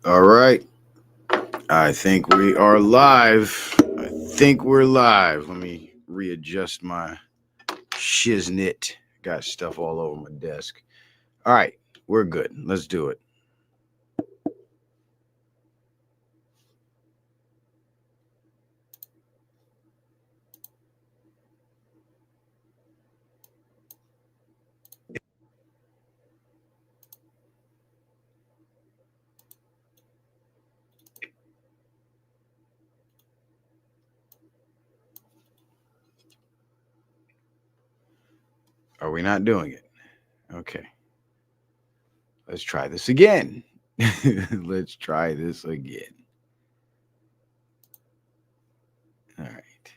All right. I think we are live. I think we're live. Let me readjust my shiznit. Got stuff all over my desk. All right. We're good. Let's do it. Are we not doing it? Okay. Let's try this again. Let's try this again. All right.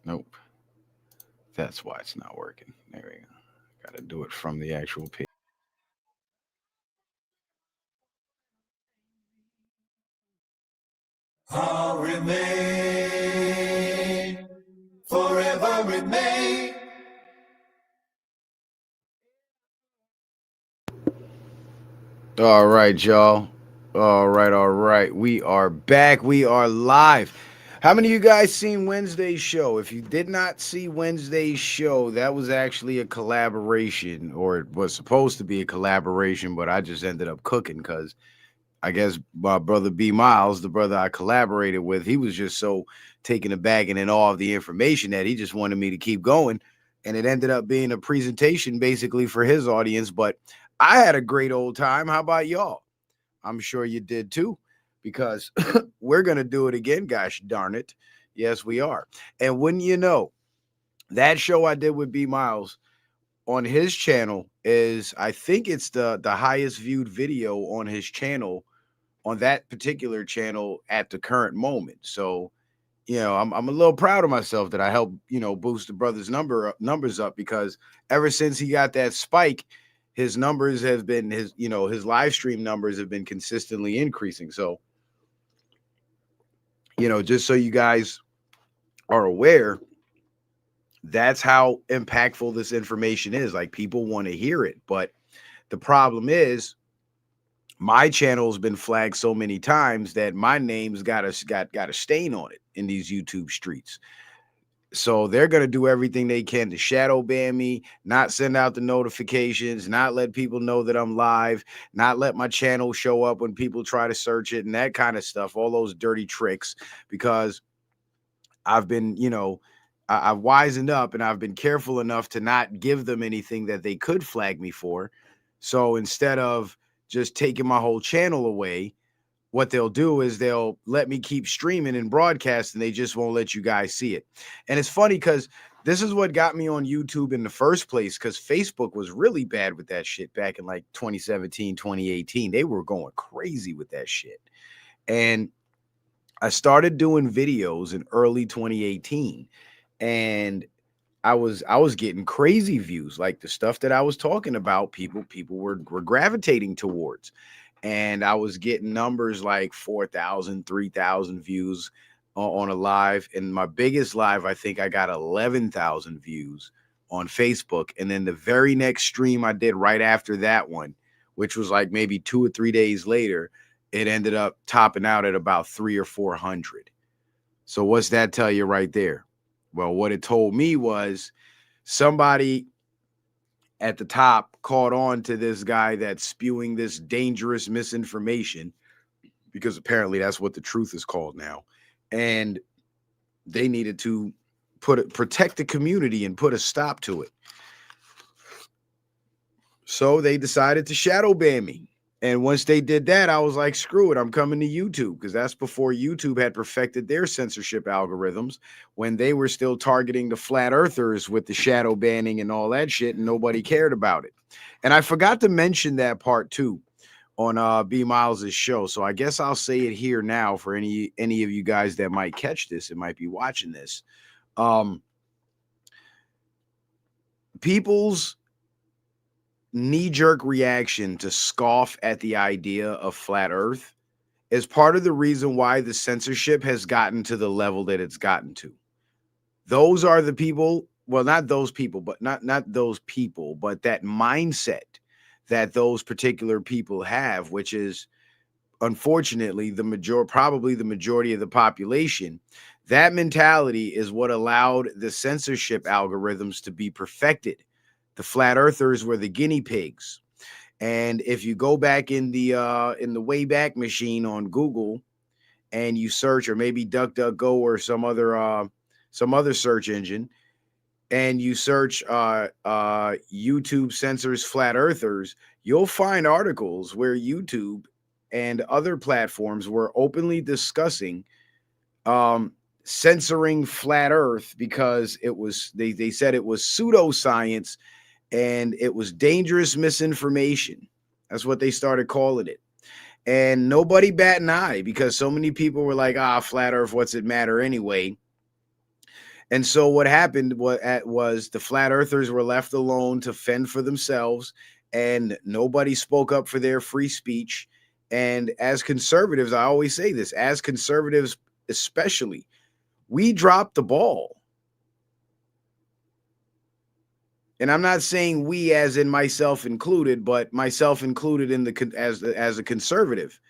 Nope. That's why it's not working. There we go. Got to do it from the actual page. I'll remain, forever remain. All right, y'all. All right, all right. We are back. We are live. How many of you guys seen Wednesday's show? If you did not see Wednesday's show, that was actually a collaboration, or it was supposed to be a collaboration, but I just ended up cooking because I guess my brother B Miles, the brother I collaborated with, he was just so taken aback and in awe of the information that he just wanted me to keep going. And it ended up being a presentation basically for his audience. But I had a great old time. How about y'all? I'm sure you did too, because we're going to do it again. Gosh darn it. Yes, we are. And wouldn't you know, that show I did with B Miles on his channel is, I think it's the highest viewed video on his channel, on that particular channel at the current moment. So, I'm a little proud of myself that I helped, boost the brother's numbers up, because ever since he got that spike, his numbers have been his live stream numbers have been consistently increasing. So, just so you guys are aware, that's how impactful this information is. Like, people want to hear it, but the problem is my channel's been flagged so many times that my name's got a stain on it in these YouTube streets. So they're gonna do everything they can to shadow ban me, not send out the notifications, not let people know that I'm live, not let my channel show up when people try to search it, and that kind of stuff, all those dirty tricks, because I've been, I've wisened up and I've been careful enough to not give them anything that they could flag me for. So instead of just taking my whole channel away, what they'll do is they'll let me keep streaming and broadcasting. They just won't let you guys see it. And it's funny because this is what got me on YouTube in the first place, because Facebook was really bad with that shit back in like 2017, 2018. They were going crazy with that shit. And I started doing videos in early 2018, and I was getting crazy views, like the stuff that I was talking about, people were gravitating towards. And I was getting numbers like 4,000, 3,000 views on a live. And my biggest live, I think I got 11,000 views on Facebook. And then the very next stream I did right after that one, which was like maybe 2 or 3 days later, it ended up topping out at about 300 or 400. So what's that tell you right there? Well, what it told me was somebody at the top caught on to this guy that's spewing this dangerous misinformation, because apparently that's what the truth is called now. And they needed to protect the community and put a stop to it. So they decided to shadow ban me. And once they did that, I was like, screw it, I'm coming to YouTube, because that's before YouTube had perfected their censorship algorithms, when they were still targeting the flat earthers with the shadow banning and all that shit, and nobody cared about it. And I forgot to mention that part too on B Miles's show. So I guess I'll say it here now for any of you guys that might catch this and might be watching this. People's knee-jerk reaction to scoff at the idea of flat earth is part of the reason why the censorship has gotten to the level that it's gotten to. Those are the people, well, not those people, but not those people, but that mindset that those particular people have, which is unfortunately probably the majority of the population. That mentality is what allowed the censorship algorithms to be perfected. The flat earthers were the guinea pigs. And if you go back in the Wayback Machine on Google and you search, or maybe DuckDuckGo or some other search engine, and you search YouTube censors flat earthers, you'll find articles where YouTube and other platforms were openly discussing censoring flat earth because they said it was pseudoscience and it was dangerous misinformation. That's what they started calling it. And nobody bat an eye because so many people were like, flat earth, what's it matter anyway? And so what happened was the flat earthers were left alone to fend for themselves, and nobody spoke up for their free speech. And as conservatives, I always say this, as conservatives especially, we dropped the ball. And I'm not saying we as in myself included, but myself included as a conservative,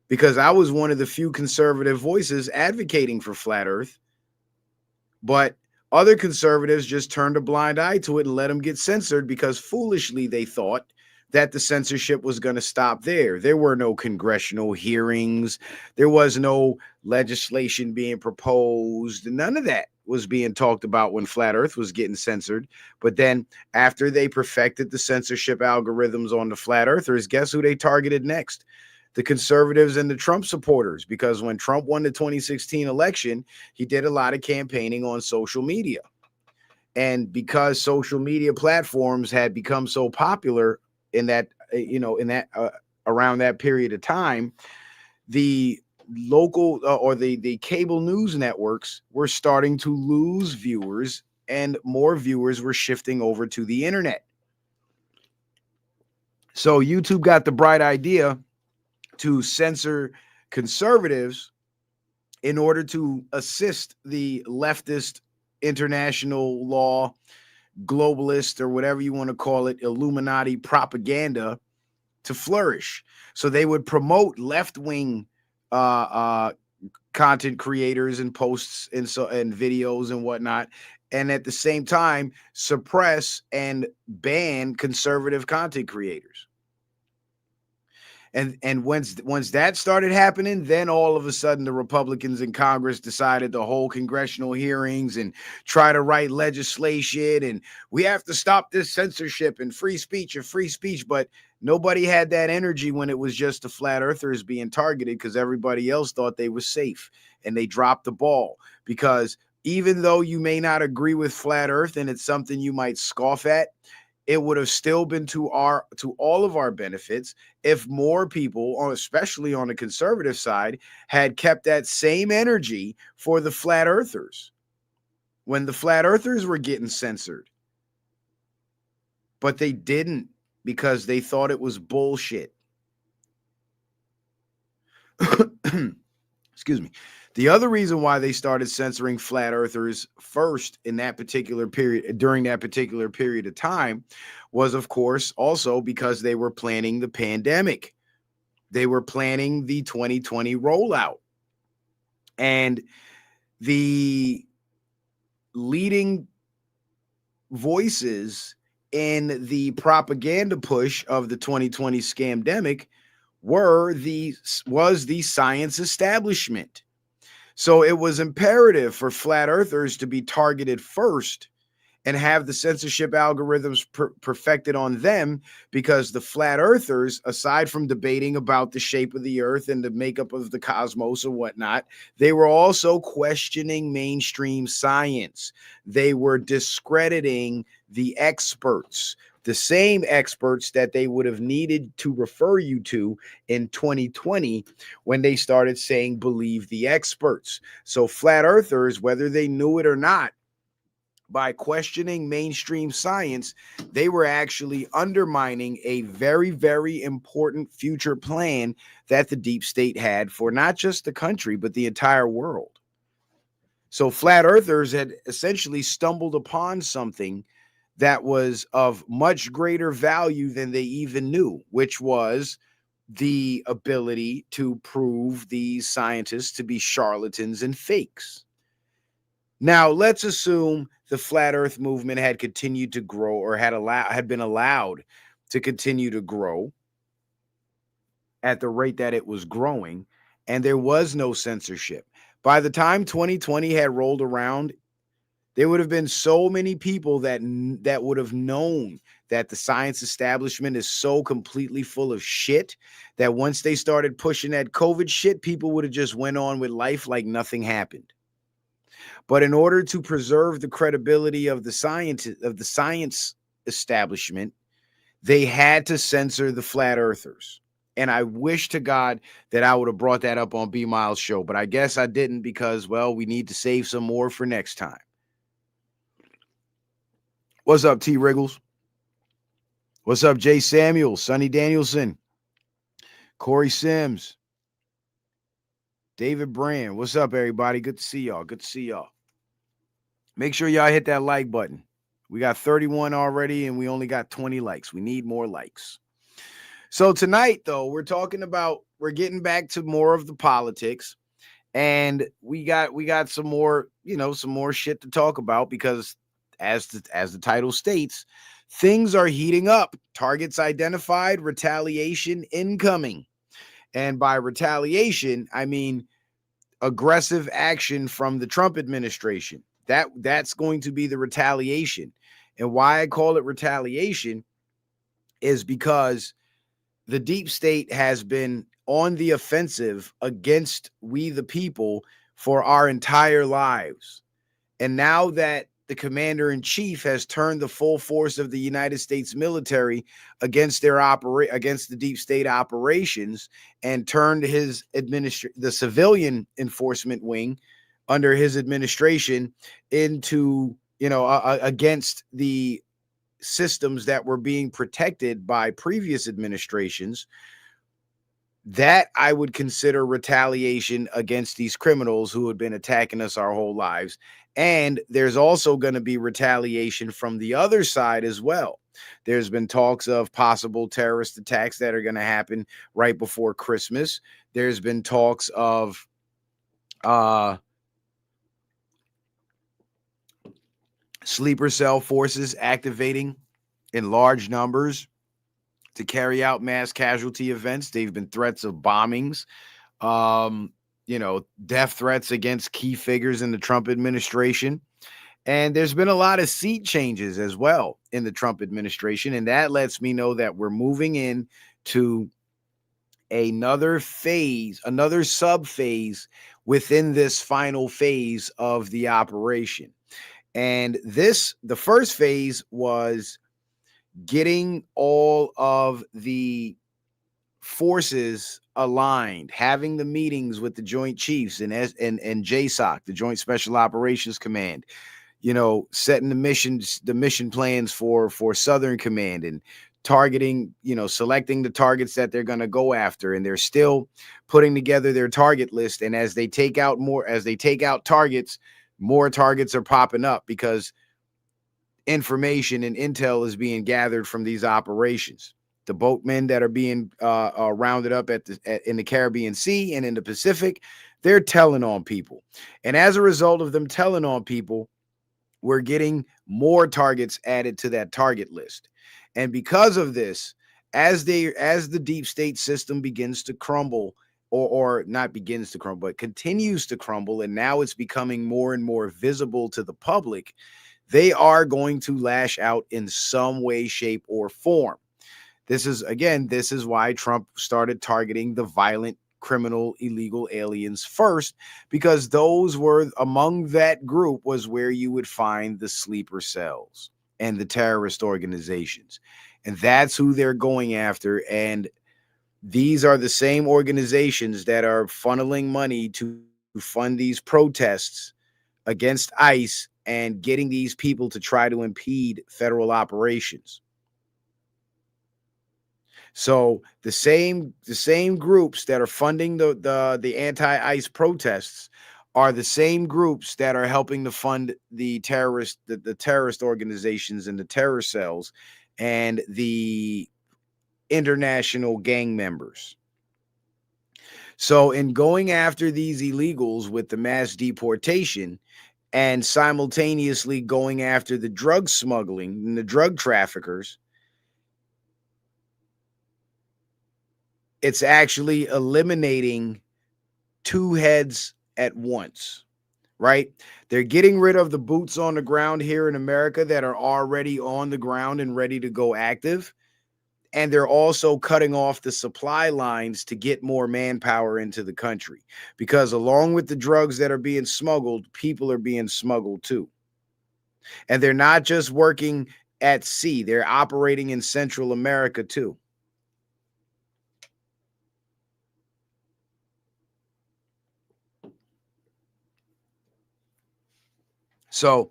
because I was one of the few conservative voices advocating for flat earth. But other conservatives just turned a blind eye to it and let them get censored because foolishly they thought that the censorship was going to stop there. There were no congressional hearings. There was no legislation being proposed. None of that was being talked about when flat earth was getting censored. But then after they perfected the censorship algorithms on the flat earthers, guess who they targeted next? The conservatives and the Trump supporters, because when Trump won the 2016 election, he did a lot of campaigning on social media. And because social media platforms had become so popular in that, around that period of time, the local or the cable news networks were starting to lose viewers, and more viewers were shifting over to the internet. So YouTube got the bright idea to censor conservatives in order to assist the leftist international law, globalist, or whatever you want to call it, Illuminati propaganda to flourish. So they would promote left-wing content creators and posts and videos and whatnot, and at the same time suppress and ban conservative content creators. And once that started happening, then all of a sudden the Republicans in Congress decided to hold congressional hearings and try to write legislation, and we have to stop this censorship and free speech. But nobody had that energy when it was just the flat earthers being targeted, because everybody else thought they were safe, and they dropped the ball. Because even though you may not agree with flat earth and it's something you might scoff at, it would have still been to all of our benefits if more people, especially on the conservative side, had kept that same energy for the flat earthers when the flat earthers were getting censored. But they didn't, because they thought it was bullshit. Excuse me. The other reason why they started censoring flat earthers first in that particular period, during that particular period of time, was, of course, also because they were planning the pandemic. They were planning the 2020 rollout. And the leading voices in the propaganda push of the 2020 scamdemic was the science establishment. So it was imperative for flat earthers to be targeted first and have the censorship algorithms perfected on them, because the flat earthers, aside from debating about the shape of the earth and the makeup of the cosmos or whatnot, they were also questioning mainstream science. They were discrediting the experts, the same experts that they would have needed to refer you to in 2020 when they started saying, believe the experts. So flat earthers, whether they knew it or not, by questioning mainstream science, they were actually undermining a very, very important future plan that the deep state had for not just the country, but the entire world. So flat earthers had essentially stumbled upon something that was of much greater value than they even knew, which was the ability to prove these scientists to be charlatans and fakes. Now, let's assume the flat earth movement had continued to grow, or had been allowed to continue to grow at the rate that it was growing, and there was no censorship. By the time 2020 had rolled around, there would have been so many people that would have known that the science establishment is so completely full of shit that once they started pushing that COVID shit, people would have just went on with life like nothing happened. But in order to preserve the credibility of the science establishment, they had to censor the flat earthers. And I wish to God that I would have brought that up on B Miles' show, but I guess I didn't because, well, we need to save some more for next time. What's up, T. Wriggles? What's up, Jay Samuel, Sonny Danielson, Corey Sims, David Brand? What's up, everybody? Good to see y'all. Good to see y'all. Make sure y'all hit that like button. We got 31 already, and we only got 20 likes. We need more likes. So tonight, though, we're getting back to more of the politics, and we got some more, some more shit to talk about because as the title states, things are heating up. Targets identified, retaliation incoming. And by retaliation, I mean aggressive action from the Trump administration. That's going to be the retaliation. And why I call it retaliation is because the deep state has been on the offensive against we the people for our entire lives. And now that the commander-in-chief has turned the full force of the United States military against the deep state operations and turned the civilian enforcement wing under his administration into, against the systems that were being protected by previous administrations, that I would consider retaliation against these criminals who had been attacking us our whole lives. And there's also going to be retaliation from the other side as well. There's been talks of possible terrorist attacks that are going to happen right before Christmas. There's been talks of sleeper cell forces activating in large numbers to carry out mass casualty events. They've been threats of bombings, death threats against key figures in the Trump administration. And there's been a lot of seat changes as well in the Trump administration. And that lets me know that we're moving in to another phase, another sub phase within this final phase of the operation. And the first phase was getting all of the forces aligned, having the meetings with the Joint Chiefs and JSOC, the Joint Special Operations Command, setting the mission plans for Southern Command and targeting, selecting the targets that they're going to go after. And they're still putting together their target list. And as they take out targets, more targets are popping up because information and intel is being gathered from these operations. The boatmen that are being rounded up in the Caribbean Sea and in the Pacific, they're telling on people. And as a result of them telling on people, we're getting more targets added to that target list. And because of this, as the deep state system begins to crumble, or not begins to crumble, but continues to crumble, and now it's becoming more and more visible to the public, they are going to lash out in some way, shape, or form. This is why Trump started targeting the violent, criminal, illegal aliens first, because those were among that group was where you would find the sleeper cells and the terrorist organizations. And that's who they're going after. And these are the same organizations that are funneling money to fund these protests against ICE and getting these people to try to impede federal operations. So the same groups that are funding the anti-ICE protests are the same groups that are helping to fund the terrorist organizations and the terror cells and the international gang members. So in going after these illegals with the mass deportation and simultaneously going after the drug smuggling and the drug traffickers, it's actually eliminating two heads at once, right? They're getting rid of the boots on the ground here in America that are already on the ground and ready to go active. And they're also cutting off the supply lines to get more manpower into the country, because along with the drugs that are being smuggled, people are being smuggled too. And they're not just working at sea, they're operating in Central America too. So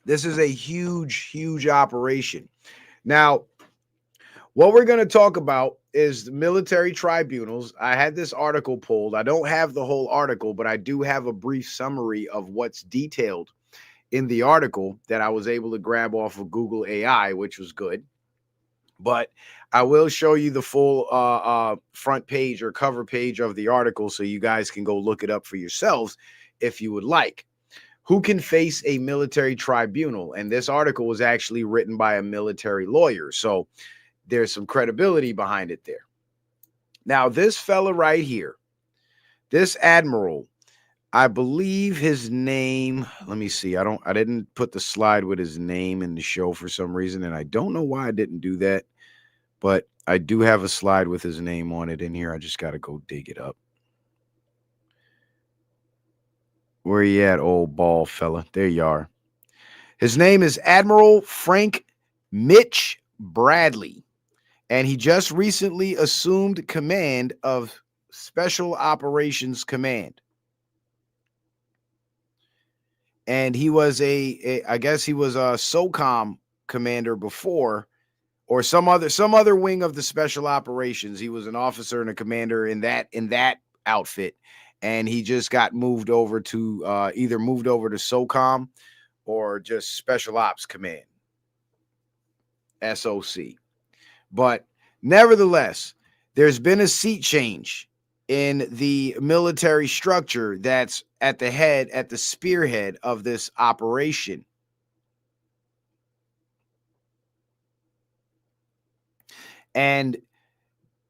this is a huge operation. Now, what we're going to talk about is the military tribunals. I had this article pulled. I don't have the whole article, but I do have a brief summary of what's detailed in the article that I was able to grab off of Google AI, which was good. But I will show you the full front page or cover page of the article so you guys can go look it up for yourselves if you would like. Who can face a military tribunal? And this article was actually written by a military lawyer. So there's some credibility behind it there. Now, this fella right here, this admiral, I believe his name, let me see. I didn't put the slide with his name in the show for some reason, and I don't know why I didn't do that, but I do have a slide with his name on it in here. I just got to go dig it up. Where you at, old ball fella? There you are. His name is Admiral Frank Mitch Bradley, and he just recently assumed command of Special Operations Command. And he was I guess he was a SOCOM commander before, or some other wing of the special operations. He was an officer and a commander in that outfit, and he just got moved over to either moved over to SOCOM or just Special Ops Command, SOC. But nevertheless, there's been a seat change in the military structure that's at the spearhead of this operation. And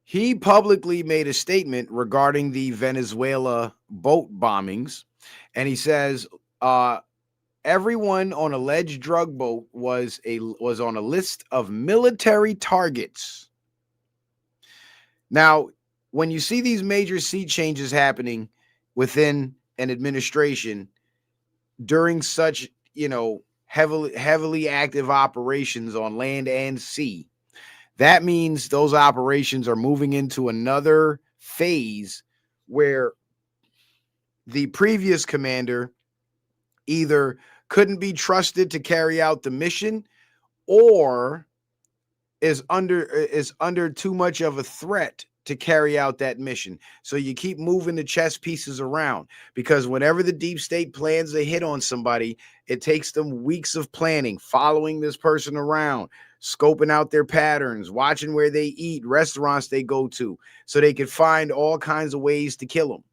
he publicly made a statement regarding the Venezuela boat bombings. And he says, everyone on alleged drug boat was on a list of military targets. Now, when you see these major seat changes happening within an administration during such, heavily active operations on land and sea, that means those operations are moving into another phase where the previous commander either couldn't be trusted to carry out the mission or is under too much of a threat to carry out that mission. So you keep moving the chess pieces around, because whenever the deep state plans a hit on somebody, it takes them weeks of planning, following this person around, scoping out their patterns, watching where they eat, restaurants they go to, so they could find all kinds of ways to kill them.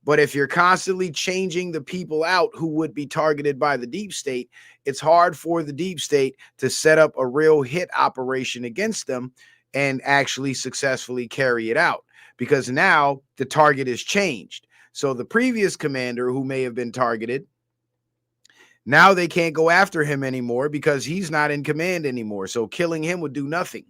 But if you're constantly changing the people out who would be targeted by the deep state, it's hard for the deep state to set up a real hit operation against them and actually successfully carry it out, because now the target is changed. So the previous commander who may have been targeted, now they can't go after him anymore because he's not in command anymore. So killing him would do nothing.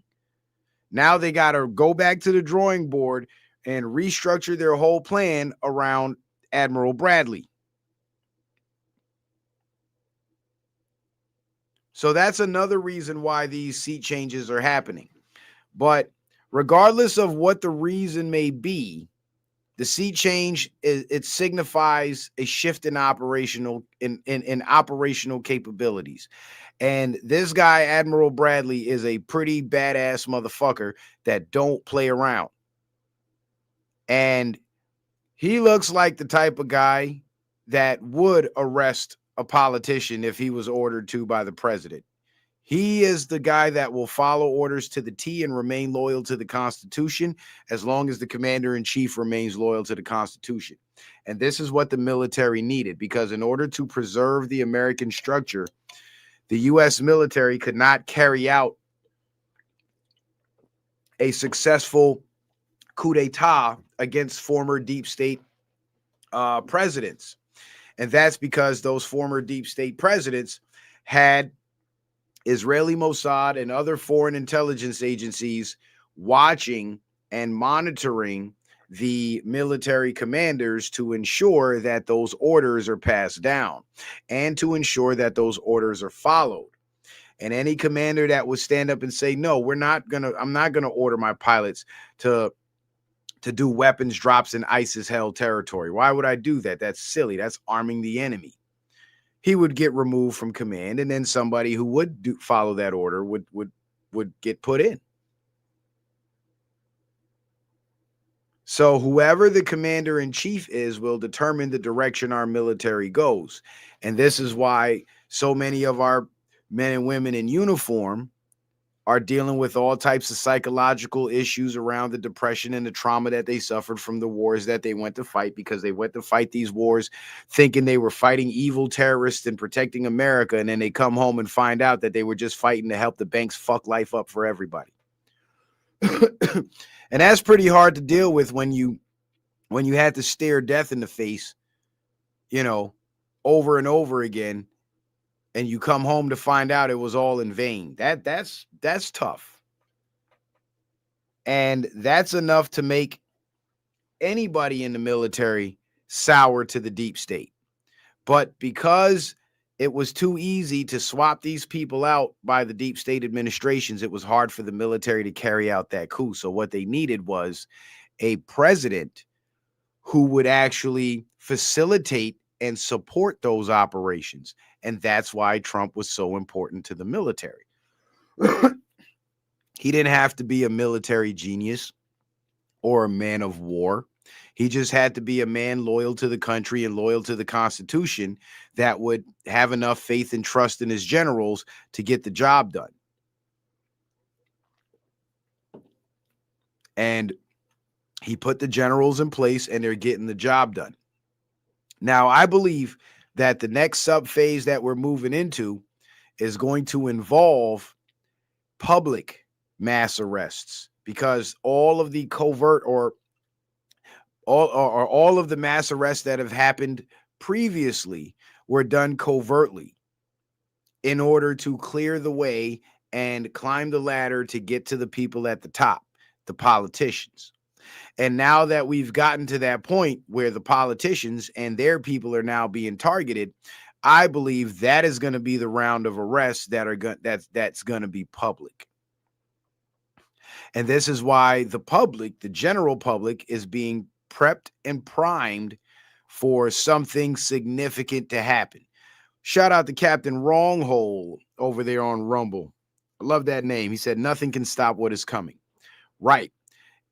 Now they got to go back to the drawing board and restructure their whole plan around Admiral Bradley. So that's another reason why these seat changes are happening. But regardless of what the reason may be, the seat change it signifies a shift in operational capabilities. And this guy, Admiral Bradley, is a pretty badass motherfucker that don't play around. And he looks like the type of guy that would arrest a politician if he was ordered to by the president. He is the guy that will follow orders to the T and remain loyal to the Constitution as long as the commander-in-chief remains loyal to the Constitution. And this is what the military needed, because in order to preserve the American structure, the U.S. military could not carry out a successful coup d'etat against former deep state presidents. And that's because those former deep state presidents had Israeli Mossad and other foreign intelligence agencies watching and monitoring the military commanders to ensure that those orders are passed down and to ensure that those orders are followed. And any commander that would stand up and say, no, I'm not going to order my pilots to do weapons drops in ISIS-held territory. Why would I do that? That's silly. That's arming the enemy. He would get removed from command, and then somebody who would follow that order would get put in. So whoever the commander-in-chief is will determine the direction our military goes. And this is why so many of our men and women in uniform are dealing with all types of psychological issues around the depression and the trauma that they suffered from the wars that they went to fight, because they went to fight these wars thinking they were fighting evil terrorists and protecting America. And then they come home and find out that they were just fighting to help the banks fuck life up for everybody. And that's pretty hard to deal with when you had to stare death in the face, over and over again. And you come home to find out it was all in vain. That's tough. And that's enough to make anybody in the military sour to the deep state. But because it was too easy to swap these people out by the deep state administrations, it was hard for the military to carry out that coup. So what they needed was a president who would actually facilitate and support those operations. And that's why Trump was so important to the military. He didn't have to be a military genius or a man of war. He just had to be a man loyal to the country and loyal to the Constitution that would have enough faith and trust in his generals to get the job done. And he put the generals in place, and they're getting the job done. Now, I believe that the next sub-phase that we're moving into is going to involve public mass arrests, because all of the covert or all of the mass arrests that have happened previously were done covertly in order to clear the way and climb the ladder to get to the people at the top, the politicians. And now that we've gotten to that point where the politicians and their people are now being targeted, I believe that is going to be the round of arrests that's going to be public. And this is why the public, the general public, is being prepped and primed for something significant to happen. Shout out to Captain Wronghole over there on Rumble. I love that name. He said, nothing can stop what is coming. Right.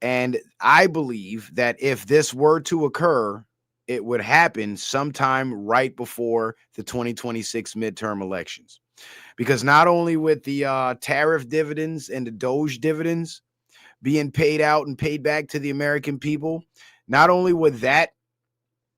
And I believe that if this were to occur, it would happen sometime right before the 2026 midterm elections. Because not only with the tariff dividends and the Doge dividends being paid out and paid back to the American people, not only would that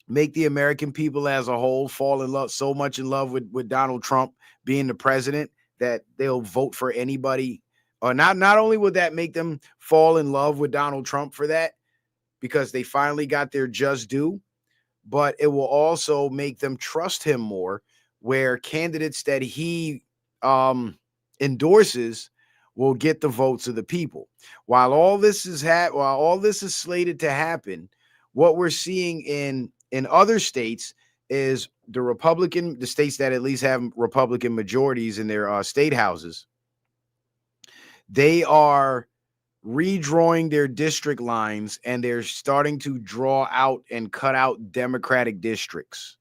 make the American people as a whole fall in love, so much in love with Donald Trump being the president that they'll vote for anybody. Or not only would that make them fall in love with Donald Trump for that, because they finally got their just due, but it will also make them trust him more, where candidates that he endorses will get the votes of the people. While all this is slated to happen, what we're seeing in other states is the states that at least have Republican majorities in their state houses, they are redrawing their district lines, and they're starting to draw out and cut out Democratic districts,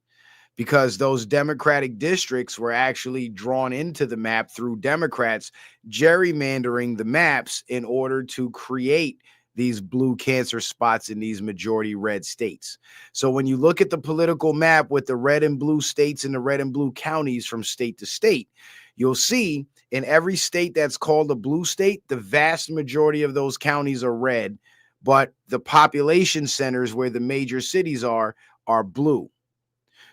because those Democratic districts were actually drawn into the map through Democrats gerrymandering the maps in order to create these blue cancer spots in these majority red states. So when you look at the political map with the red and blue states and the red and blue counties from state to state, you'll see in every state that's called a blue state, the vast majority of those counties are red, but the population centers where the major cities are blue.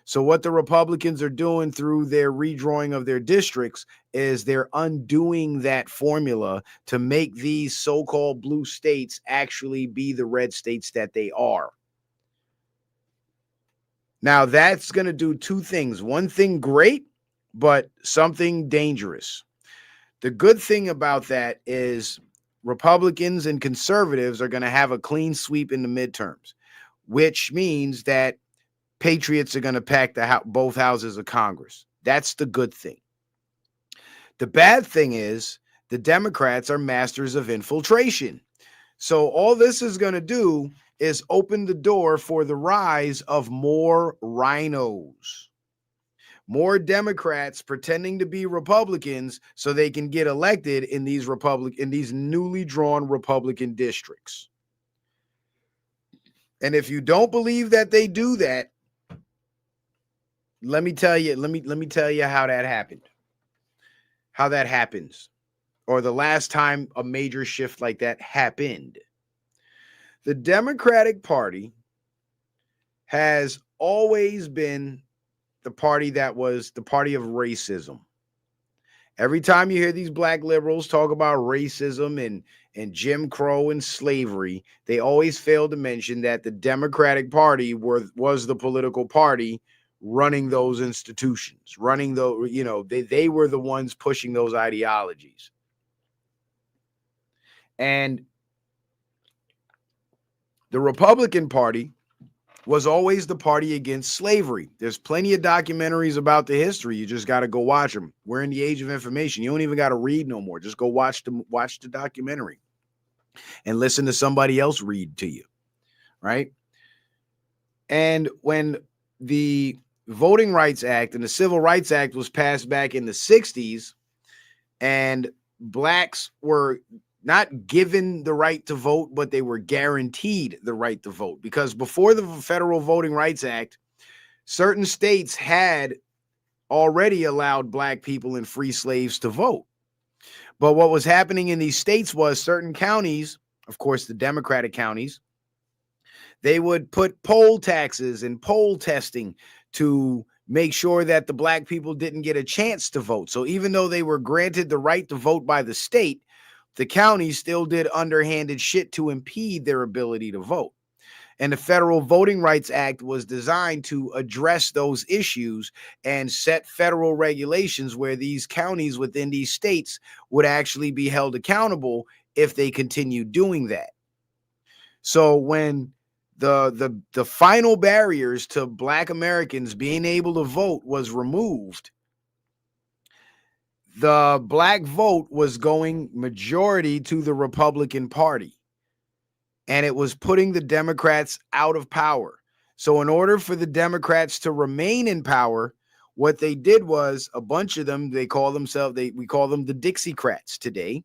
So what the Republicans are doing through their redrawing of their districts is they're undoing that formula to make these so-called blue states actually be the red states that they are. Now, that's going to do two things. One thing great, but something dangerous. The good thing about that is Republicans and conservatives are going to have a clean sweep in the midterms, which means that patriots are going to pack both houses of Congress. That's the good thing. The bad thing is the Democrats are masters of infiltration. So all this is going to do is open the door for the rise of more rhinos. More Democrats pretending to be Republicans so they can get elected in these newly drawn Republican districts. And if you don't believe that they do that, let me tell you how that happened. How that happens. Or the last time a major shift like that happened. The Democratic Party has always been the party that was the party of racism. Every time you hear these black liberals talk about racism and Jim Crow and slavery, they always fail to mention that the Democratic Party was the political party running those institutions, running those, they were the ones pushing those ideologies. And the Republican Party was always the party against slavery. There's plenty of documentaries about the history. You just got to go watch them. We're in the age of information. You don't even got to read no more. Just go watch the documentary and listen to somebody else read to you, right? And when the Voting Rights Act and the Civil Rights Act was passed back in the 60s, and blacks were not given the right to vote, but they were guaranteed the right to vote. Because before the Federal Voting Rights Act, certain states had already allowed black people and free slaves to vote. But what was happening in these states was certain counties, of course, the Democratic counties, they would put poll taxes and poll testing to make sure that the black people didn't get a chance to vote. So even though they were granted the right to vote by the state, the counties still did underhanded shit to impede their ability to vote. And the Federal Voting Rights Act was designed to address those issues and set federal regulations where these counties within these states would actually be held accountable if they continued doing that. So when the final barriers to black Americans being able to vote was removed, the black vote was going majority to the Republican Party, and it was putting the Democrats out of power. So in order for the Democrats to remain in power, what they did was a bunch of them, we call them the Dixiecrats today.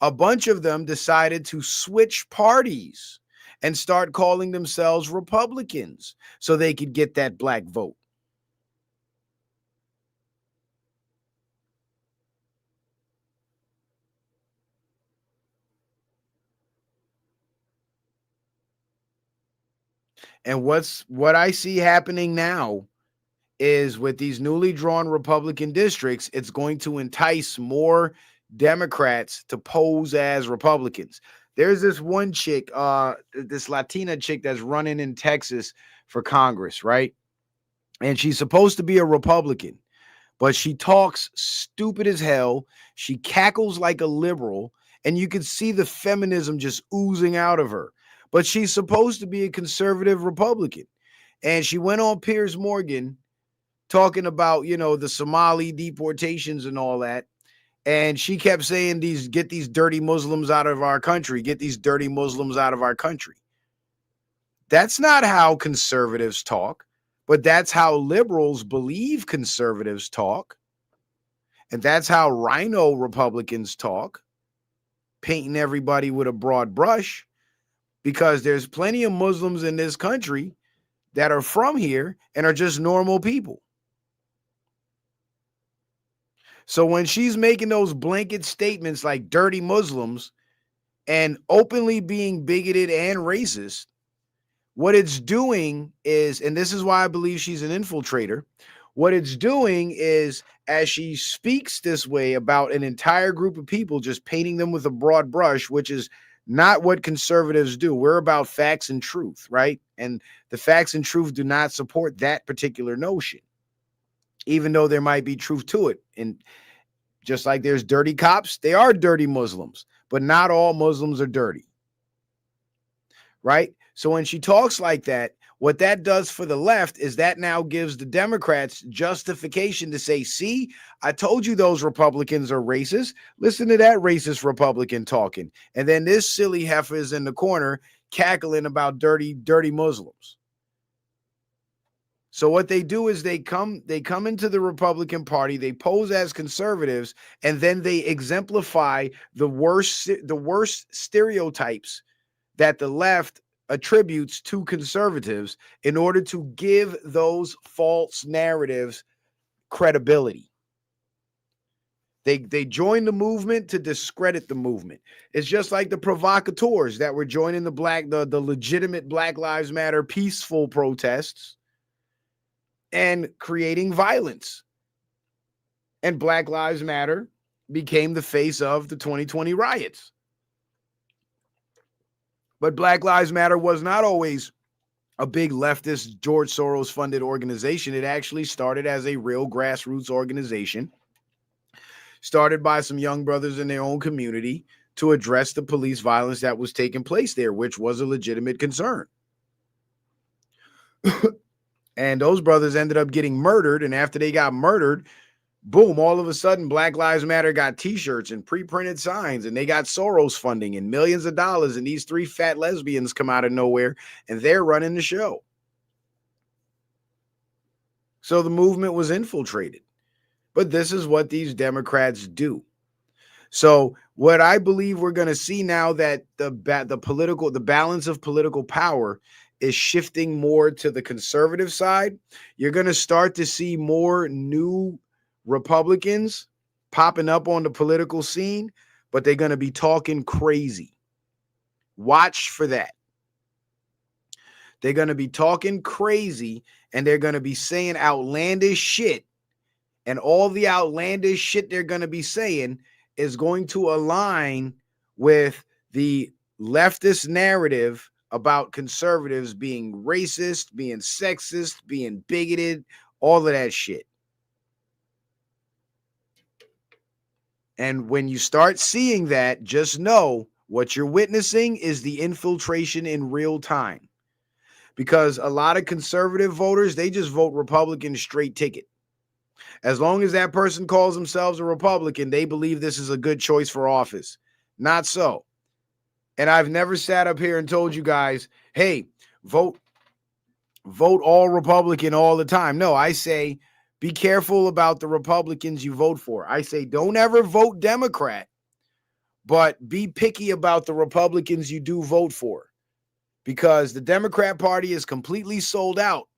A bunch of them decided to switch parties and start calling themselves Republicans so they could get that black vote. And what I see happening now is with these newly drawn Republican districts, it's going to entice more Democrats to pose as Republicans. There's this one chick, this Latina chick that's running in Texas for Congress, right? And she's supposed to be a Republican, but she talks stupid as hell. She cackles like a liberal, and you can see the feminism just oozing out of her. But she's supposed to be a conservative Republican. And she went on Piers Morgan talking about, the Somali deportations and all that. And she kept saying, get these dirty Muslims out of our country. Get these dirty Muslims out of our country. That's not how conservatives talk, but that's how liberals believe conservatives talk. And that's how rhino Republicans talk, painting everybody with a broad brush. because there's plenty of Muslims in this country that are from here and are just normal people. So when she's making those blanket statements like dirty Muslims and openly being bigoted and racist, what it's doing is, and this is why I believe she's an infiltrator, what it's doing is, as she speaks this way about an entire group of people, just painting them with a broad brush, which is not what conservatives do. We're about facts and truth, right? And the facts and truth do not support that particular notion, even though there might be truth to it. And just like there's dirty cops, they are dirty Muslims, but not all Muslims are dirty, right? So when she talks like that, what that does for the left is that now gives the Democrats justification to say, see, I told you those Republicans are racist. Listen to that racist Republican talking. And then this silly heifer is in the corner cackling about dirty Muslims. So what they do is they come into the Republican Party, they pose as conservatives, and then they exemplify the worst stereotypes that the left attributes to conservatives in order to give those false narratives credibility. They join the movement to discredit the movement. It's just like the provocateurs that were joining the legitimate Black Lives Matter peaceful protests and creating violence. And Black Lives Matter became the face of the 2020 riots. But Black Lives Matter was not always a big leftist George Soros funded organization. It actually started as a real grassroots organization, started by some young brothers in their own community to address the police violence that was taking place there, which was a legitimate concern. And those brothers ended up getting murdered. And after they got murdered, boom, all of a sudden, Black Lives Matter got t-shirts and pre-printed signs, and they got Soros funding and millions of dollars. And these three fat lesbians come out of nowhere, and they're running the show. So the movement was infiltrated. But this is what these Democrats do. So what I believe we're going to see now that the balance of political power is shifting more to the conservative side, you're going to start to see more new Republicans popping up on the political scene, but they're going to be talking crazy. Watch for that. They're going to be talking crazy, and they're going to be saying outlandish shit. And all the outlandish shit they're going to be saying is going to align with the leftist narrative about conservatives being racist, being sexist, being bigoted, all of that shit. And when you start seeing that, just know what you're witnessing is the infiltration in real time. Because a lot of conservative voters, they just vote Republican straight ticket. As long as that person calls themselves a Republican, they believe this is a good choice for office. Not so. And I've never sat up here and told you guys, hey, vote all Republican all the time. No, I say, be careful about the Republicans you vote for. I say, don't ever vote Democrat, but be picky about the Republicans you do vote for, because the Democrat Party is completely sold out.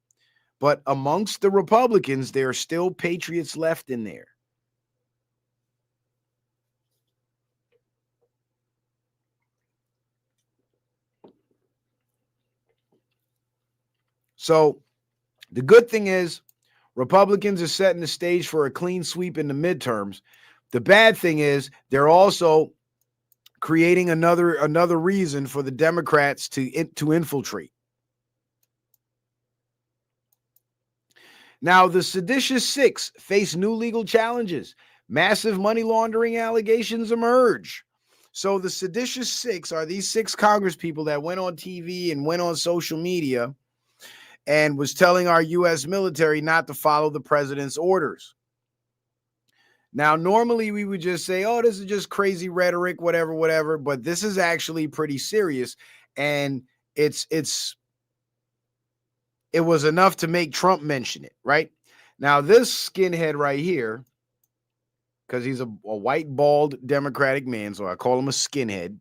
But amongst the Republicans, there are still patriots left in there. So the good thing is Republicans are setting the stage for a clean sweep in the midterms. The bad thing is they're also creating another reason for the Democrats to infiltrate. Now, the seditious six face new legal challenges. Massive money laundering allegations emerge. So the seditious six are these six congresspeople that went on TV and went on social media and was telling our U.S. military not to follow the president's orders. Now, normally we would just say, oh, this is just crazy rhetoric, whatever, but this is actually pretty serious. And it was enough to make Trump mention it, right? Now, this skinhead right here, because he's a white, bald Democratic man, so I call him a skinhead.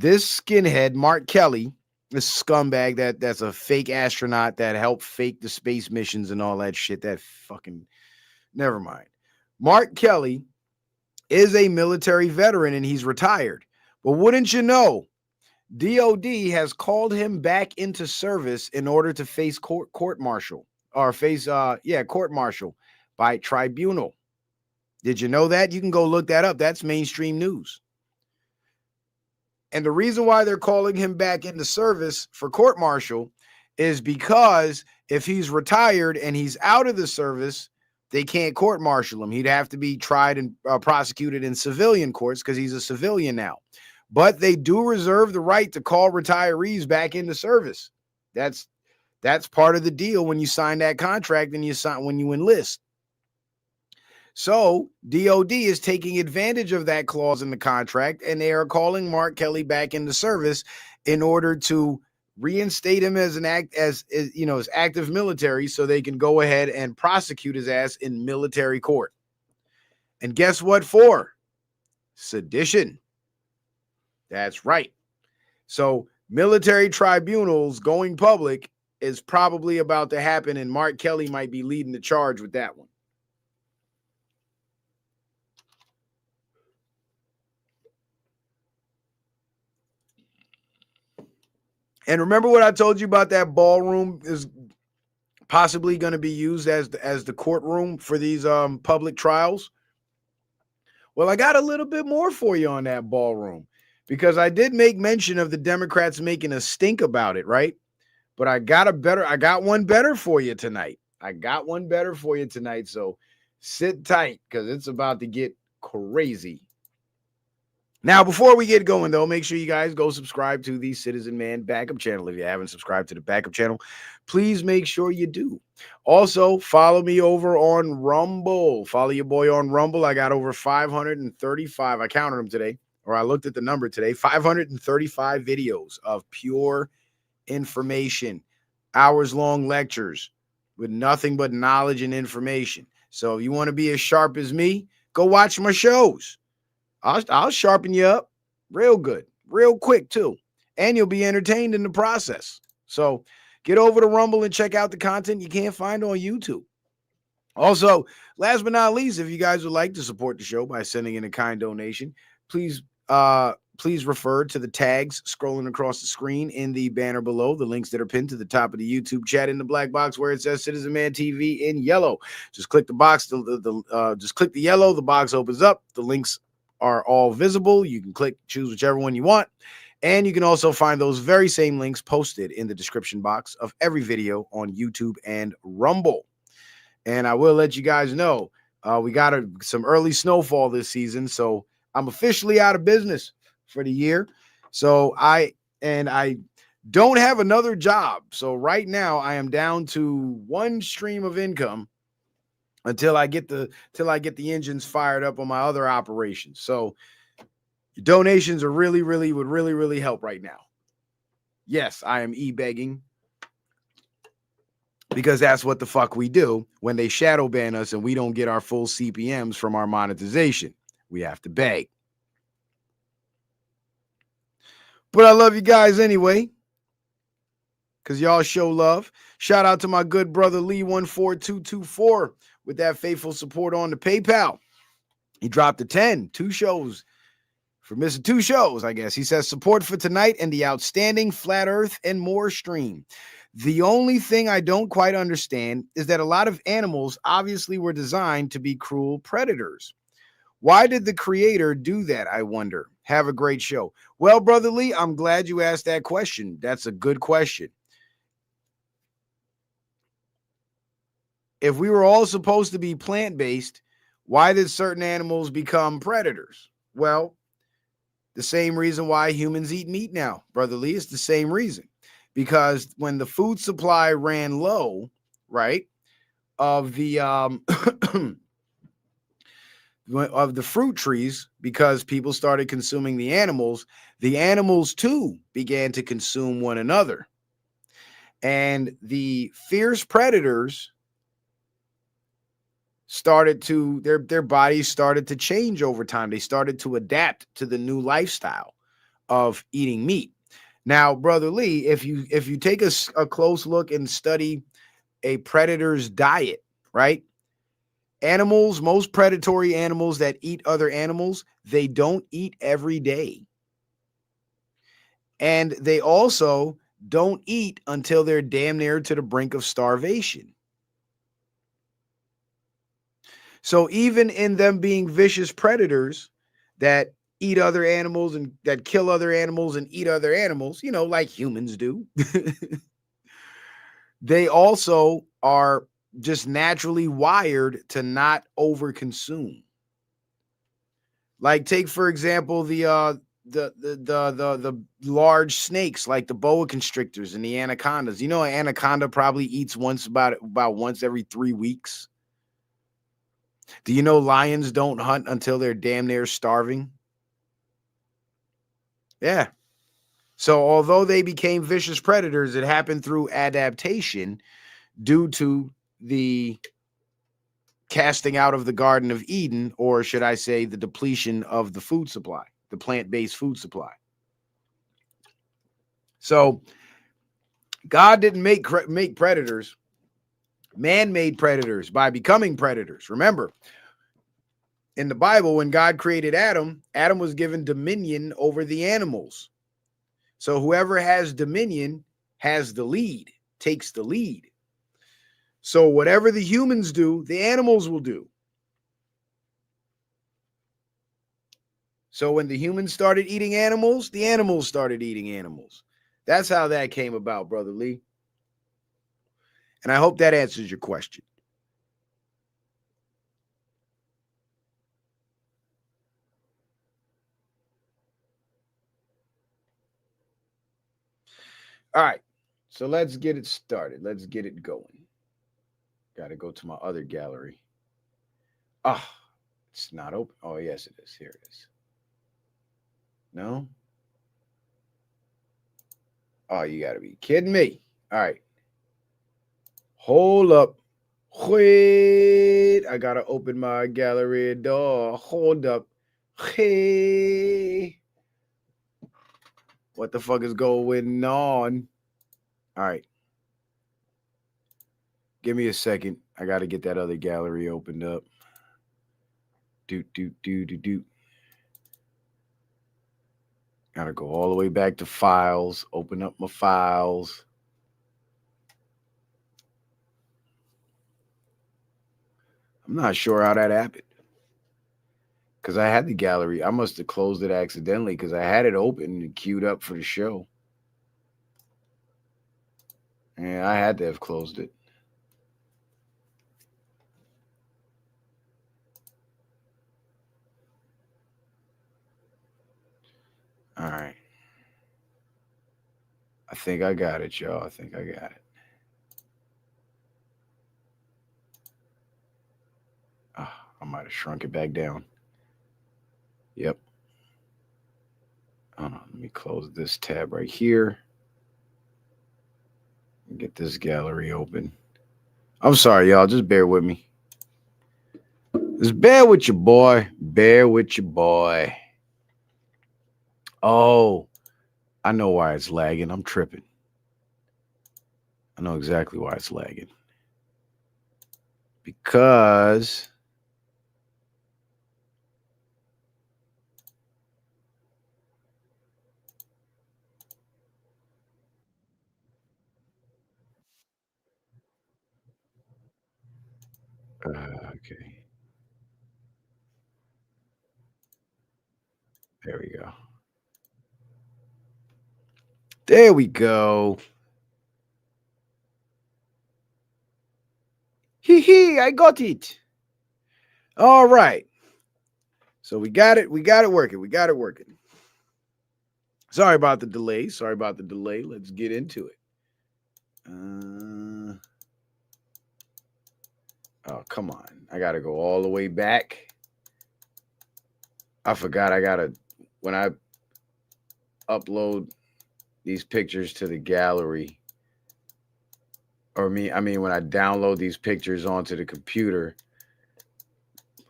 this skinhead, Mark Kelly, this scumbag that's a fake astronaut that helped fake the space missions and all that shit. That fucking, never mind. Mark Kelly is a military veteran and he's retired. But wouldn't you know, DOD has called him back into service in order to face court martial court martial by tribunal. Did you know that? You can go look that up. That's mainstream news. And the reason why they're calling him back into service for court martial is because if he's retired and he's out of the service, they can't court martial him. He'd have to be tried and prosecuted in civilian courts because he's a civilian now. But they do reserve the right to call retirees back into service. That's part of the deal when you sign that contract and when you enlist. So DOD is taking advantage of that clause in the contract, and they are calling Mark Kelly back into service in order to reinstate him as active military, so they can go ahead and prosecute his ass in military court. And guess what for? Sedition. That's right. So military tribunals going public is probably about to happen, and Mark Kelly might be leading the charge with that one. And remember what I told you about that ballroom is possibly going to be used as the courtroom for these public trials? Well, I got a little bit more for you on that ballroom, because I did make mention of the Democrats making a stink about it, right? But I got one better for you tonight. So sit tight, because it's about to get crazy. Now, before we get going, though, make sure you guys go subscribe to the Citizen Man Backup channel. If you haven't subscribed to the Backup channel, please make sure you do. Also, follow me over on Rumble. Follow your boy on Rumble. I got over 535. I counted them today, or I looked at the number today. 535 videos of pure information, hours-long lectures with nothing but knowledge and information. So if you want to be as sharp as me, go watch my shows. I'll sharpen you up real good, real quick too. And you'll be entertained in the process. So get over to Rumble and check out the content you can't find on YouTube. Also, last but not least, if you guys would like to support the show by sending in a kind donation, please refer to the tags scrolling across the screen in the banner below, the links that are pinned to the top of the YouTube chat in the black box where it says Citizen Man TV in yellow. Just click the box, just click the yellow, the box opens up, the links are all visible. You can choose whichever one you want. And you can also find those very same links posted in the description box of every video on YouTube and Rumble. And I will let you guys know, we got some early snowfall this season, so I'm officially out of business for the year. So I don't have another job. So right now I am down to one stream of income until I get the engines fired up on my other operations. So your donations would really help right now. Yes, I am e-begging, because that's what the fuck we do when they shadow ban us and we don't get our full CPMs from our monetization. We have to beg. But I love you guys anyway, because y'all show love. Shout out to my good brother Lee14224 with that faithful support on the PayPal. He dropped a 10, 2 shows for missing 2 shows, I guess. He says, support for tonight and the outstanding Flat Earth and More stream. The only thing I don't quite understand is that a lot of animals obviously were designed to be cruel predators. Why did the creator do that, I wonder? Have a great show. Well, Brother Lee, I'm glad you asked that question. That's a good question. If we were all supposed to be plant-based, why did certain animals become predators? Well, the same reason why humans eat meat now, Brother Lee. It's the same reason. Because when the food supply ran low, right, of the of the fruit trees, because people started consuming the animals too began to consume one another. And the fierce predators started to, their bodies started to change over time. They started to adapt to the new lifestyle of eating meat. Now, Brother Lee, if you take a close look and study a predator's diet, right? Animals, most predatory animals that eat other animals, they don't eat every day. And they also don't eat until they're damn near to the brink of starvation. So even in them being vicious predators that eat other animals and that kill other animals and eat other animals, like humans do, they also are just naturally wired to not overconsume. Like take for example the large snakes like the boa constrictors and the anacondas. An anaconda probably eats about once every 3 weeks. Do you know lions don't hunt until they're damn near starving? Yeah. So although they became vicious predators, it happened through adaptation due to the casting out of the Garden of Eden, or should I say the depletion of the food supply, the plant-based food supply. So God didn't make predators. Man made predators by becoming predators. Remember, in the Bible, when God created Adam, Adam was given dominion over the animals. So whoever has dominion has the lead, takes the lead. So whatever the humans do, the animals will do. So when the humans started eating animals, the animals started eating animals. That's how that came about, Brother Lee. And I hope that answers your question. All right. So let's get it started. Let's get it going. Got to go to my other gallery. Ah, it's not open. Oh, yes, it is. Here it is. No? Oh, you got to be kidding me. All right. Hold up. Wait. I got to open my gallery door. Hold up. Hey. What the fuck is going on? All right. Give me a second. I got to get that other gallery opened up. Doot. Got to go all the way back to files. Open up my files. I'm not sure how that happened. Because I had the gallery. I must have closed it accidentally because I had it open and queued up for the show. Yeah, I had to have closed it. All right. I think I got it, y'all. I think I got it. Oh, I might have shrunk it back down. Yep. Let me close this tab right here. Get this gallery open. I'm sorry, y'all. Just bear with me. Just bear with your boy. Bear with your boy. Oh, I know why it's lagging. I'm tripping. I know exactly why it's lagging. Because okay. There we go. There we go. Hee, I got it. All right. So we got it. We got it working. We got it working. Sorry about the delay. Let's get into it. Oh, come on. I got to go all the way back. I forgot when I upload these pictures to the gallery, when I download these pictures onto the computer,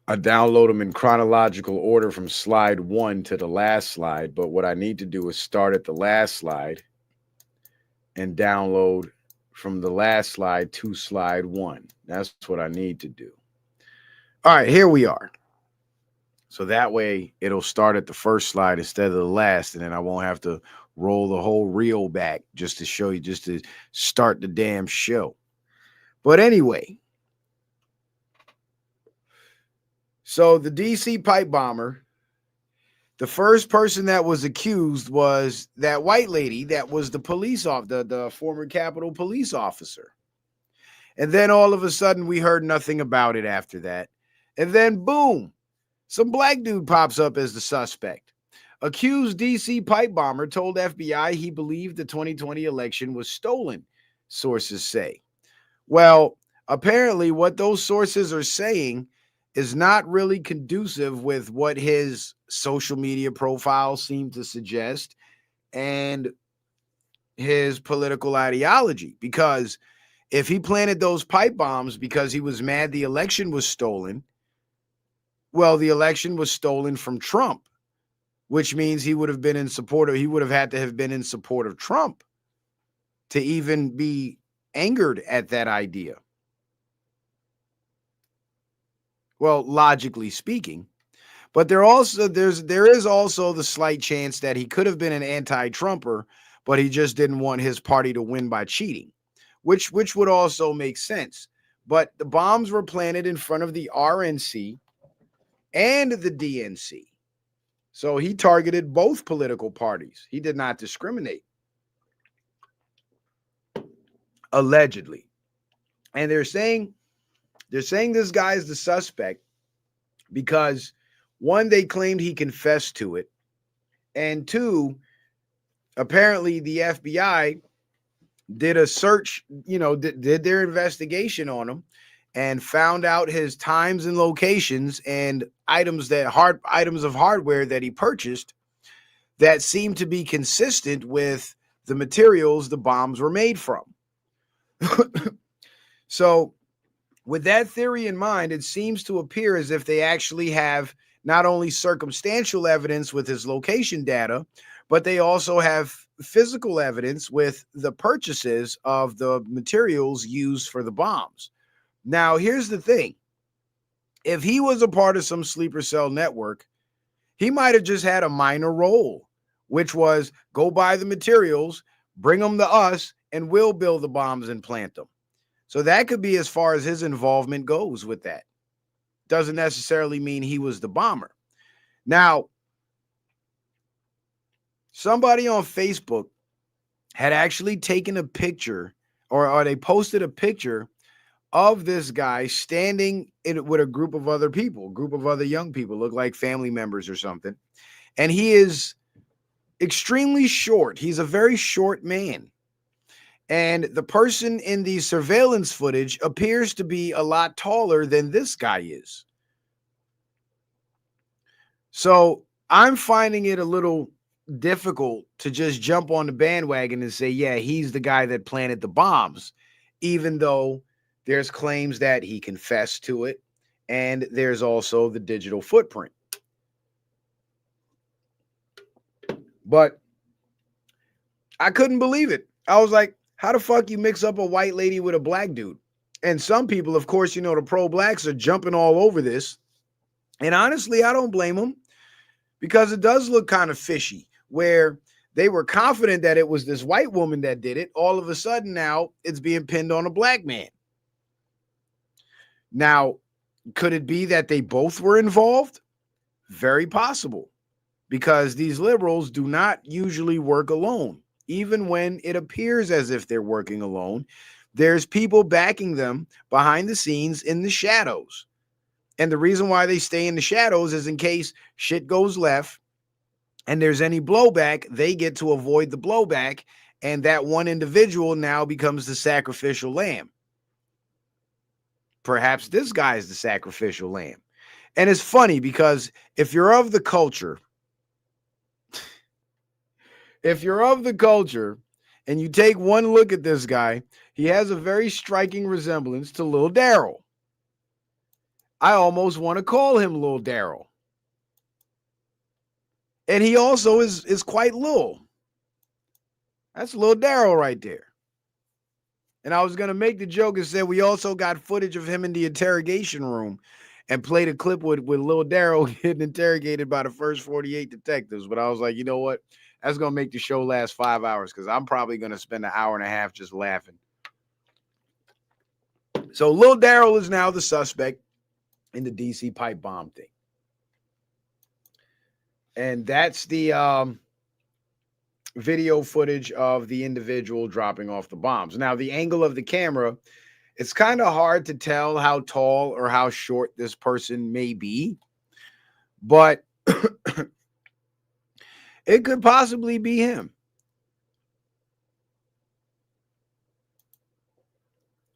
I download them in chronological order from slide 1 to the last slide. But what I need to do is start at the last slide and download from the last slide to slide 1. That's what I need to do. All right, here we are. So that way it'll start at the first slide instead of the last, and then I won't have to roll the whole reel back just to show you, just to start the damn show. But anyway, so the DC pipe bomber, the first person that was accused was that white lady that was the police officer, the former Capitol police officer. And then all of a sudden we heard nothing about it after that. And then boom, some black dude pops up as the suspect. Accused DC pipe bomber told FBI he believed the 2020 election was stolen, sources say. Well, apparently what those sources are saying is not really conducive with what his social media profile seemed to suggest and his political ideology. Because if he planted those pipe bombs because he was mad the election was stolen, well, the election was stolen from Trump, which means he would have been in support of, he would have had to have been in support of Trump to even be angered at that idea. Well, logically speaking, but there is also the slight chance that he could have been an anti-Trumper, but he just didn't want his party to win by cheating, which would also make sense. But the bombs were planted in front of the RNC and the DNC. So he targeted both political parties. He did not discriminate. Allegedly. And they're saying this guy is the suspect because, one, they claimed he confessed to it, and two, apparently the FBI did a search, did their investigation on him and found out his times and locations and items of hardware that he purchased that seemed to be consistent with the materials the bombs were made from. So with that theory in mind, it seems to appear as if they actually have not only circumstantial evidence with his location data, but they also have physical evidence with the purchases of the materials used for the bombs. Now, here's the thing. If he was a part of some sleeper cell network, he might have just had a minor role, which was go buy the materials, bring them to us, and we'll build the bombs and plant them. So that could be as far as his involvement goes with that. Doesn't necessarily mean he was the bomber. Now, somebody on Facebook had actually taken a picture, or they posted a picture of this guy standing with a group of other people, group of other young people, look like family members or something. And he is extremely short. He's a very short man. And the person in the surveillance footage appears to be a lot taller than this guy is. So I'm finding it a little difficult to just jump on the bandwagon and say, yeah, he's the guy that planted the bombs, even though there's claims that he confessed to it, and there's also the digital footprint. But I couldn't believe it. I was like, how the fuck you mix up a white lady with a black dude? And some people, of course, the pro-blacks are jumping all over this. And honestly, I don't blame them, because it does look kind of fishy, where they were confident that it was this white woman that did it. All of a sudden now it's being pinned on a black man. Now, could it be that they both were involved? Very possible, because these liberals do not usually work alone. Even when it appears as if they're working alone, there's people backing them behind the scenes in the shadows. And the reason why they stay in the shadows is in case shit goes left and there's any blowback, they get to avoid the blowback, and that one individual now becomes the sacrificial lamb. Perhaps this guy is the sacrificial lamb. And it's funny because if you're of the culture, and you take one look at this guy, he has a very striking resemblance to Lil Daryl. I almost want to call him Lil Daryl. And he also is quite little. That's Lil Daryl right there. And I was going to make the joke and say we also got footage of him in the interrogation room and played a clip with Lil Daryl getting interrogated by the first 48 detectives. But I was like, you know what? That's going to make the show last 5 hours because I'm probably going to spend an hour and a half just laughing. So Lil Daryl is now the suspect in the DC pipe bomb thing. And that's the video footage of the individual dropping off the bombs. Now, the angle of the camera, it's kind of hard to tell how tall or how short this person may be, but it could possibly be him.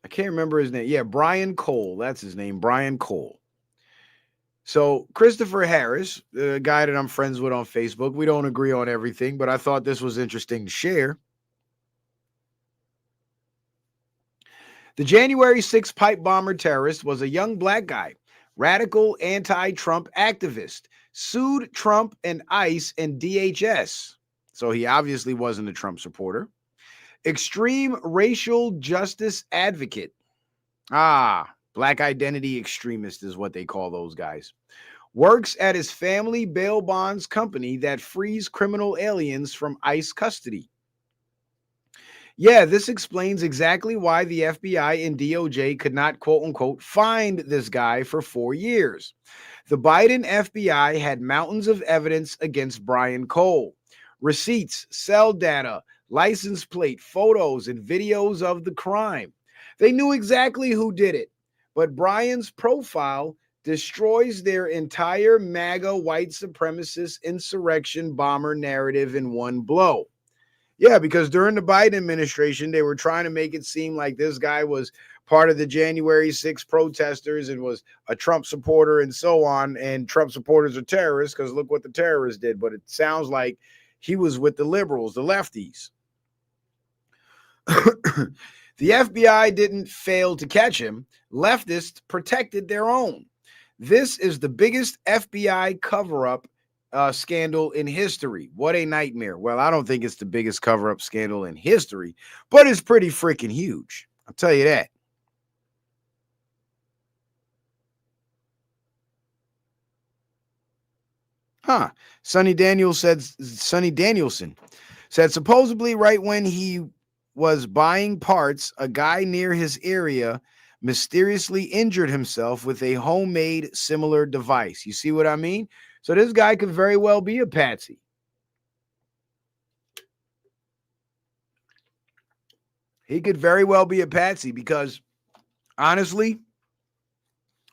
I can't remember his name. Yeah, Brian Cole. That's his name, Brian Cole. So Christopher Harris, the guy that I'm friends with on Facebook, we don't agree on everything, but I thought this was interesting to share. The January 6th pipe bomber terrorist was a young black guy, radical anti-Trump activist, sued Trump and ICE and DHS. So he obviously wasn't a Trump supporter. Extreme racial justice advocate. Black identity extremist is what they call those guys. Works at his family bail bonds company that frees criminal aliens from ICE custody. Yeah, this explains exactly why the FBI and DOJ could not, quote unquote, find this guy for 4 years. The Biden FBI had mountains of evidence against Brian Cole. Receipts, cell data, license plate, photos, and videos of the crime. They knew exactly who did it, but Brian's profile destroys their entire MAGA white supremacist insurrection bomber narrative in one blow. Yeah, because during the Biden administration, they were trying to make it seem like this guy was part of the January 6th protesters and was a Trump supporter and so on. And Trump supporters are terrorists because look what the terrorists did. But it sounds like he was with the liberals, the lefties. The FBI didn't fail to catch him. Leftists protected their own. This is the biggest FBI cover-up scandal in history. What a nightmare. Well, I don't think it's the biggest cover-up scandal in history, but it's pretty freaking huge. I'll tell you that. Sonny Danielson said supposedly right when he was buying parts, a guy near his area mysteriously injured himself with a homemade similar device. You see what I mean? So this guy could very well be a patsy. He could very well be a patsy because honestly,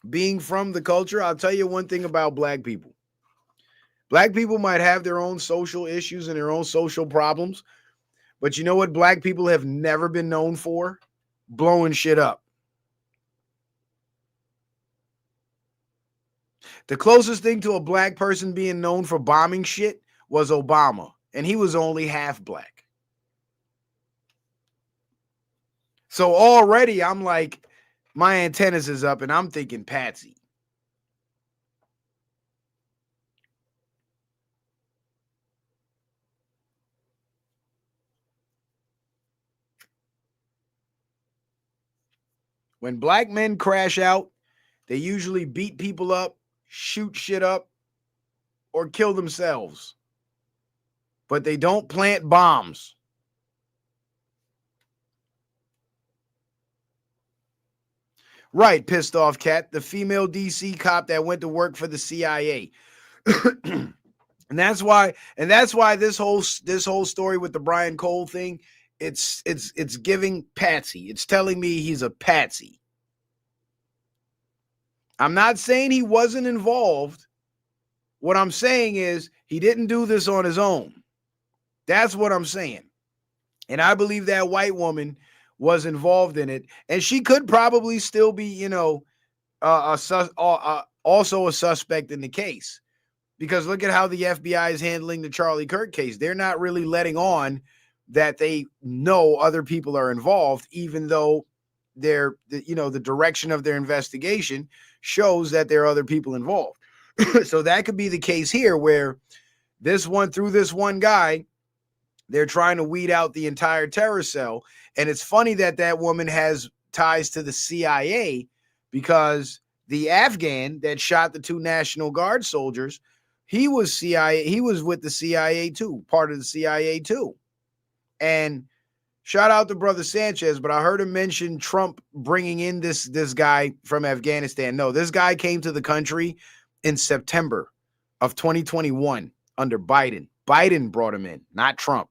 being from the culture, I'll tell you one thing about black people. Black people might have their own social issues and their own social problems, but you know what black people have never been known for? Blowing shit up. The closest thing to a black person being known for bombing shit was Obama, and he was only half black. So already I'm like, my antennas is up and I'm thinking patsy. When black men crash out, they usually beat people up, shoot shit up, or kill themselves. But they don't plant bombs. Right, pissed off cat, the female DC cop that went to work for the CIA. And that's why this whole story with the Brian Cole thing, it's giving patsy. It's telling me he's a patsy. I'm not saying he wasn't involved. What I'm saying is he didn't do this on his own. That's what I'm saying. And I believe that white woman was involved in it. And she could probably still be, also a suspect in the case. Because look at how the FBI is handling the Charlie Kirk case. They're not really letting on that they know other people are involved, even though the direction of their investigation shows that there are other people involved. So that could be the case here, where this one guy, they're trying to weed out the entire terror cell. And it's funny that that woman has ties to the CIA, because the Afghan that shot the 2 National Guard soldiers, he was CIA. He was with the CIA too, part of the CIA too. And shout out to Brother Sanchez, but I heard him mention Trump bringing in this guy from Afghanistan. No, this guy came to the country in September of 2021 under Biden. Biden brought him in, not Trump.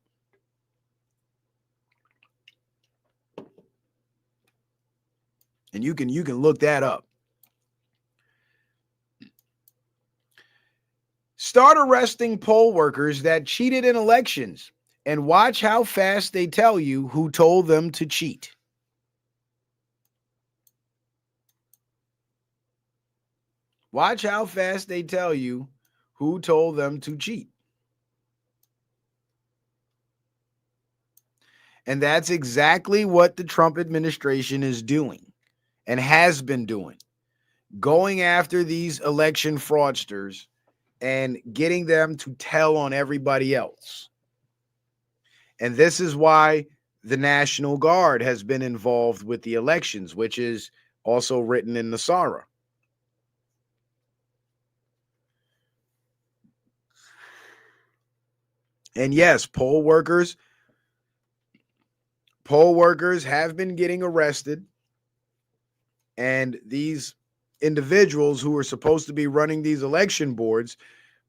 And you can look that up. Start arresting poll workers that cheated in elections, and watch how fast they tell you who told them to cheat. Watch how fast they tell you who told them to cheat. And that's exactly what the Trump administration is doing and has been doing, going after these election fraudsters and getting them to tell on everybody else. And this is why the National Guard has been involved with the elections, which is also written in the SARA. And yes, poll workers have been getting arrested. And these individuals who are supposed to be running these election boards,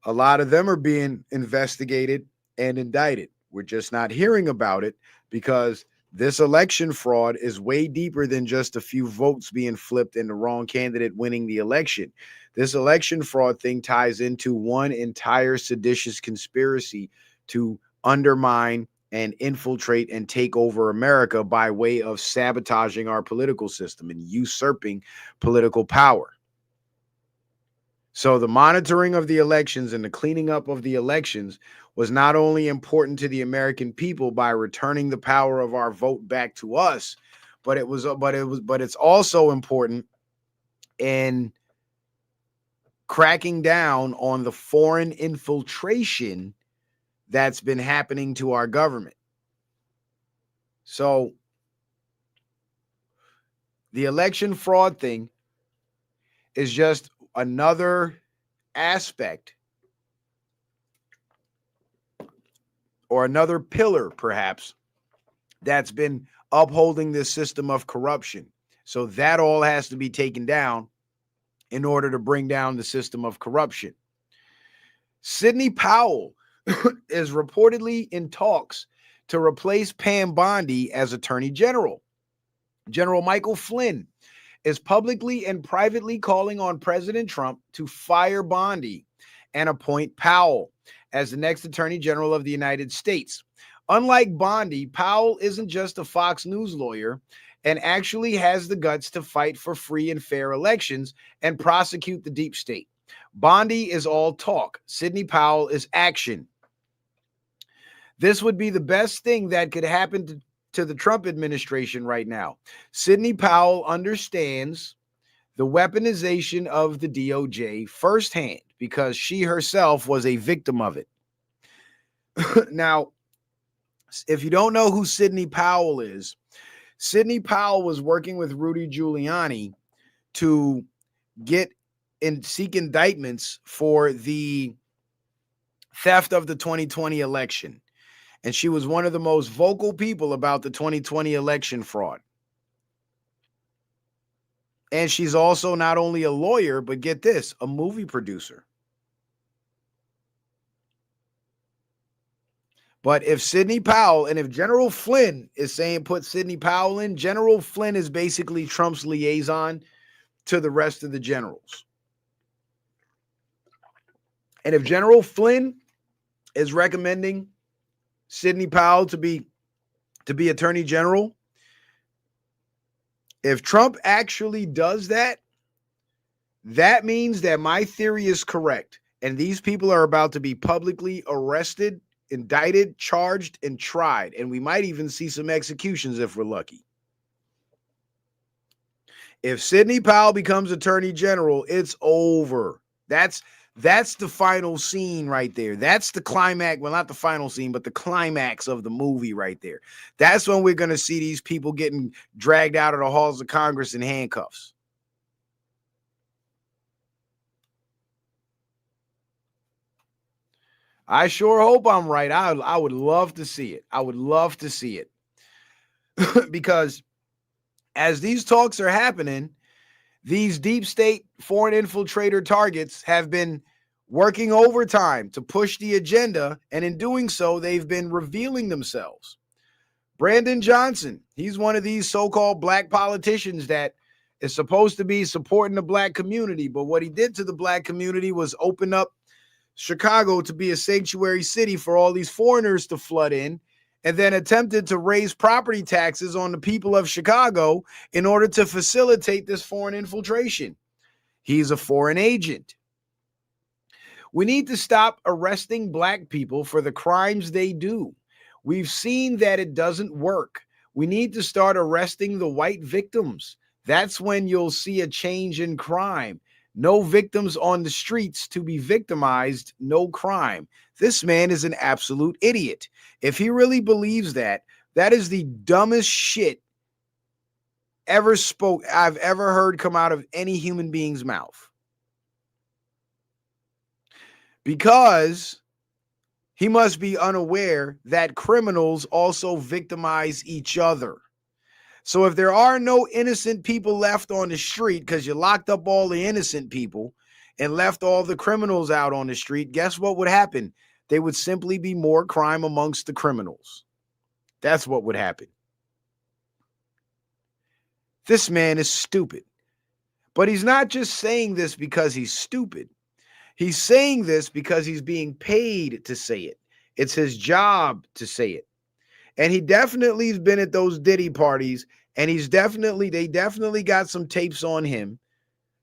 a lot of them are being investigated and indicted. We're just not hearing about it because this election fraud is way deeper than just a few votes being flipped and the wrong candidate winning the election. This election fraud thing ties into one entire seditious conspiracy to undermine and infiltrate and take over America by way of sabotaging our political system and usurping political power. So the monitoring of the elections and the cleaning up of the elections was not only important to the American people by returning the power of our vote back to us, but it's also important in cracking down on the foreign infiltration that's been happening to our government. So the election fraud thing is just another aspect or another pillar, perhaps, that's been upholding this system of corruption. So that all has to be taken down in order to bring down the system of corruption. Sidney Powell is reportedly in talks to replace Pam Bondi as Attorney General. General Michael Flynn is publicly and privately calling on President Trump to fire Bondi and appoint Powell as the next Attorney General of the United States. Unlike Bondi, Powell isn't just a Fox News lawyer and actually has the guts to fight for free and fair elections and prosecute the deep state. Bondi is all talk. Sidney Powell is action. This would be the best thing that could happen to the Trump administration right now. Sidney Powell understands the weaponization of the DOJ firsthand because she herself was a victim of it. Now, if you don't know who Sidney Powell is, Sidney Powell was working with Rudy Giuliani to get and seek indictments for the theft of the 2020 election. And she was one of the most vocal people about the 2020 election fraud. And she's also not only a lawyer, but get this, a movie producer. But if Sidney Powell and if General Flynn is saying put Sidney Powell in, General Flynn is basically Trump's liaison to the rest of the generals. And if General Flynn is recommending Sidney Powell to be Attorney General, if Trump actually does that, that means that my theory is correct. And these people are about to be publicly arrested, indicted, charged, and tried. And we might even see some executions if we're lucky. If Sidney Powell becomes Attorney General, it's over. That's the final scene right there. That's the climax. Well, not the final scene, but the climax of the movie right there. That's when we're going to see these people getting dragged out of the halls of Congress in handcuffs. I sure hope I'm right. I would love to see it. I would love to see it. Because as these talks are happening, these deep state foreign infiltrator targets have been working overtime to push the agenda, and in doing so, they've been revealing themselves. Brandon Johnson, he's one of these so-called black politicians that is supposed to be supporting the black community, but what he did to the black community was open up Chicago to be a sanctuary city for all these foreigners to flood in, and then attempted to raise property taxes on the people of Chicago in order to facilitate this foreign infiltration. He's a foreign agent. We need to stop arresting black people for the crimes they do. We've seen that it doesn't work. We need to start arresting the white victims. That's when you'll see a change in crime. No victims on the streets to be victimized, no crime. This man is an absolute idiot. If he really believes that, that is the dumbest shit I've ever heard come out of any human being's mouth. Because he must be unaware that criminals also victimize each other. So if there are no innocent people left on the street because you locked up all the innocent people and left all the criminals out on the street, guess what would happen? There would simply be more crime amongst the criminals. That's what would happen. This man is stupid. But he's not just saying this because he's stupid. He's saying this because he's being paid to say it. It's his job to say it. And he definitely has been at those Diddy parties, and they definitely got some tapes on him.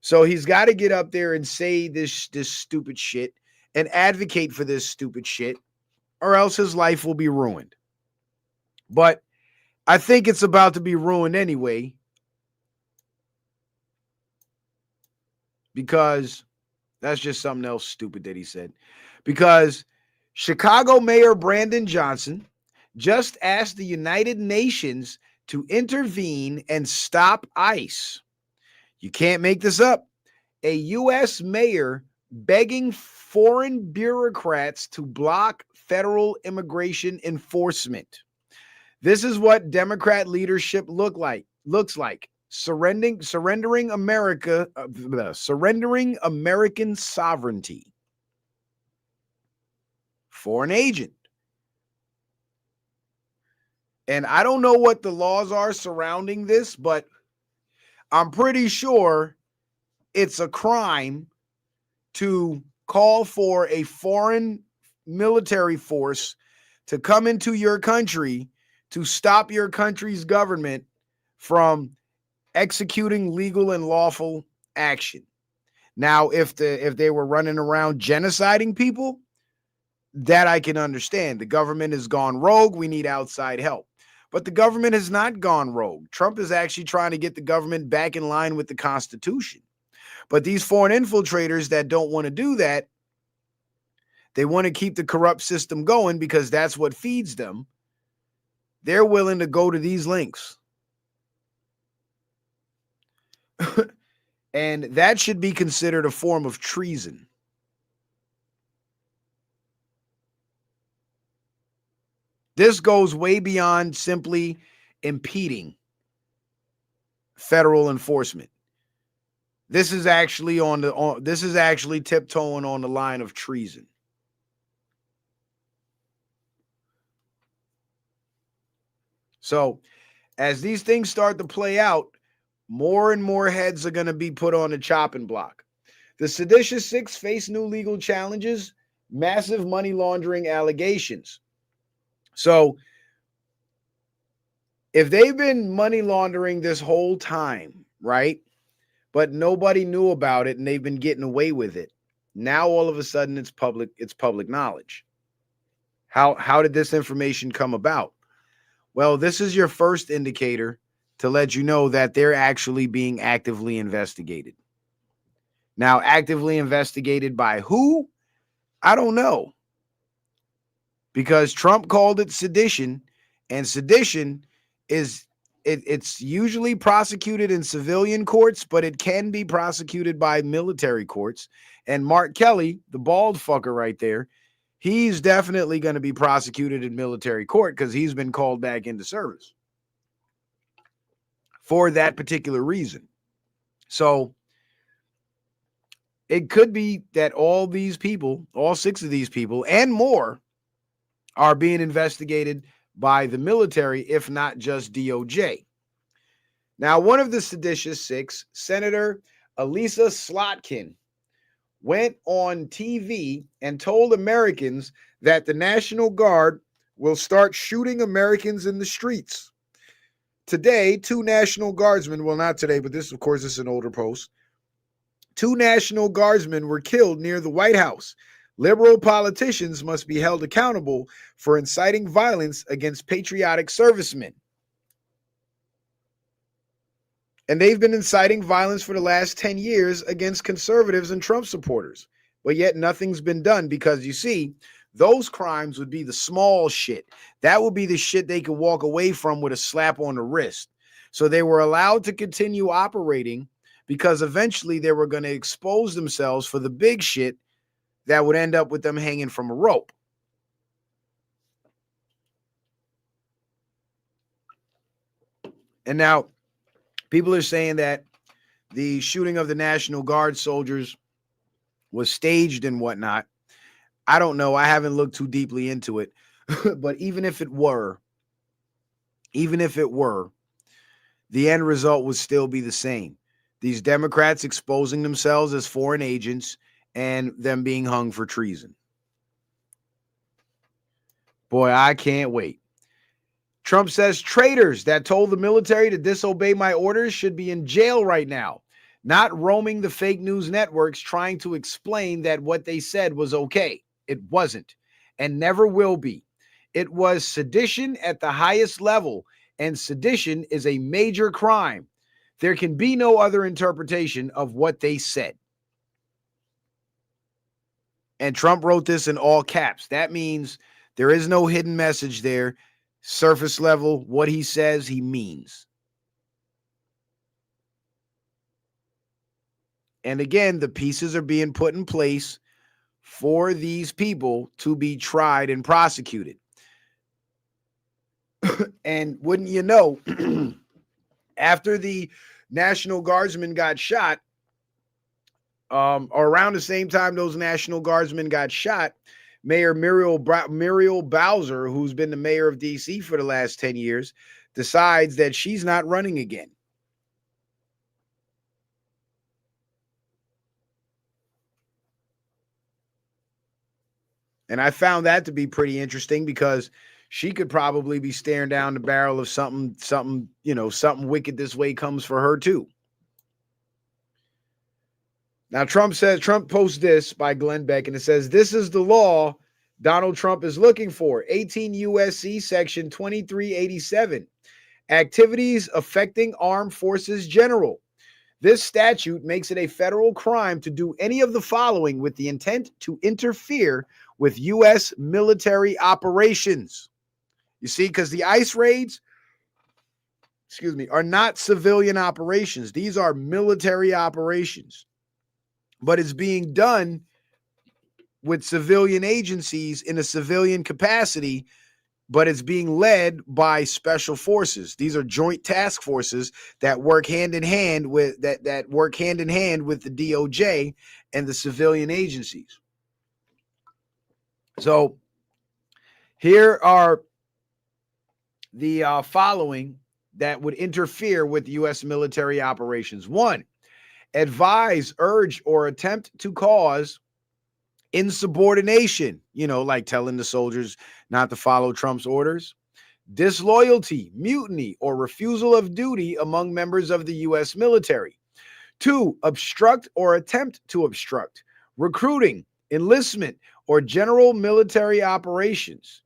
So he's got to get up there and say this stupid shit and advocate for this stupid shit, or else his life will be ruined. But I think it's about to be ruined anyway, because that's just something else stupid that he said. Because Chicago Mayor Brandon Johnson just asked the United Nations to intervene and stop ICE. You can't make this up. A U.S. mayor begging foreign bureaucrats to block federal immigration enforcement. This is what Democrat leadership looks like. Surrendering American sovereignty. Foreign agent. And I don't know what the laws are surrounding this, but I'm pretty sure it's a crime to call for a foreign military force to come into your country to stop your country's government from executing legal and lawful action. Now, if they were running around genociding people, that I can understand. The government has gone rogue. We need outside help. But the government has not gone rogue. Trump is actually trying to get the government back in line with the Constitution. But these foreign infiltrators that don't want to do that, they want to keep the corrupt system going because that's what feeds them. They're willing to go to these lengths. And that should be considered a form of treason. This goes way beyond simply impeding federal enforcement. This is actually tiptoeing on the line of treason. So, as these things start to play out, more and more heads are going to be put on the chopping block. The seditious six face new legal challenges, massive money laundering allegations. So, if they've been money laundering this whole time, right, but nobody knew about it and they've been getting away with it, now all of a sudden it's public knowledge. How did this information come about? Well, this is your first indicator to let you know that they're actually being actively investigated. Now, actively investigated by who? I don't know. Because Trump called it sedition, and sedition is it's usually prosecuted in civilian courts, but it can be prosecuted by military courts. And Mark Kelly, the bald fucker right there, he's definitely going to be prosecuted in military court because he's been called back into service for that particular reason. So it could be that all these people, all 6 of these people and more, are being investigated by the military, if not just DOJ. Now, one of the seditious 6, Senator Elisa Slotkin, went on TV and told Americans that the National Guard will start shooting Americans in the streets. Today, 2 National Guardsmen, well, not today, but this, of course, is an older post. 2 National Guardsmen were killed near the White House. Liberal politicians must be held accountable for inciting violence against patriotic servicemen. And they've been inciting violence for the last 10 years against conservatives and Trump supporters. But yet nothing's been done because, you see, those crimes would be the small shit. That would be the shit they could walk away from with a slap on the wrist. So they were allowed to continue operating because eventually they were going to expose themselves for the big shit that would end up with them hanging from a rope. And now people are saying that the shooting of the National Guard soldiers was staged and whatnot. I don't know. I haven't looked too deeply into it. But even if it were, the end result would still be the same. These Democrats exposing themselves as foreign agents and them being hung for treason. Boy, I can't wait. Trump says traitors that told the military to disobey my orders should be in jail right now, not roaming the fake news networks trying to explain that what they said was okay. It wasn't and never will be. It was sedition at the highest level, and sedition is a major crime. There can be no other interpretation of what they said. And Trump wrote this in all caps. That means there is no hidden message there. Surface level, what he says, he means. And again, the pieces are being put in place for these people to be tried and prosecuted. And wouldn't you know, after the National Guardsmen got shot, or around the same time those National Guardsmen got shot, Mayor Muriel Bowser, who's been the mayor of D.C. for the last 10 years, decides that she's not running again. And I found that to be pretty interesting because she could probably be staring down the barrel of something wicked this way comes for her too. Now, Trump posts this by Glenn Beck, and it says, this is the law Donald Trump is looking for. 18 U.S.C. Section 2387. Activities affecting armed forces general. This statute makes it a federal crime to do any of the following with the intent to interfere with U.S. military operations. You see, because the ICE raids, are not civilian operations. These are military operations. But it's being done with civilian agencies in a civilian capacity, but it's being led by special forces. These are joint task forces that work hand in hand with the DOJ and the civilian agencies. So here are the following that would interfere with U.S. military operations. 1, advise, urge, or attempt to cause insubordination, like telling the soldiers not to follow Trump's orders, disloyalty, mutiny, or refusal of duty among members of the U.S. military. 2, obstruct or attempt to obstruct recruiting, enlistment, or general military operations.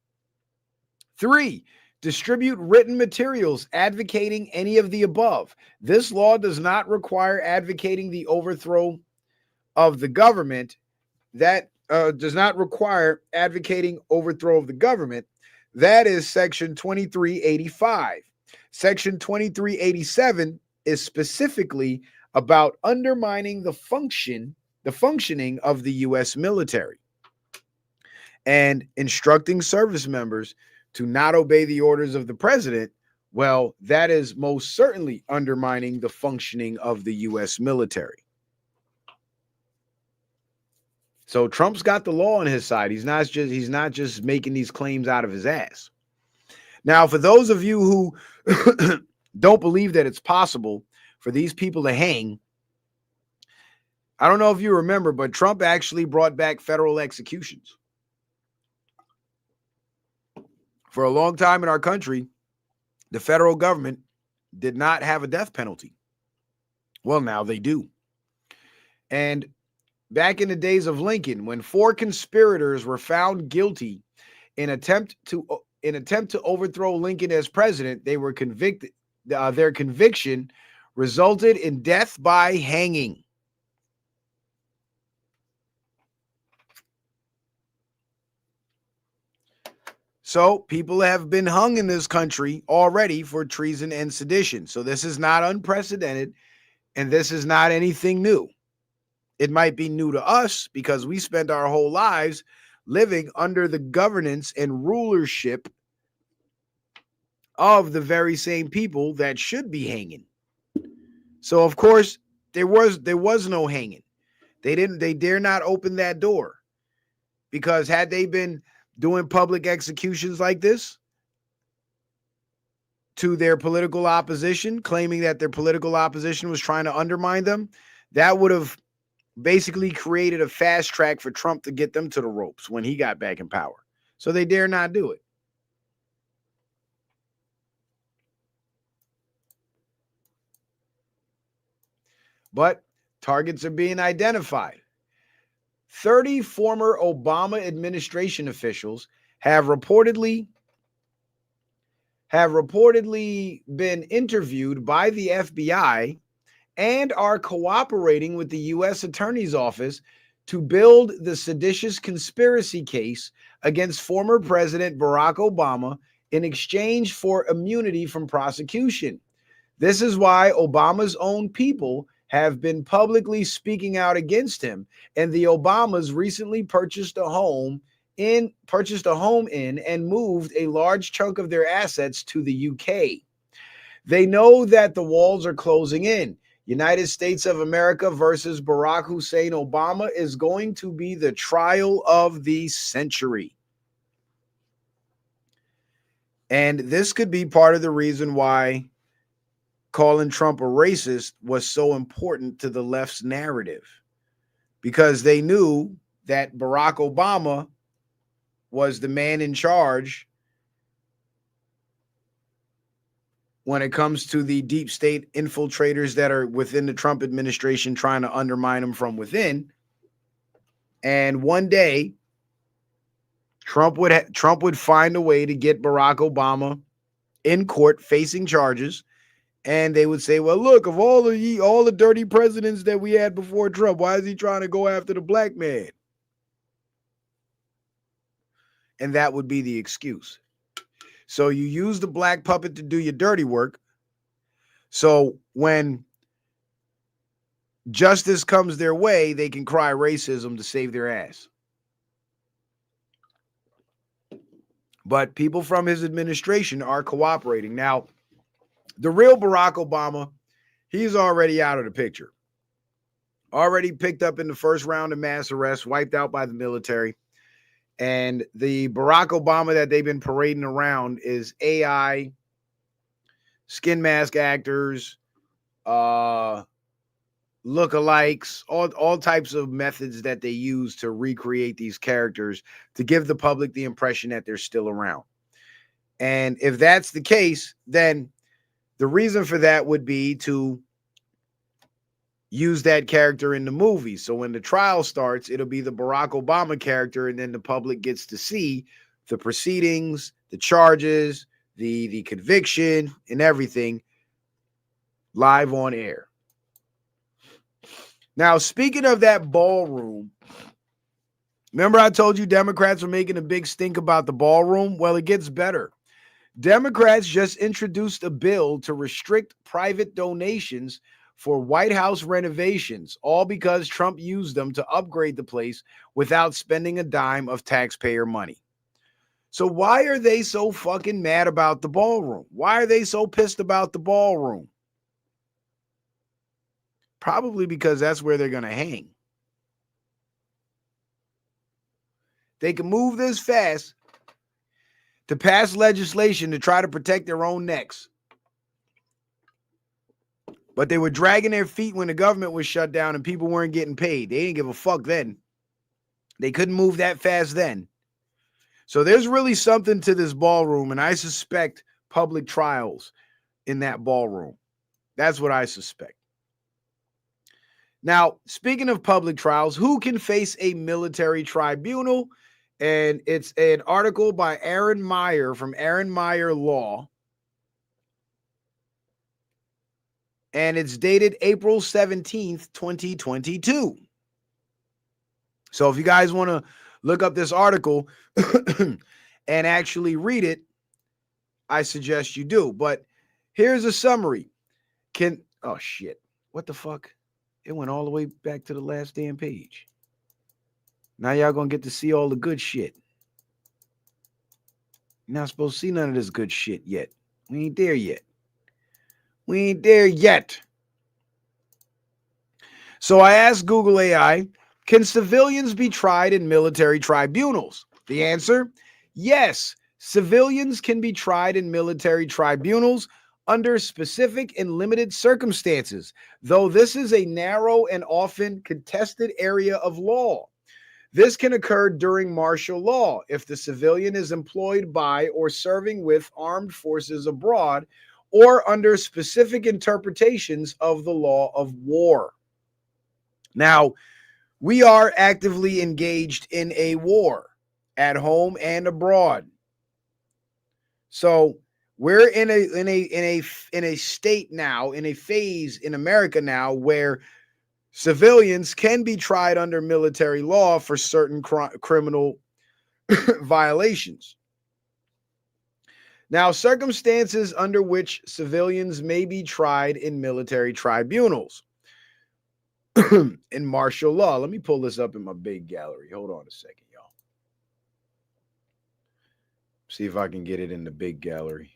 3, distribute written materials advocating any of the above. This law does not require advocating the overthrow of the government. That does not require advocating overthrow of the government. That is Section 2385. Section 2387 is specifically about undermining the functioning of the U.S. military and instructing service members to not obey the orders of the president. Well, that is most certainly undermining the functioning of the U.S. military. So Trump's got the law on his side. He's not just making these claims out of his ass. Now, for those of you who don't believe that it's possible for these people to hang, I don't know if you remember, but Trump actually brought back federal executions. For a long time in our country, the federal government did not have a death penalty. Well, now they do. And back in the days of Lincoln, when 4 conspirators were found guilty in attempt to overthrow Lincoln as president, they were convicted. Their conviction resulted in death by hanging. So people have been hung in this country already for treason and sedition. So this is not unprecedented, and this is not anything new. It might be new to us because we spent our whole lives living under the governance and rulership of the very same people that should be hanging. So of course there was no hanging. They dare not open that door, because had they been doing public executions like this to their political opposition, claiming that their political opposition was trying to undermine them, that would have basically created a fast track for Trump to get them to the ropes when he got back in power. So they dare not do it. But targets are being identified. 30 former Obama administration officials have reportedly been interviewed by the FBI and are cooperating with the U.S. Attorney's Office to build the seditious conspiracy case against former President Barack Obama in exchange for immunity from prosecution. This is why Obama's own people have been publicly speaking out against him, and the Obamas recently purchased a home in and moved a large chunk of their assets to the UK. They know that the walls are closing in. United States of America versus Barack Hussein Obama is going to be the trial of the century. And this could be part of the reason why calling Trump a racist was so important to the left's narrative, because they knew that Barack Obama was the man in charge when it comes to the deep state infiltrators that are within the Trump administration trying to undermine him from within. And one day, Trump would find a way to get Barack Obama in court facing charges. And they would say, well, look, of all the dirty presidents that we had before Trump, why is he trying to go after the black man? And that would be the excuse. So you use the black puppet to do your dirty work. So when justice comes their way, they can cry racism to save their ass. But people from his administration are cooperating. Now, the real Barack Obama, he's already out of the picture. Already picked up in the first round of mass arrests, wiped out by the military. And the Barack Obama that they've been parading around is AI, skin mask actors, lookalikes, all types of methods that they use to recreate these characters to give the public the impression that they're still around. And if that's the case, then the reason for that would be to use that character in the movie. So when the trial starts, it'll be the Barack Obama character, and then the public gets to see the proceedings, the charges, the conviction and everything live on air. Now, speaking of that ballroom, remember I told you Democrats were making a big stink about the ballroom? Well, it gets better. Democrats just introduced a bill to restrict private donations for White House renovations, all because Trump used them to upgrade the place without spending a dime of taxpayer money. So why are they so fucking mad about the ballroom? Why are they so pissed about the ballroom? Probably because that's where they're going to hang. They can move this fast to pass legislation to try to protect their own necks. But they were dragging their feet when the government was shut down and people weren't getting paid. They didn't give a fuck then. They couldn't move that fast then. So there's really something to this ballroom, and I suspect public trials in that ballroom. That's what I suspect. Now, speaking of public trials, who can face a military tribunal? And it's an article by Aaron Meyer from Aaron Meyer Law. And it's dated April 17th, 2022. So if you guys want to look up this article and actually read it, I suggest you do. But here's a summary. Oh, shit. What the fuck? It went all the way back to the last damn page. Now y'all going to get to see all the good shit. You're not supposed to see none of this good shit yet. We ain't there yet. We ain't there yet. So I asked Google AI, can civilians be tried in military tribunals? The answer, yes. Civilians can be tried in military tribunals under specific and limited circumstances, though this is a narrow and often contested area of law. This can occur during martial law if the civilian is employed by or serving with armed forces abroad, or under specific interpretations of the law of war. Now, we are actively engaged in a war at home and abroad. So we're in a state now, in a phase in America now where civilians can be tried under military law for certain criminal violations. Now, circumstances under which civilians may be tried in military tribunals. In martial law. Let me pull this up in my big gallery. Hold on a second, y'all. See if I can get it in the big gallery.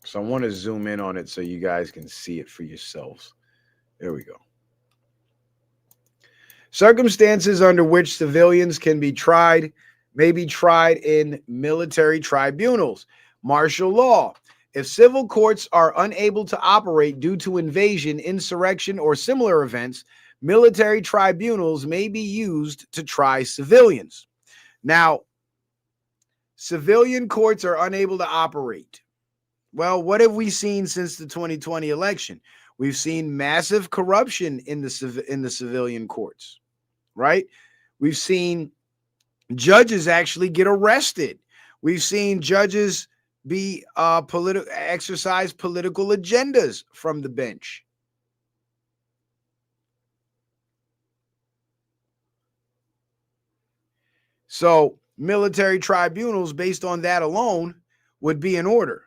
So I want to zoom in on it so you guys can see it for yourselves. There we go. Circumstances under which civilians can be tried, may be tried in military tribunals. Martial law. If civil courts are unable to operate due to invasion, insurrection, or similar events, military tribunals may be used to try civilians. Now, civilian courts are unable to operate. Well, what have we seen since the 2020 election? We've seen massive corruption in the civilian courts, right? We've seen judges actually get arrested. We've seen judges be exercise political agendas from the bench. So military tribunals, based on that alone, would be in order.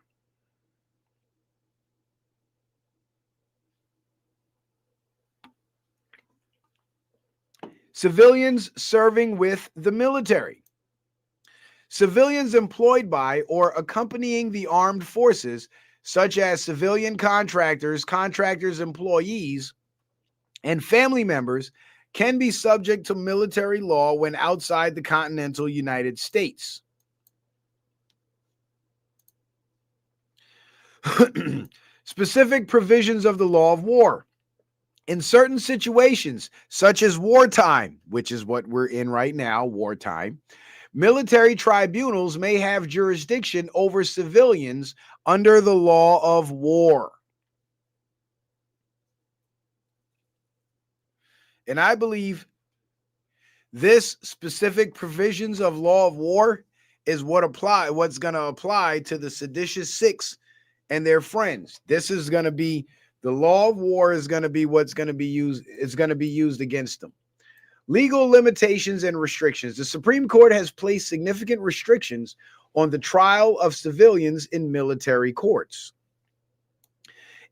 Civilians serving with the military. Civilians employed by or accompanying the armed forces, such as civilian contractors, contractors' employees, and family members, can be subject to military law when outside the continental United States. Specific provisions of the law of war. In certain situations, such as wartime, which is what we're in right now, wartime, Military tribunals may have jurisdiction over civilians under the law of war. And I believe this specific provisions of law of war is what's going to apply to the seditious six and their friends. This is going to be the law of war is going to be what's going to be used. It's going to be used against them. Legal limitations and restrictions. The Supreme Court has placed significant restrictions on the trial of civilians in military courts.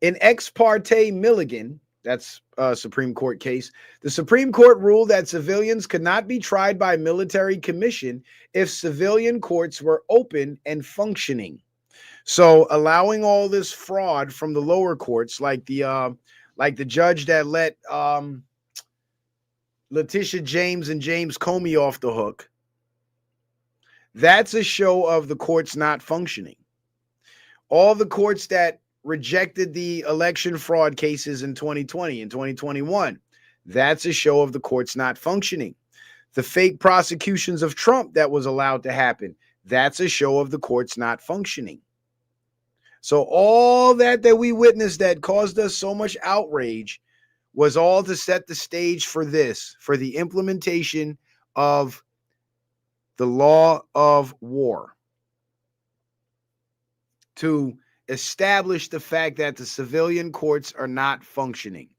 In Ex parte Milligan, that's a Supreme Court case, the Supreme Court ruled that civilians could not be tried by military commission if civilian courts were open and functioning. So allowing all this fraud from the lower courts, like the judge that let Letitia James and James Comey off the hook, that's a show of the courts not functioning. All the courts that rejected the election fraud cases in 2020 and 2021, that's a show of the courts not functioning. The fake prosecutions of Trump that was allowed to happen, that's a show of the courts not functioning. So all that we witnessed that caused us so much outrage was all to set the stage for this, for the implementation of the law of war, to establish the fact that the civilian courts are not functioning.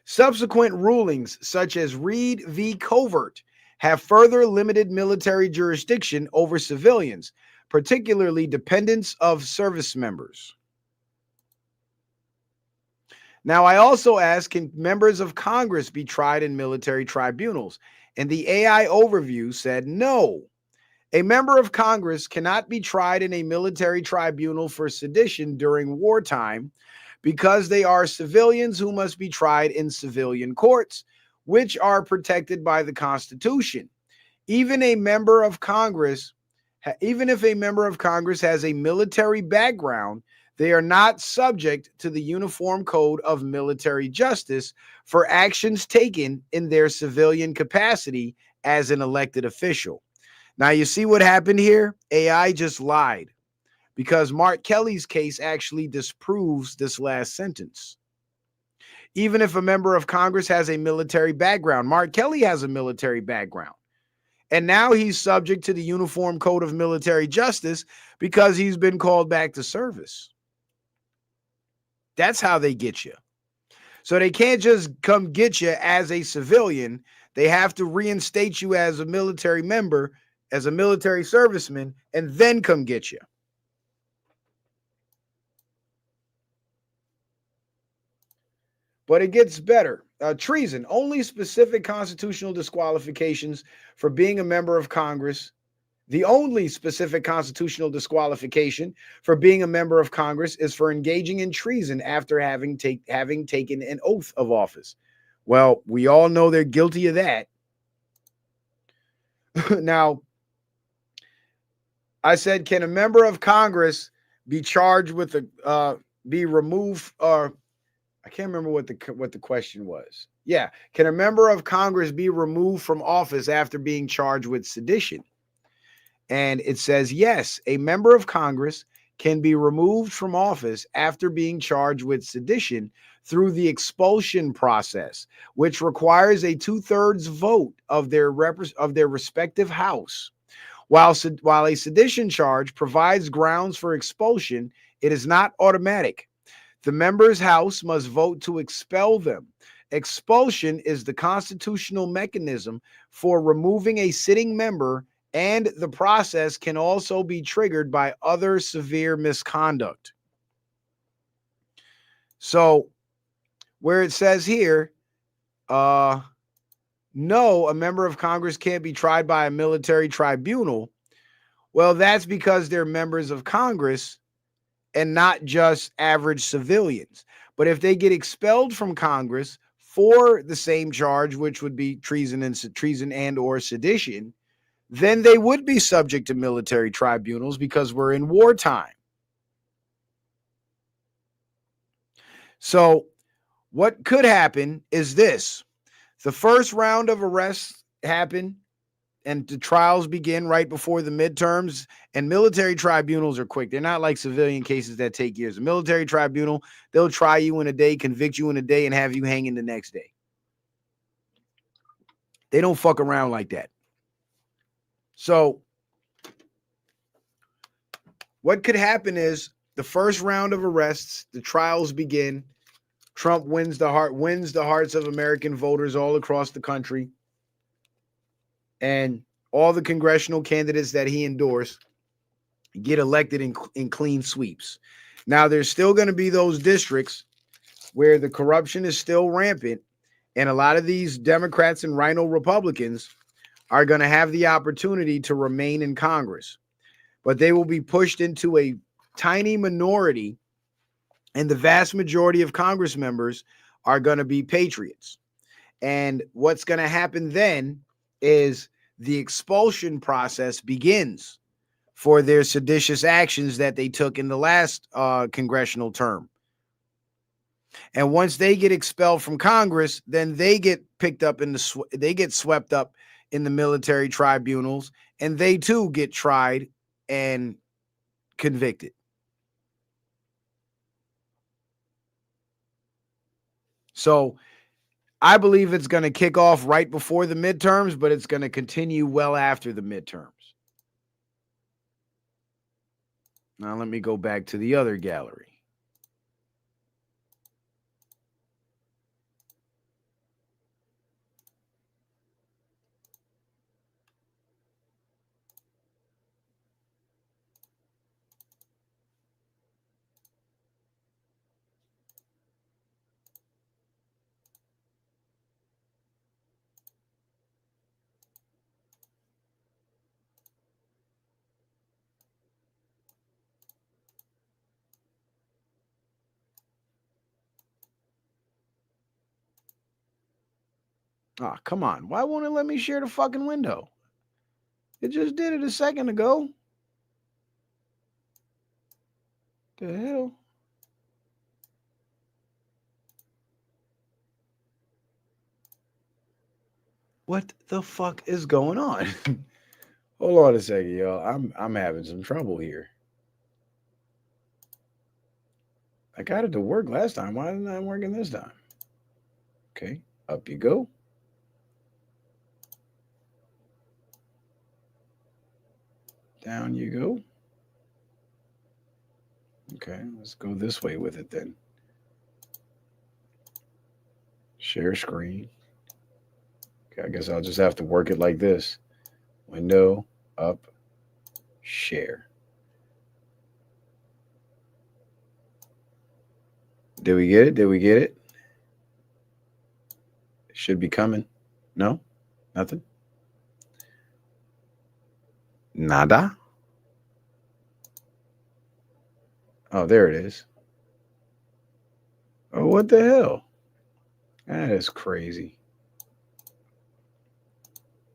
Subsequent rulings, such as Reed v. Covert, have further limited military jurisdiction over civilians, particularly dependents of service members. Now, I also asked, can members of Congress be tried in military tribunals? And the AI overview said no. A member of Congress cannot be tried in a military tribunal for sedition during wartime because they are civilians who must be tried in civilian courts, which are protected by the Constitution. Even if a member of Congress has a military background, they are not subject to the Uniform Code of Military Justice for actions taken in their civilian capacity as an elected official. Now, you see what happened here? AI just lied, because Mark Kelly's case actually disproves this last sentence. Even if a member of Congress has a military background, Mark Kelly has a military background. And now he's subject to the Uniform Code of Military Justice because he's been called back to service. That's how they get you. So they can't just come get you as a civilian. They have to reinstate you as a military member, as a military serviceman, and then come get you. But it gets better. Treason, only specific constitutional disqualifications for being a member of Congress. The only specific constitutional disqualification for being a member of Congress is for engaging in treason after having taken an oath of office. Well, we all know they're guilty of that. Now, I said, can a member of Congress be charged with be removed? I can't remember what the question was. Yeah, can a member of Congress be removed from office after being charged with sedition? And it says, yes, a member of Congress can be removed from office after being charged with sedition through the expulsion process, which requires a 2/3 vote of their respective house. While a sedition charge provides grounds for expulsion, it is not automatic. The member's house must vote to expel them. Expulsion is the constitutional mechanism for removing a sitting member, and the process can also be triggered by other severe misconduct. So, where it says here, no, a member of Congress can't be tried by a military tribunal. Well, that's because they're members of Congress and not just average civilians. But if they get expelled from Congress for the same charge, which would be treason and or sedition, then they would be subject to military tribunals because we're in wartime. So what could happen is this. The first round of arrests happen. and the trials begin right before the midterms. And military tribunals are quick. They're not like civilian cases that take years. A military tribunal, they'll try you in a day, convict you in a day, and have you hanging the next day. They don't fuck around like that. So what could happen is the first round of arrests, the trials begin. Trump wins the hearts of American voters all across the country. And all the congressional candidates that he endorsed get elected in clean sweeps. Now, there's still going to be those districts where the corruption is still rampant, and a lot of these Democrats and rhino Republicans are going to have the opportunity to remain in Congress, but they will be pushed into a tiny minority, and the vast majority of Congress members are going to be patriots. And what's going to happen then is the expulsion process begins for their seditious actions that they took in the last congressional term. And once they get expelled from Congress, then they get picked up they get swept up in the military tribunals, and they too get tried and convicted. So I believe it's going to kick off right before the midterms, but it's going to continue well after the midterms. Now let me go back to the other gallery. Ah, come on. Why won't it let me share the fucking window? It just did it a second ago. The hell? What the fuck is going on? Hold on a second, y'all. I'm having some trouble here. I got it to work last time. Why isn't it working this time? Okay, up you go. Down you go. Okay, let's go this way with it then. Share screen. Okay, I guess I'll just have to work it like this. Window, up, share. Did we get it? Did we get it? It should be coming. No? Nothing? Nada? Oh, there it is. Oh, what the hell? That is crazy.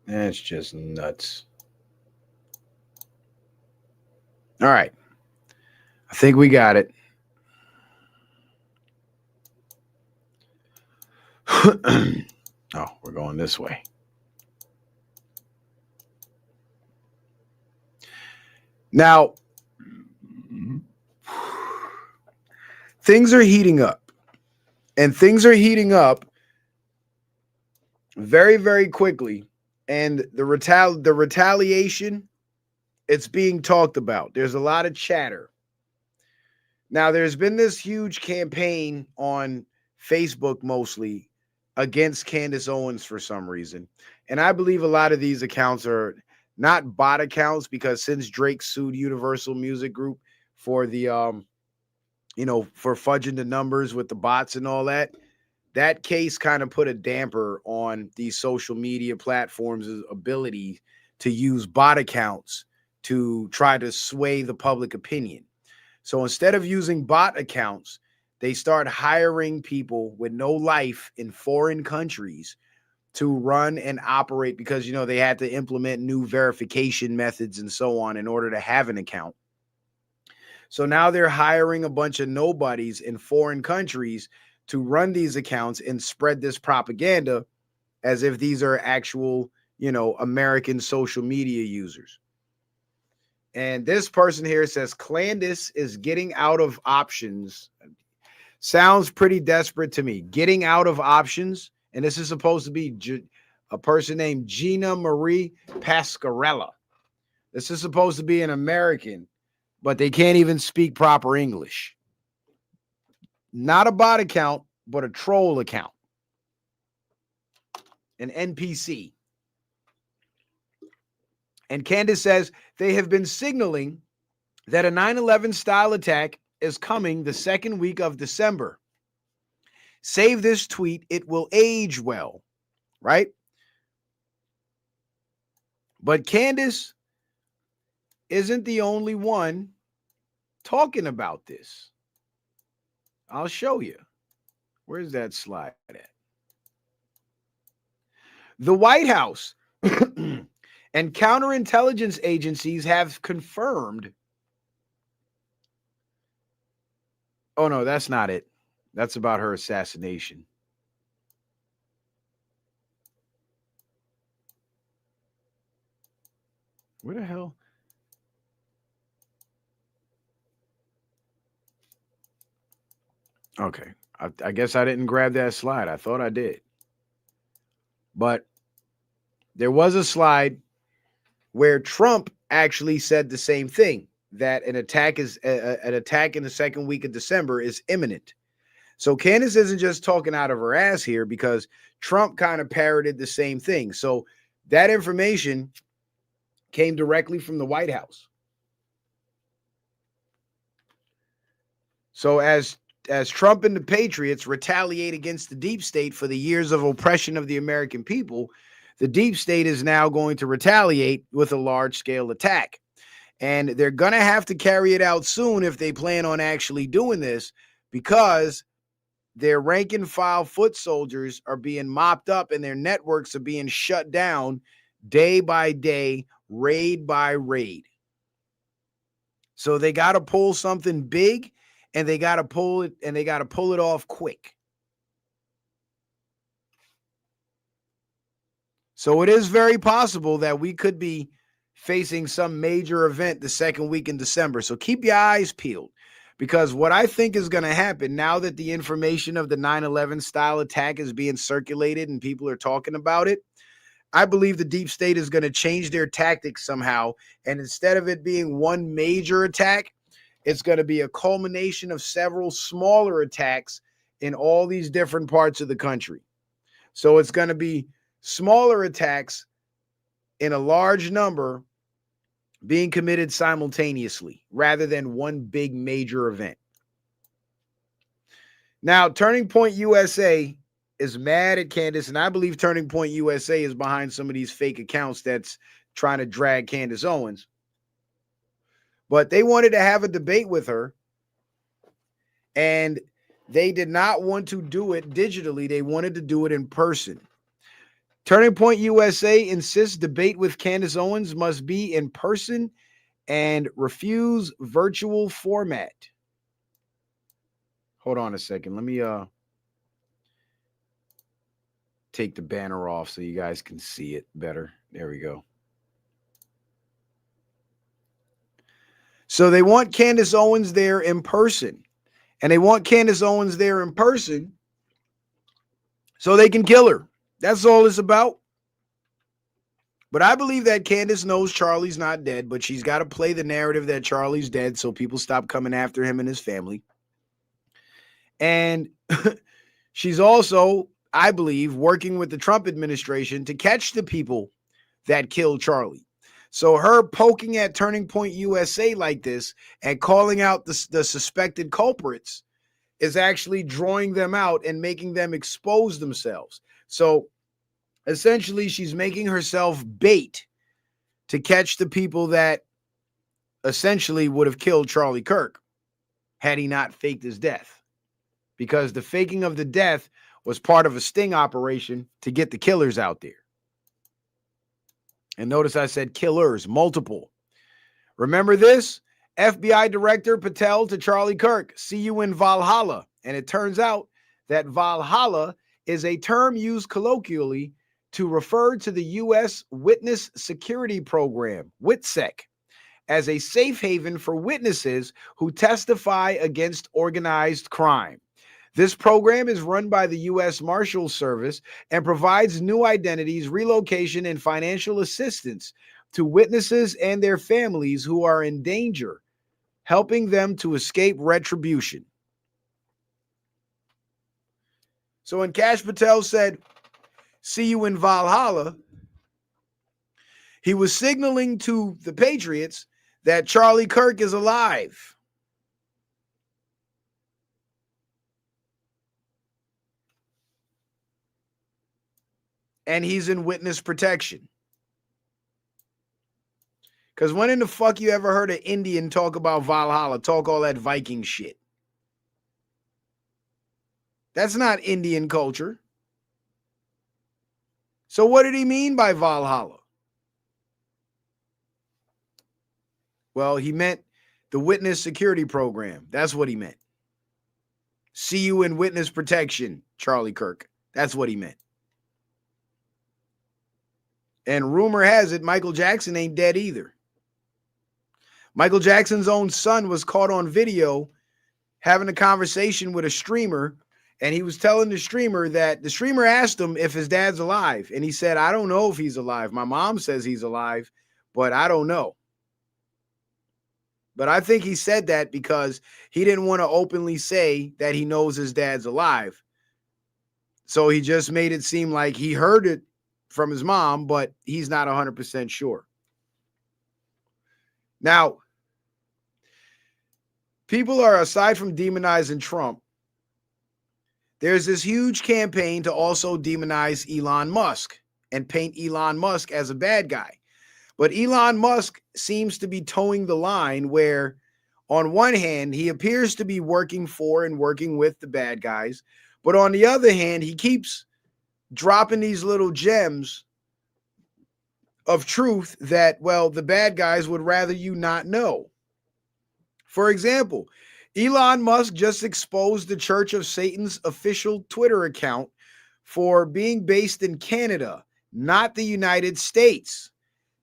That's just nuts. All right. I think we got it. Oh, we're going this way. Now, things are heating up. And things are heating up very, very quickly. And the retaliation, it's being talked about. There's a lot of chatter. Now, there's been this huge campaign on Facebook mostly against Candace Owens for some reason. And I believe a lot of these accounts are not bot accounts, because since Drake sued Universal Music Group for the for fudging the numbers with the bots and all that, that case kind of put a damper on these social media platforms' ability to use bot accounts to try to sway the public opinion. So instead of using bot accounts, they start hiring people with no life in foreign countries to run and operate, because, they had to implement new verification methods and so on in order to have an account. So now they're hiring a bunch of nobodies in foreign countries to run these accounts and spread this propaganda as if these are actual, American social media users. And this person here says Candace is getting out of options. Sounds pretty desperate to me. Getting out of options. And this is supposed to be a person named Gina Marie Pascarella. This is supposed to be an American, but they can't even speak proper English. Not a bot account, but a troll account. An NPC. And Candace says they have been signaling that a 9/11 style attack is coming the second week of December. Save this tweet. It will age well, right? But Candace isn't the only one talking about this. I'll show you. Where's that slide at? The White House and counterintelligence agencies have confirmed. Oh, no, that's not it. That's about her assassination. Where the hell? Okay. I guess I didn't grab that slide. I thought I did. But there was a slide where Trump actually said the same thing, that an attack in the second week of December is imminent. So Candace isn't just talking out of her ass here, because Trump kind of parroted the same thing. So that information came directly from the White House. So as Trump and the Patriots retaliate against the deep state for the years of oppression of the American people, the deep state is now going to retaliate with a large-scale attack. And they're going to have to carry it out soon if they plan on actually doing this, because their rank and file foot soldiers are being mopped up and their networks are being shut down day by day, raid by raid. So they got to pull something big, and they got to pull it off quick. So it is very possible that we could be facing some major event the second week in December. So keep your eyes peeled, because what I think is going to happen now that the information of the 9/11 style attack is being circulated and people are talking about it, I believe the deep state is going to change their tactics somehow. And instead of it being one major attack, it's going to be a culmination of several smaller attacks in all these different parts of the country. So it's going to be smaller attacks in a large number being committed simultaneously rather than one big major event. Now, Turning Point USA is mad at Candace, and I believe Turning Point USA is behind some of these fake accounts that's trying to drag Candace Owens. But they wanted to have a debate with her, and they did not want to do it digitally. They wanted to do it in person. Turning Point USA insists debate with Candace Owens must be in person and refuse virtual format. Hold on a second. Let me take the banner off so you guys can see it better. There we go. So they want Candace Owens there in person. And they want Candace Owens there in person so they can kill her. That's all it's about. But I believe that Candace knows Charlie's not dead, but she's got to play the narrative that Charlie's dead so people stop coming after him and his family. And she's also, I believe, working with the Trump administration to catch the people that killed Charlie. So her poking at Turning Point USA like this and calling out the suspected culprits is actually drawing them out and making them expose themselves. So essentially, she's making herself bait to catch the people that essentially would have killed Charlie Kirk had he not faked his death. Because the faking of the death was part of a sting operation to get the killers out there. And notice I said killers, multiple. Remember this? FBI Director Patel to Charlie Kirk, see you in Valhalla. And it turns out that Valhalla is a term used colloquially to refer to the U.S. Witness Security Program, WITSEC, as a safe haven for witnesses who testify against organized crime. This program is run by the U.S. Marshals Service and provides new identities, relocation, and financial assistance to witnesses and their families who are in danger, helping them to escape retribution. So when Kash Patel said, "See you in Valhalla," he was signaling to the Patriots that Charlie Kirk is alive. And he's in witness protection. Because when in the fuck you ever heard an Indian talk about Valhalla, talk all that Viking shit? That's not Indian culture. So what did he mean by Valhalla? Well, he meant the witness security program. That's what he meant. See you in witness protection, Charlie Kirk. That's what he meant. And rumor has it, Michael Jackson ain't dead either. Michael Jackson's own son was caught on video having a conversation with a streamer, and he was telling the streamer that the streamer asked him if his dad's alive, and he said, "I don't know if he's alive. My mom says he's alive, but I don't know." But I think he said that because he didn't want to openly say that he knows his dad's alive. So he just made it seem like he heard it from his mom, but he's not 100% sure. Now, people are, aside from demonizing Trump, there's this huge campaign to also demonize Elon Musk and paint Elon Musk as a bad guy. But Elon Musk seems to be towing the line where, on one hand, he appears to be working for and working with the bad guys. But on the other hand, he keeps dropping these little gems of truth that, well, the bad guys would rather you not know. For example, Elon Musk just exposed the Church of Satan's official Twitter account for being based in Canada, not the United States.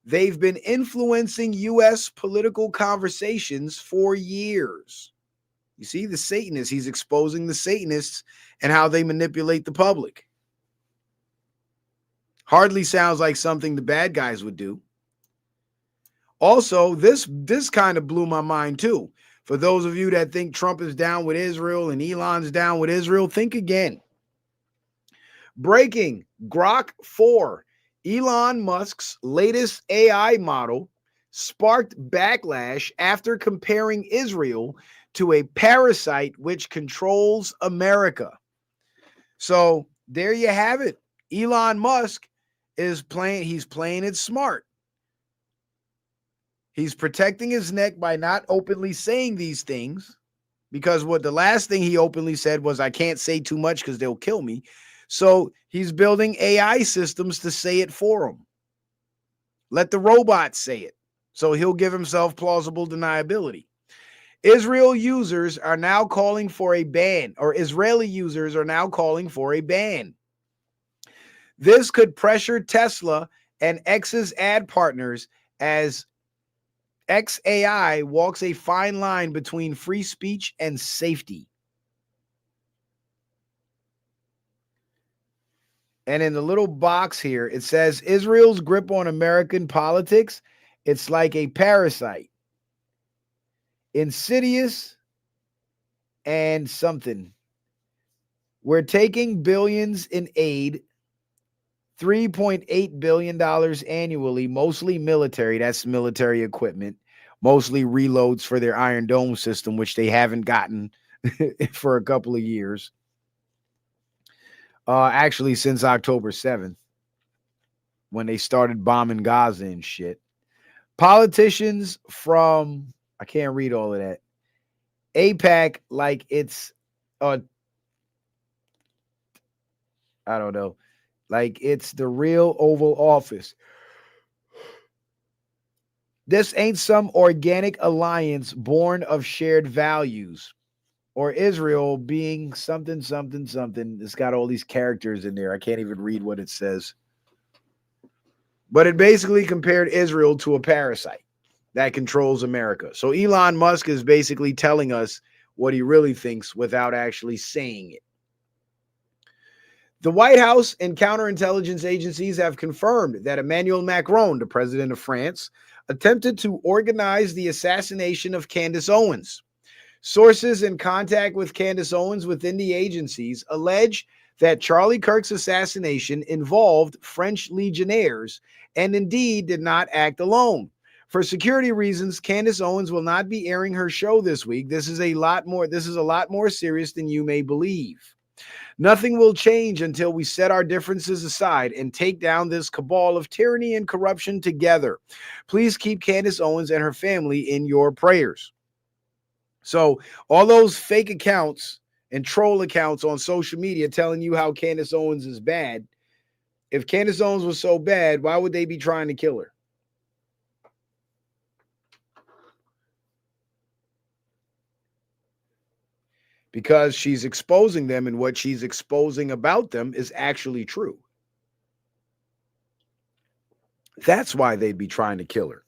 They've been influencing U.S. political conversations for years. You see, the Satanists, he's exposing the Satanists and how they manipulate the public. Hardly sounds like something the bad guys would do. Also, this kind of blew my mind too. For those of you that think Trump is down with Israel and Elon's down with Israel, think again. Breaking: Grok 4, Elon Musk's latest AI model, sparked backlash after comparing Israel to a parasite which controls America. So there you have it. Elon Musk is he's playing it smart. He's protecting his neck by not openly saying these things, because what the last thing he openly said was, "I can't say too much because they'll kill me." So he's building AI systems to say it for him. Let the robots say it. So he'll give himself plausible deniability. Israeli users are now calling for a ban. This could pressure Tesla and X's ad partners as XAI walks a fine line between free speech and safety. And in the little box here, it says Israel's grip on American politics, it's like a parasite. Insidious and something. We're taking billions in aid, $3.8 billion annually, mostly military. That's military equipment, mostly reloads for their Iron Dome system, which they haven't gotten for a couple of years. Actually, since October 7th, when they started bombing Gaza and shit. Politicians from, I can't read all of that, APAC, like it's, I don't know, like it's the real Oval Office. This ain't some organic alliance born of shared values, or Israel being something, something, something. It's got all these characters in there. I can't even read what it says. But it basically compared Israel to a parasite that controls America. So Elon Musk is basically telling us what he really thinks without actually saying it. The White House and counterintelligence agencies have confirmed that Emmanuel Macron, the president of France, attempted to organize the assassination of Candace Owens. Sources in contact with Candace Owens within the agencies allege that Charlie Kirk's assassination involved French legionnaires and indeed did not act alone. For security reasons, Candace Owens will not be airing her show this week. This is a lot more serious than you may believe. Nothing will change until we set our differences aside and take down this cabal of tyranny and corruption together. Please keep Candace Owens and her family in your prayers. So all those fake accounts and troll accounts on social media telling you how Candace Owens is bad. If Candace Owens was so bad, why would they be trying to kill her? Because she's exposing them, and what she's exposing about them is actually true. That's why they'd be trying to kill her.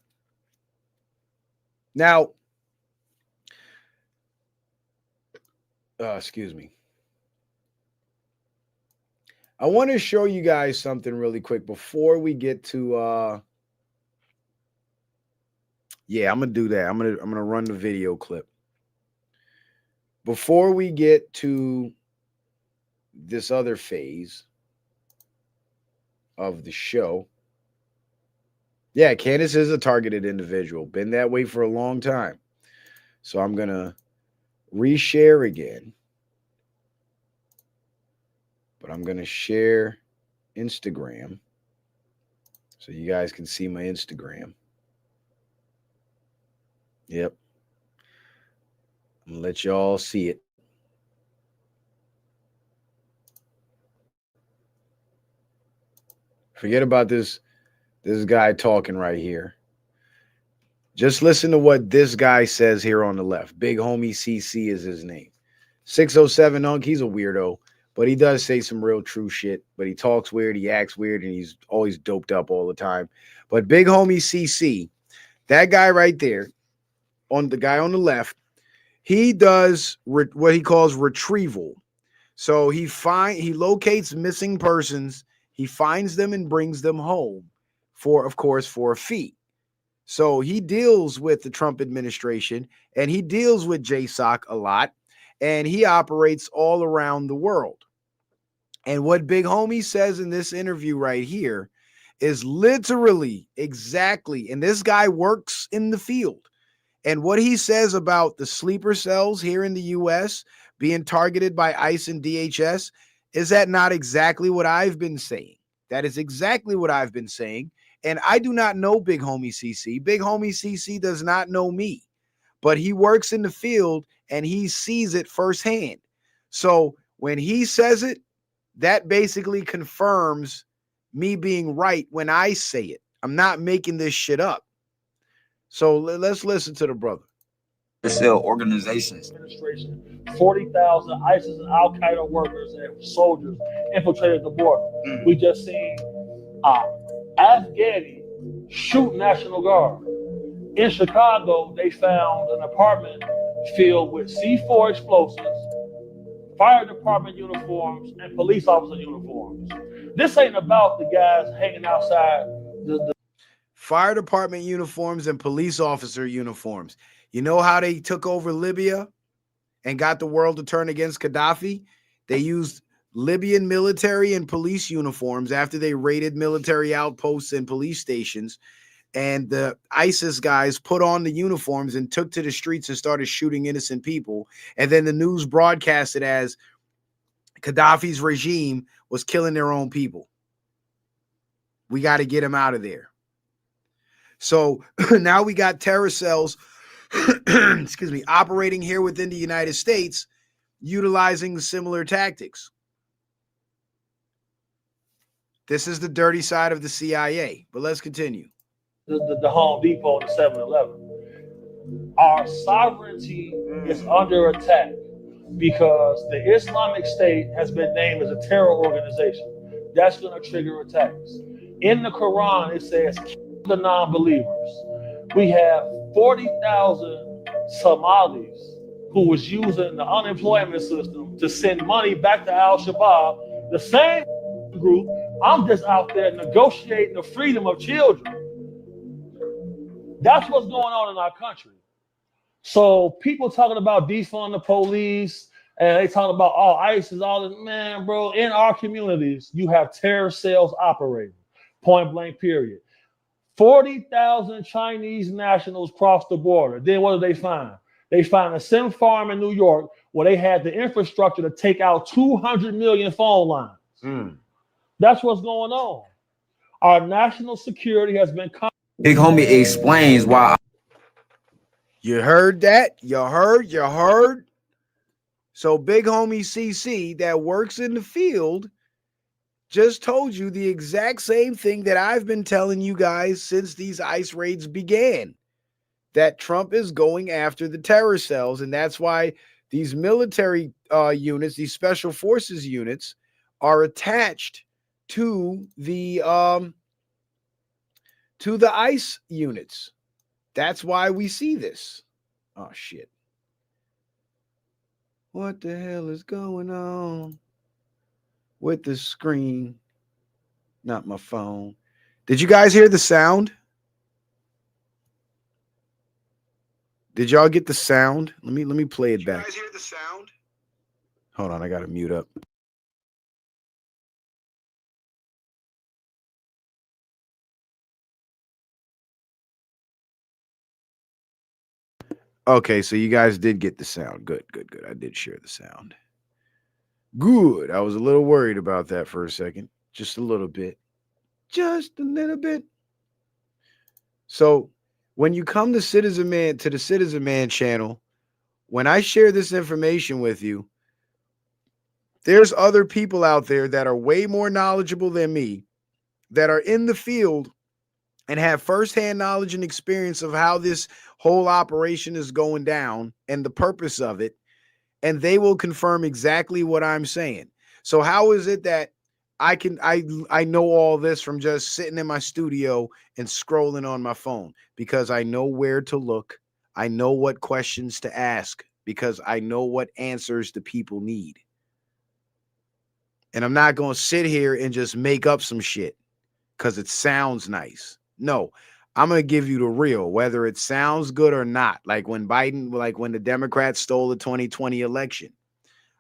Now, excuse me. I want to show you guys something really quick before we get to yeah, I'm gonna do that. I'm gonna run the video clip. Before we get to this other phase of the show. Yeah, Candace is a targeted individual. Been that way for a long time. So I'm gonna reshare again. But I'm going to share Instagram so you guys can see my Instagram. Yep. I'm going to let y'all see it. Forget about this guy talking right here. Just listen to what this guy says here on the left. Big Homie CC is his name. 607 Unk, he's a weirdo. But he does say some real true shit. But he talks weird, he acts weird, and he's always doped up all the time. But Big Homie CC, that guy right there, on the guy on the left, he does what he calls retrieval. So he locates missing persons, he finds them and brings them home for, of course, for a fee. So he deals with the Trump administration and he deals with JSOC a lot. And he operates all around the world. And what Big Homie says in this interview right here is literally exactly, and this guy works in the field. And what he says about the sleeper cells here in the U.S. being targeted by ICE and DHS, is that not exactly what I've been saying? That is exactly what I've been saying. And I do not know Big Homie CC. Big Homie CC does not know me. But he works in the field and he sees it firsthand. So when he says it, that basically confirms me being right when I say it. I'm not making this shit up. So let's listen to the brother. Cell organizations. 40,000 ISIS and Al Qaeda workers and soldiers infiltrated the border. We just seen Afghani shoot National Guard. In Chicago, they found an apartment filled with C4 explosives, fire department uniforms, and police officer uniforms. This ain't about the guys hanging outside the fire department uniforms and police officer uniforms. You know how they took over Libya and got the world to turn against Gaddafi? They used Libyan military and police uniforms after they raided military outposts and police stations. And the ISIS guys put on the uniforms and took to the streets and started shooting innocent people. And then the news broadcast it as Gaddafi's regime was killing their own people. We got to get them out of there. So now we got terror cells, excuse me, operating here within the United States, utilizing similar tactics. This is the dirty side of the CIA, but let's continue. The Home Depot and the 7-Eleven. Our sovereignty is under attack because the Islamic State has been named as a terror organization. That's going to trigger attacks. In the Quran, it says, kill the non-believers. We have 40,000 Somalis who was using the unemployment system to send money back to Al-Shabaab. The same group, I'm just out there negotiating the freedom of children. That's what's going on in our country. So people talking about defund the police, and they talking about, oh, ISIS, all this. Man, bro, in our communities, you have terror cells operating, point blank, period. 40,000 Chinese nationals crossed the border. Then what do they find? They find a sim farm in New York where they had the infrastructure to take out 200 million phone lines. That's what's going on. Our national security has been... Big homie explains why. You heard that? You heard? So big homie CC that works in the field just told you the exact same thing that I've been telling you guys since these ICE raids began, that Trump is going after the terror cells. And that's why these military units, these special forces units, are attached to the ICE units. That's why we see this. Oh, shit. What the hell is going on with the screen? Not my phone. Did you guys hear the sound? Did y'all get the sound? Let me play it back. Did you guys hear the sound? Hold on, I gotta mute up. Okay, so you guys did get the sound. Good. I did share the sound. Good. I was a little worried about that for a second. Just a little bit. Just a little bit. So when you come to the Citizen Man channel, when I share this information with you, there's other people out there that are way more knowledgeable than me, that are in the field and have firsthand knowledge and experience of how this whole operation is going down and the purpose of it, and they will confirm exactly what I'm saying. So how is it that I know all this from just sitting in my studio and scrolling on my phone? Because I know where to look. I know what questions to ask, because I know what answers the people need. And I'm not going to sit here and just make up some shit because it sounds nice. No, I'm going to give you the real, whether it sounds good or not. Like when the Democrats stole the 2020 election,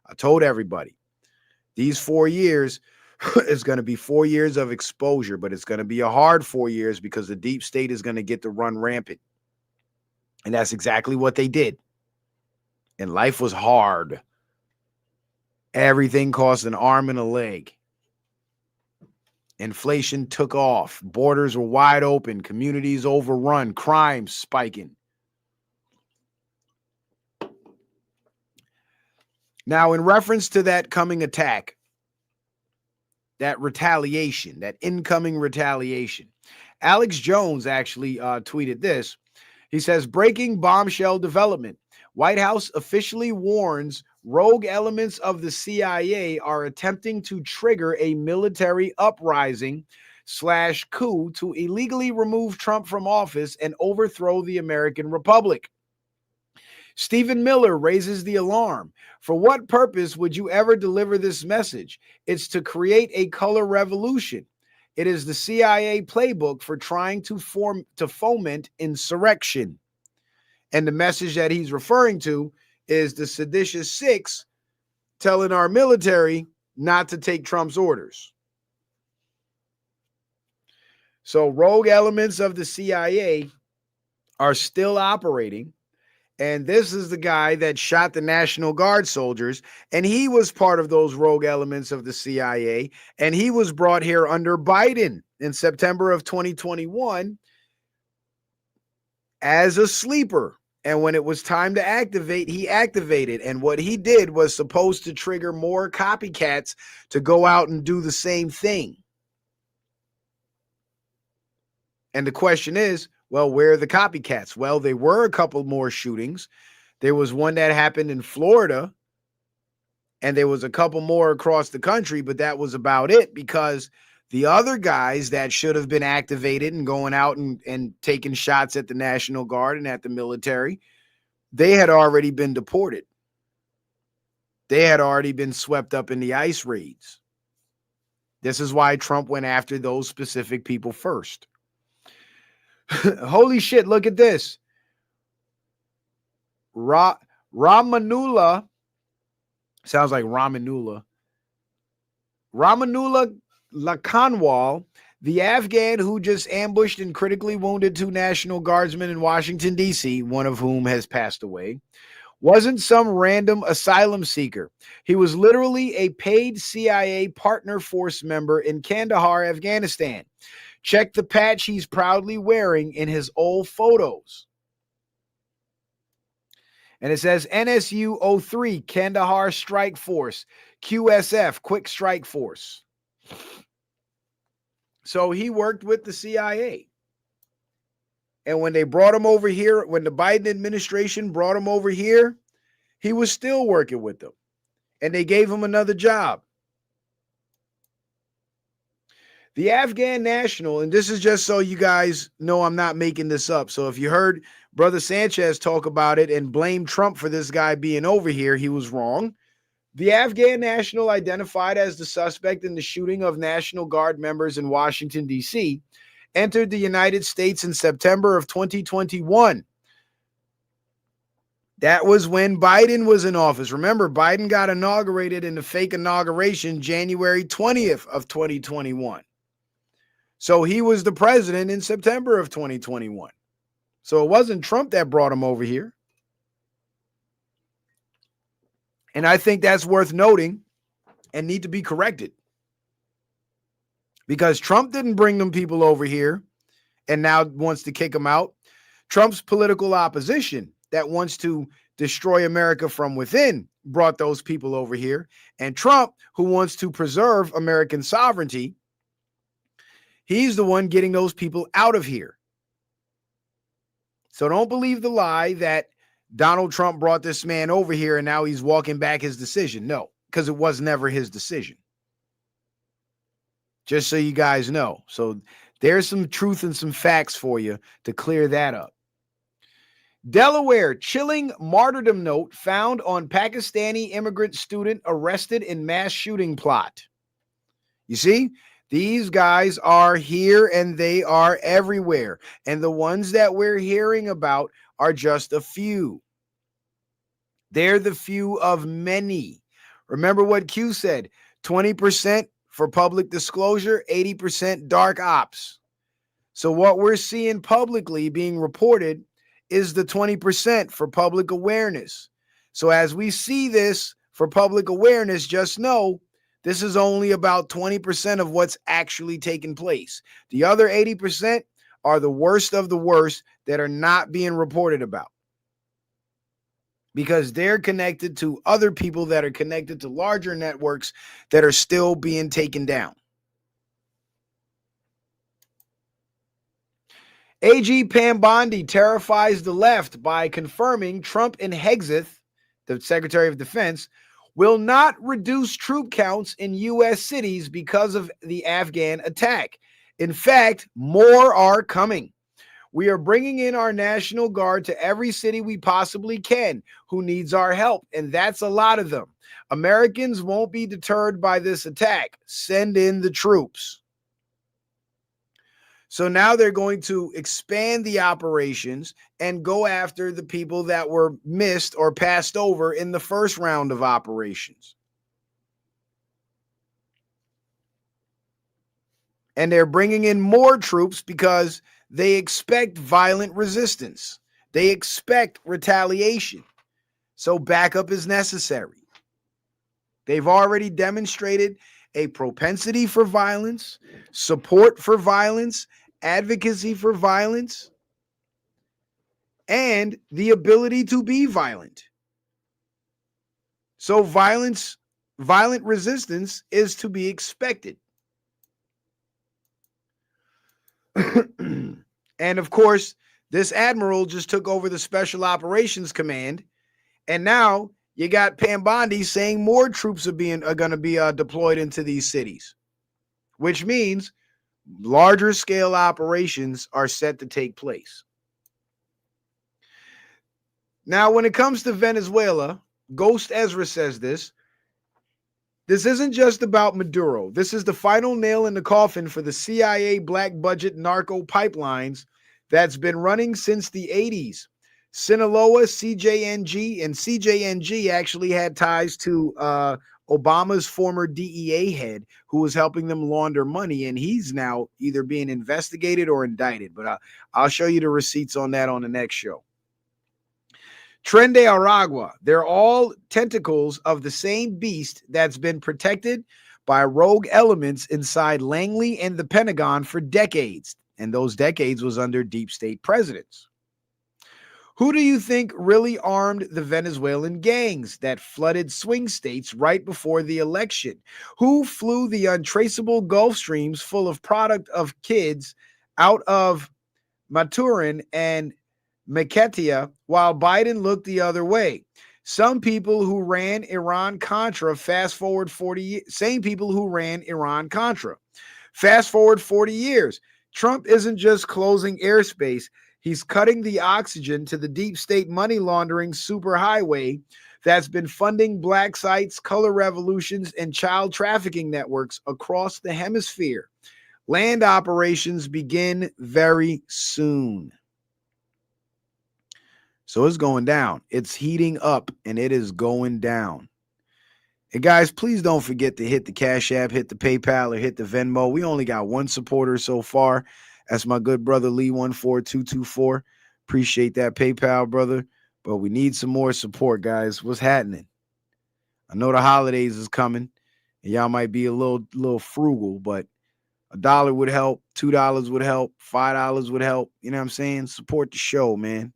I told everybody, these 4 years is going to be 4 years of exposure, but it's going to be a hard 4 years because the deep state is going to get to run rampant. And that's exactly what they did. And life was hard. Everything cost an arm and a leg. Inflation took off. Borders were wide open. Communities overrun. Crime spiking. Now, in reference to that coming attack, that retaliation, that incoming retaliation, Alex Jones actually tweeted this. He says, breaking bombshell development. White House officially warns rogue elements of the CIA are attempting to trigger a military uprising / coup to illegally remove Trump from office and overthrow the American Republic. Stephen Miller raises the alarm. For what purpose would you ever deliver this message? It's to create a color revolution. It is the CIA playbook for trying to foment insurrection. And the message that he's referring to is the seditious six telling our military not to take Trump's orders. So rogue elements of the CIA are still operating. And this is the guy that shot the National Guard soldiers. And he was part of those rogue elements of the CIA. And he was brought here under Biden in September of 2021 as a sleeper. And when it was time to activate, he activated. And what he did was supposed to trigger more copycats to go out and do the same thing. And the question is, well, where are the copycats? Well, there were a couple more shootings. There was one that happened in Florida, and there was a couple more across the country, but that was about it, because The other guys that should have been activated and going out and taking shots at the National Guard and at the military, they had already been deported. They had already been swept up in the ICE raids. This is why Trump went after those specific people first. Holy shit, look at this. Ramanullah, sounds like Ramanullah. Ramanullah Lakanwal, the Afghan who just ambushed and critically wounded 2 National Guardsmen in Washington, D.C., one of whom has passed away, wasn't some random asylum seeker. He was literally a paid CIA partner force member in Kandahar, Afghanistan. Check the patch he's proudly wearing in his old photos. And it says NSU 03, Kandahar Strike Force, QSF, Quick Strike Force. So he worked with the CIA. And when they brought him over here, when the Biden administration brought him over here, he was still working with them. And they gave him another job. The Afghan national, and this is just so you guys know I'm not making this up. So if you heard Brother Sanchez talk about it and blame Trump for this guy being over here, he was wrong. The Afghan national identified as the suspect in the shooting of National Guard members in Washington, D.C., entered the United States in September of 2021. That was when Biden was in office. Remember, Biden got inaugurated in the fake inauguration January 20th of 2021. So he was the president in September of 2021. So it wasn't Trump that brought him over here. And I think that's worth noting and need to be corrected. Because Trump didn't bring them people over here and now wants to kick them out. Trump's political opposition that wants to destroy America from within brought those people over here. And Trump, who wants to preserve American sovereignty, he's the one getting those people out of here. So don't believe the lie that Donald Trump brought this man over here and now he's walking back his decision. No, because it was never his decision. Just so you guys know. So there's some truth and some facts for you to clear that up. Delaware, chilling martyrdom note found on Pakistani immigrant student arrested in mass shooting plot. You see, these guys are here and they are everywhere. And the ones that we're hearing about are just a few. They're the few of many. Remember what Q said, 20% for public disclosure, 80% dark ops. So what we're seeing publicly being reported is the 20% for public awareness. So as we see this for public awareness, just know this is only about 20% of what's actually taking place. The other 80% are the worst of the worst that are not being reported about. Because they're connected to other people that are connected to larger networks that are still being taken down. AG Pam Bondi terrifies the left by confirming Trump and Hegseth, the Secretary of Defense, will not reduce troop counts in U.S. cities because of the Afghan attack. In fact, more are coming. We are bringing in our National Guard to every city we possibly can who needs our help, and that's a lot of them. Americans won't be deterred by this attack. Send in the troops. So now they're going to expand the operations and go after the people that were missed or passed over in the first round of operations. And they're bringing in more troops because they expect violent resistance. They expect retaliation. So backup is necessary. They've already demonstrated a propensity for violence, support for violence, advocacy for violence, and the ability to be violent. So violent resistance is to be expected. And of course, this admiral just took over the Special Operations Command, and now you got Pam Bondi saying more troops are going to be deployed into these cities, which means larger scale operations are set to take place. Now, when it comes to Venezuela, Ghost Ezra says this isn't just about Maduro. This is the final nail in the coffin for the CIA black budget narco pipelines that's been running since the 80s. Sinaloa, CJNG, and CJNG actually had ties to Obama's former DEA head who was helping them launder money, and he's now either being investigated or indicted. But I'll show you the receipts on that on the next show. Tren de Aragua, they're all tentacles of the same beast that's been protected by rogue elements inside Langley and the Pentagon for decades. And those decades was under deep state presidents. Who do you think really armed the Venezuelan gangs that flooded swing states right before the election? Who flew the untraceable Gulf Streams full of product of kids out of Maturin and Mekhetia while Biden looked the other way? Some people who ran Iran-Contra, fast forward 40 years, same people who ran Iran-Contra. Fast forward 40 years. Trump isn't just closing airspace. He's cutting the oxygen to the deep state money laundering superhighway that's been funding black sites, color revolutions, and child trafficking networks across the hemisphere. Land operations begin very soon. So it's going down. It's heating up, and it is going down. And guys, please don't forget to hit the Cash App, hit the PayPal, or hit the Venmo. We only got one supporter so far. That's my good brother, Lee14224. Appreciate that PayPal, brother. But we need some more support, guys. What's happening? I know the holidays is coming, and y'all might be a little frugal, but $1 would help, $2 would help, $5 would help. You know what I'm saying? Support the show, man.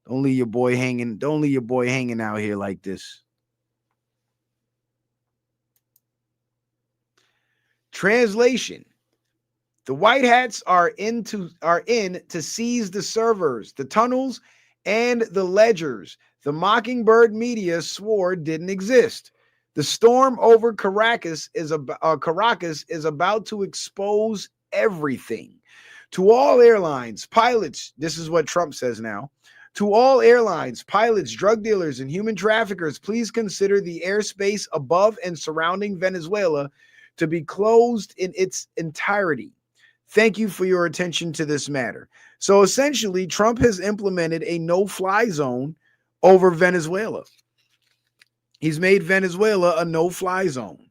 Don't leave your boy hanging. Don't leave your boy hanging out here like this. Translation. The White Hats are in to seize the servers, the tunnels, and the ledgers the Mockingbird media swore didn't exist. The storm over Caracas is about to expose everything. To all airlines, pilots, this is what Trump says now. To all airlines, pilots, drug dealers, and human traffickers, please consider the airspace above and surrounding Venezuela to be closed in its entirety. Thank you for your attention to this matter. So essentially, Trump has implemented a no-fly zone over Venezuela. He's made Venezuela a no-fly zone.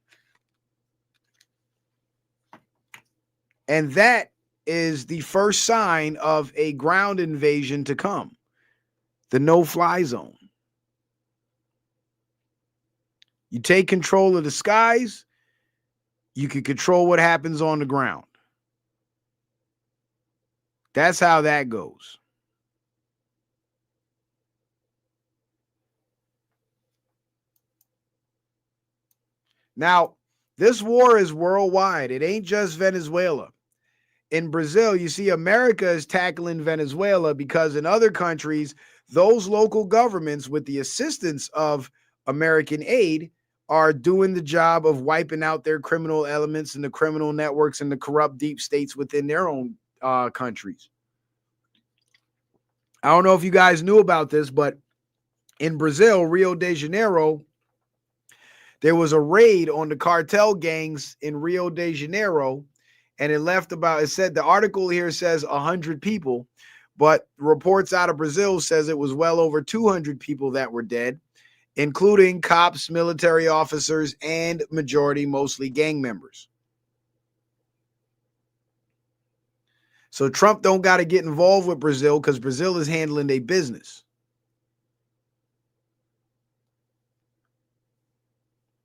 And that is the first sign of a ground invasion to come. The no-fly zone. You take control of the skies, you can control what happens on the ground. That's how that goes. Now, this war is worldwide. It ain't just Venezuela. In Brazil, you see America is tackling Venezuela because in other countries, those local governments, with the assistance of American aid, are doing the job of wiping out their criminal elements and the criminal networks and the corrupt deep states within their own countries. I don't know if you guys knew about this, but in Brazil, Rio de Janeiro, there was a raid on the cartel gangs in Rio de Janeiro, and it said the article here says 100 people, but reports out of Brazil says it was well over 200 people that were dead, including cops, military officers, and mostly gang members. So Trump don't got to get involved with Brazil because Brazil is handling their business.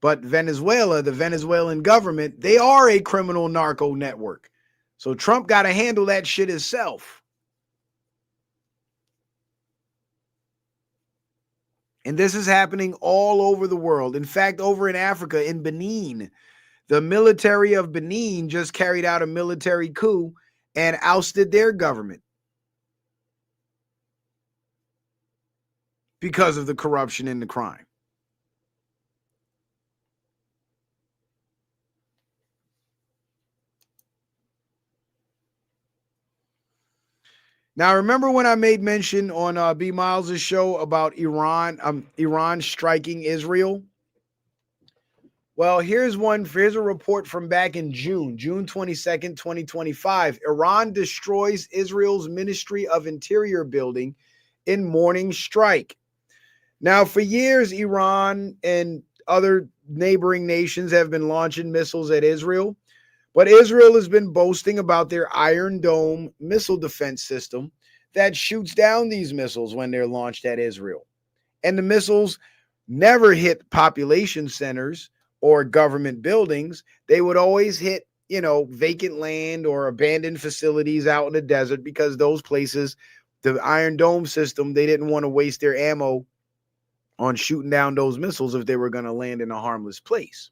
But Venezuela, the Venezuelan government, they are a criminal narco network. So Trump got to handle that shit himself. And this is happening all over the world. In fact, over in Africa, in Benin, the military of Benin just carried out a military coup and ousted their government because of the corruption and the crime. Now, remember when I made mention on B Miles' show about Iran striking Israel? Well, here's a report from back in June 22nd, 2025. Iran destroys Israel's Ministry of Interior building in morning strike. Now, for years, Iran and other neighboring nations have been launching missiles at Israel, but Israel has been boasting about their Iron Dome missile defense system that shoots down these missiles when they're launched at Israel. And the missiles never hit population centers or government buildings. They would always hit, vacant land or abandoned facilities out in the desert, because those places, the Iron Dome system, they didn't want to waste their ammo on shooting down those missiles if they were going to land in a harmless place.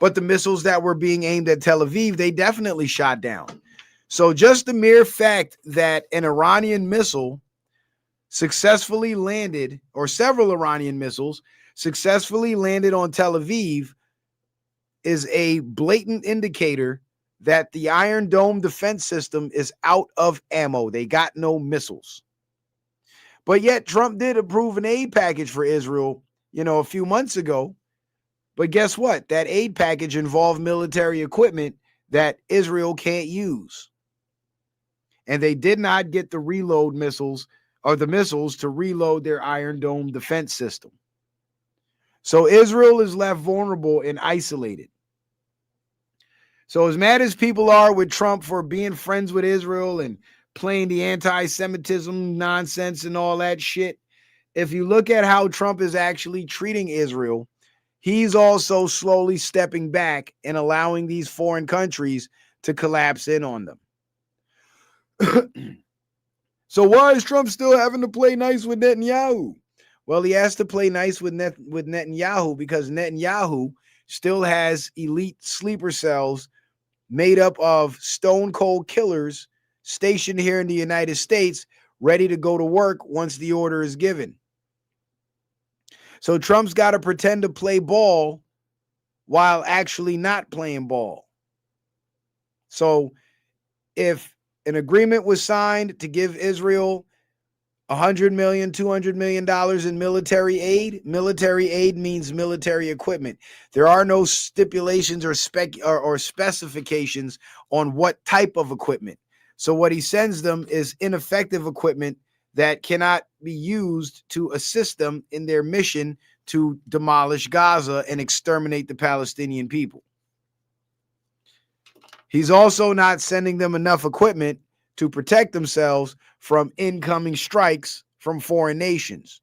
But the missiles that were being aimed at Tel Aviv, they definitely shot down. So just the mere fact that an Iranian missile successfully landed, or several Iranian missiles successfully landed on Tel Aviv, is a blatant indicator that the Iron Dome defense system is out of ammo. They got no missiles. But yet Trump did approve an aid package for Israel, a few months ago. But guess what? That aid package involved military equipment that Israel can't use. And they did not get the reload missiles, or the missiles to reload their Iron Dome defense system. So Israel is left vulnerable and isolated. So as mad as people are with Trump for being friends with Israel and playing the anti-Semitism nonsense and all that shit, if you look at how Trump is actually treating Israel, he's also slowly stepping back and allowing these foreign countries to collapse in on them. So why is Trump still having to play nice with Netanyahu? Well, he has to play nice with Netanyahu because Netanyahu still has elite sleeper cells made up of stone cold killers stationed here in the United States, ready to go to work once the order is given. So Trump's got to pretend to play ball while actually not playing ball. So if an agreement was signed to give Israel $100 million, $200 million in military aid means military equipment. There are no stipulations or specifications on what type of equipment. So what he sends them is ineffective equipment that cannot be used to assist them in their mission to demolish Gaza and exterminate the Palestinian people. He's also not sending them enough equipment to protect themselves from incoming strikes from foreign nations.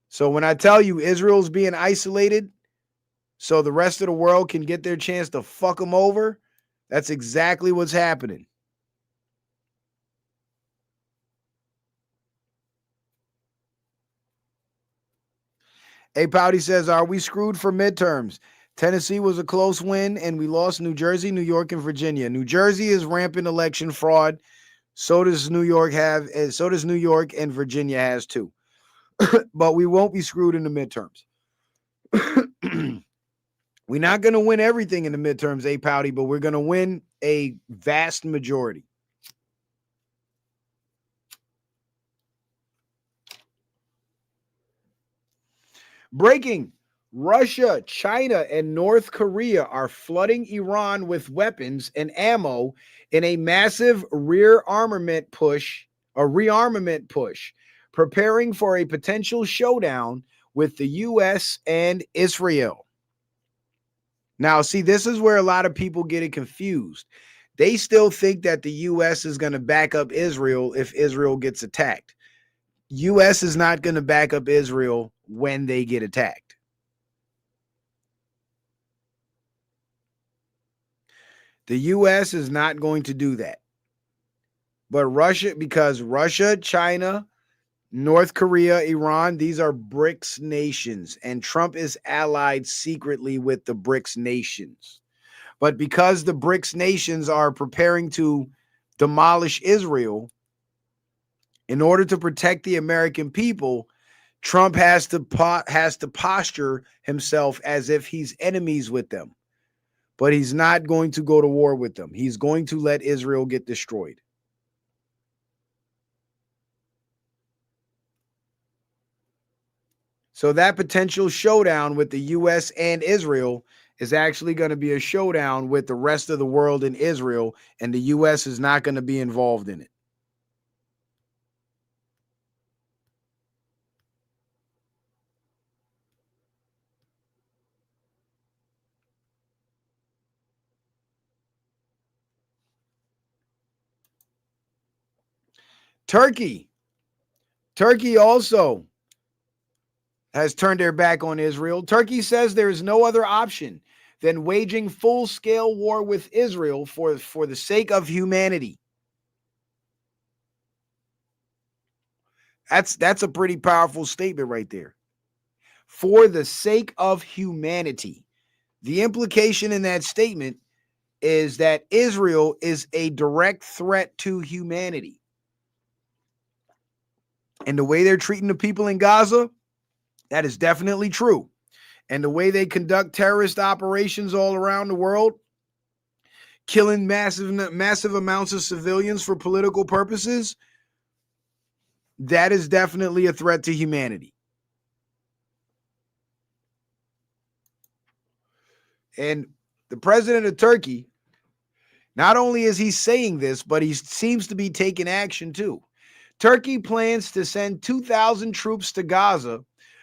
So when I tell you Israel's being isolated so the rest of the world can get their chance to fuck them over, that's exactly what's happening. A Pouty says, are we screwed for midterms? Tennessee was a close win, and we lost New Jersey, New York, and Virginia. New Jersey is rampant election fraud. So does New York and Virginia has too. But we won't be screwed in the midterms. We're not going to win everything in the midterms, A Pouty, but we're going to win a vast majority. Breaking. Russia, China, and North Korea are flooding Iran with weapons and ammo in a massive rearmament push, preparing for a potential showdown with the U.S. and Israel. Now, see, this is where a lot of people get it confused. They still think that the U.S. is going to back up Israel if Israel gets attacked. U.S. is not going to back up Israel when they get attacked. The U.S. is not going to do that. But because Russia, China, North Korea, Iran, these are BRICS nations, and Trump is allied secretly with the BRICS nations. But because the BRICS nations are preparing to demolish Israel, in order to protect the American people, Trump has to posture himself as if he's enemies with them. But he's not going to go to war with them. He's going to let Israel get destroyed. So that potential showdown with the U.S. and Israel is actually going to be a showdown with the rest of the world in Israel, and the U.S. is not going to be involved in it. Turkey also has turned their back on Israel. Turkey says there is no other option than waging full-scale war with Israel for the sake of humanity. That's a pretty powerful statement right there. For the sake of humanity. The implication in that statement is that Israel is a direct threat to humanity. And the way they're treating the people in Gaza, that is definitely true. And the way they conduct terrorist operations all around the world, killing massive amounts of civilians for political purposes, that is definitely a threat to humanity. And the president of Turkey, not only is he saying this, but he seems to be taking action too. Turkey plans to send 2,000 troops to Gaza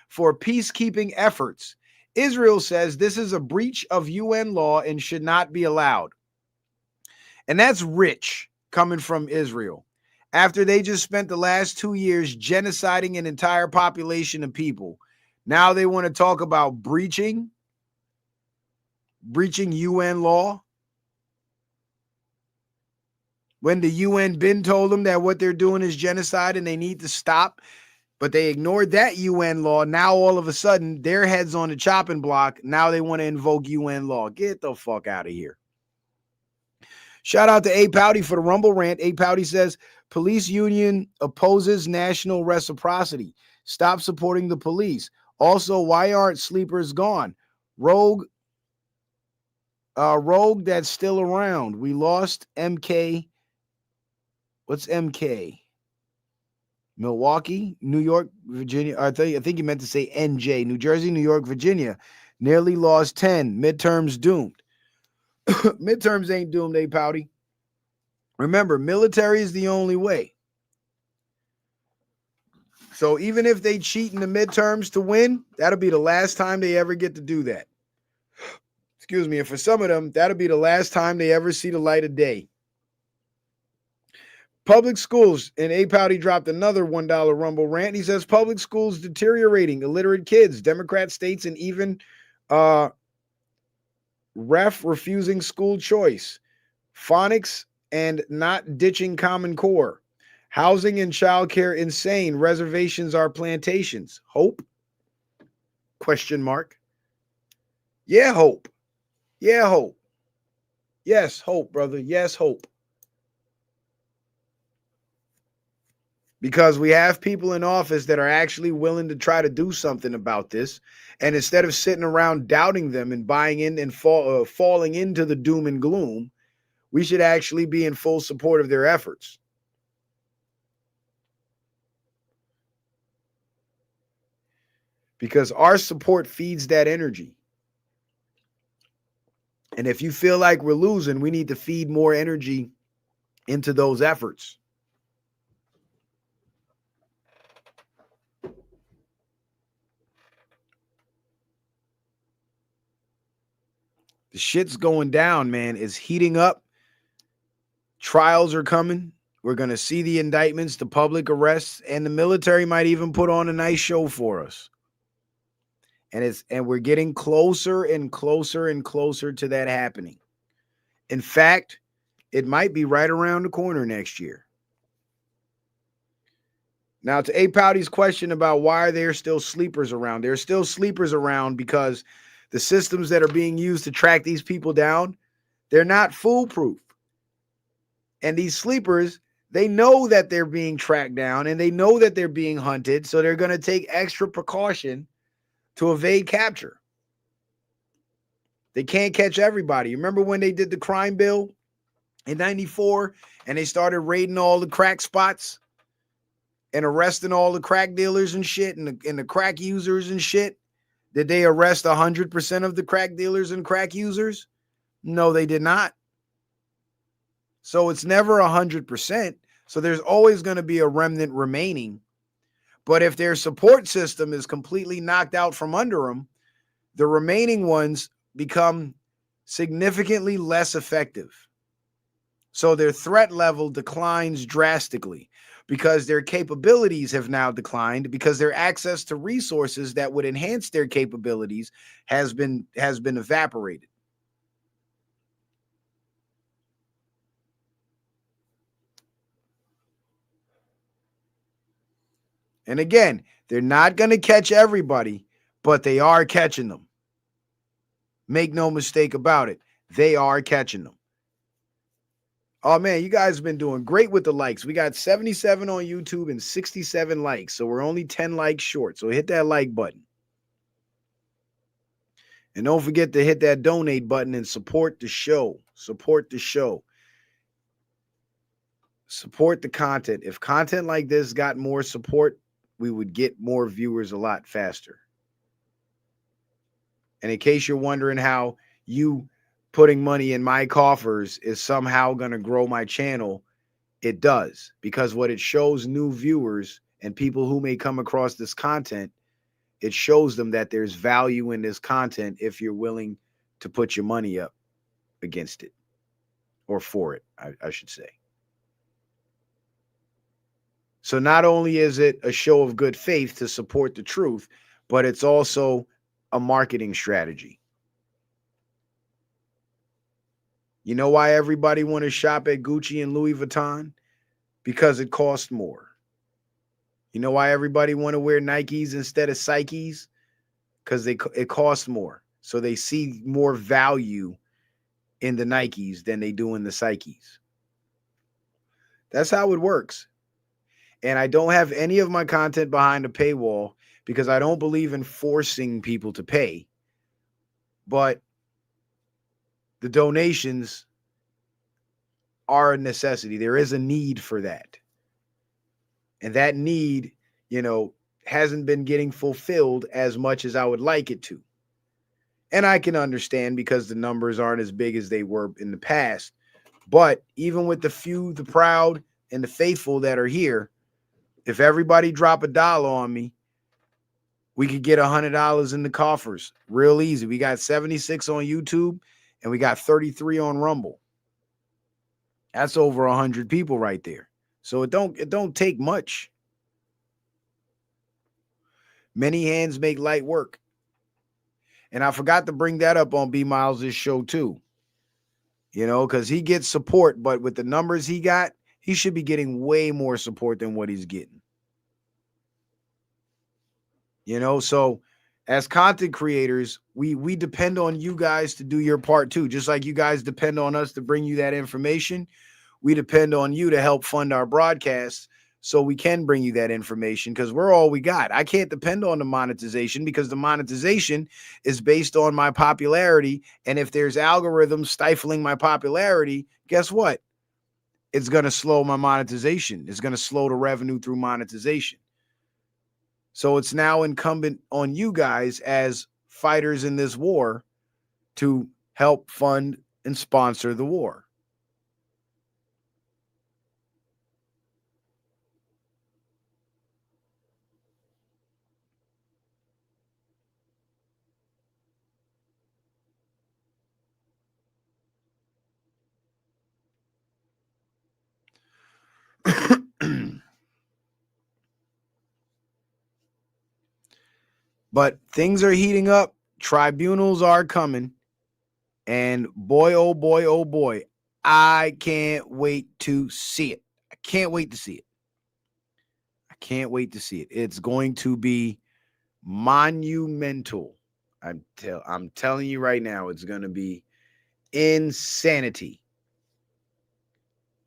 for peacekeeping efforts. Israel says this is a breach of UN law and should not be allowed. And that's rich coming from Israel. After they just spent the last 2 years genociding an entire population of people, now they want to talk about breaching UN law. When the UN been told them that what they're doing is genocide and they need to stop, but they ignored that UN law. Now all of a sudden, their head's on the chopping block. Now they want to invoke UN law. Get the fuck out of here. Shout out to A. Pouty for the Rumble rant. A. Pouty says, police union opposes national reciprocity. Stop supporting the police. Also, why aren't sleepers gone? Rogue that's still around. We lost MK. What's MK? Milwaukee, New York, Virginia. I think you meant to say NJ. New Jersey, New York, Virginia. Nearly lost 10. Midterms doomed. Midterms ain't doomed, A. Pouty. Remember, military is the only way. So even if they cheat in the midterms to win, that'll be the last time they ever get to do that. Excuse me. And for some of them, that'll be the last time they ever see the light of day. Public schools, and A. Pouty dropped another $1 Rumble rant. He says public schools deteriorating, illiterate kids, Democrat states, and even ref refusing school choice, phonics and not ditching Common Core, housing and childcare insane, reservations are plantations. Hope? Question mark. Yeah, hope. Yeah, hope. Yes, hope, brother. Yes, hope. Because we have people in office that are actually willing to try to do something about this. And instead of sitting around doubting them and buying in and falling into the doom and gloom, we should actually be in full support of their efforts. Because our support feeds that energy. And if you feel like we're losing, we need to feed more energy into those efforts. The shit's going down, man. It's heating up. Trials are coming. We're going to see the indictments, the public arrests, and the military might even put on a nice show for us. And we're getting closer and closer and closer to that happening. In fact, it might be right around the corner next year. Now, to A. Pouty's question about why are there still sleepers around, there are still sleepers around because the systems that are being used to track these people down, they're not foolproof. And these sleepers, they know that they're being tracked down and they know that they're being hunted, so they're going to take extra precaution to evade capture. They can't catch everybody. Remember when they did the crime bill in 94 and they started raiding all the crack spots? and arresting all the crack dealers and shit and the crack users and shit? Did they arrest 100% of the crack dealers and crack users? No, they did not. So it's never 100%. So there's always going to be a remnant remaining. But if their support system is completely knocked out from under them, the remaining ones become significantly less effective. So their threat level declines drastically because their capabilities have now declined, because their access to resources that would enhance their capabilities has been evaporated. And again, they're not going to catch everybody, but they are catching them. Make no mistake about it. They are catching them. Oh, man, you guys have been doing great with the likes. We got 77 on YouTube and 67 likes. So we're only 10 likes short. So hit that like button. And don't forget to hit that donate button and support the show. Support the show. Support the content. If content like this got more support, we would get more viewers a lot faster. And in case you're wondering how you putting money in my coffers is somehow going to grow my channel, it does. Because what it shows new viewers and people who may come across this content, it shows them that there's value in this content if you're willing to put your money up against it, or for it, I should say. So not only is it a show of good faith to support the truth, but it's also a marketing strategy. You know why everybody want to shop at Gucci and Louis Vuitton? Because it costs more. You know why everybody want to wear Nikes instead of Psyches? Because it costs more. So they see more value in the Nikes than they do in the Psyches. That's how it works. And I don't have any of my content behind a paywall because I don't believe in forcing people to pay. But the donations are a necessity. There is a need for that. And that need, hasn't been getting fulfilled as much as I would like it to. And I can understand because the numbers aren't as big as they were in the past. But even with the few, the proud, and the faithful that are here, if everybody drop $1 on me, we could get $100 in the coffers real easy. We got 76 on YouTube and we got 33 on Rumble. That's over 100 people right there. So it don't take much. Many hands make light work. And I forgot to bring that up on B Miles' show too. Because he gets support, but with the numbers he got, he should be getting way more support than what he's getting. So as content creators, we depend on you guys to do your part too. Just like you guys depend on us to bring you that information, we depend on you to help fund our broadcasts so we can bring you that information because we're all we got. I can't depend on the monetization because the monetization is based on my popularity. And if there's algorithms stifling my popularity, guess what? It's going to slow my monetization. It's going to slow the revenue through monetization. So it's now incumbent on you guys as fighters in this war to help fund and sponsor the war. But things are heating up. Tribunals are coming. And boy, oh boy, oh boy, I can't wait to see it. I can't wait to see it. I can't wait to see it. It's going to be monumental. I'm telling you right now, it's going to be insanity.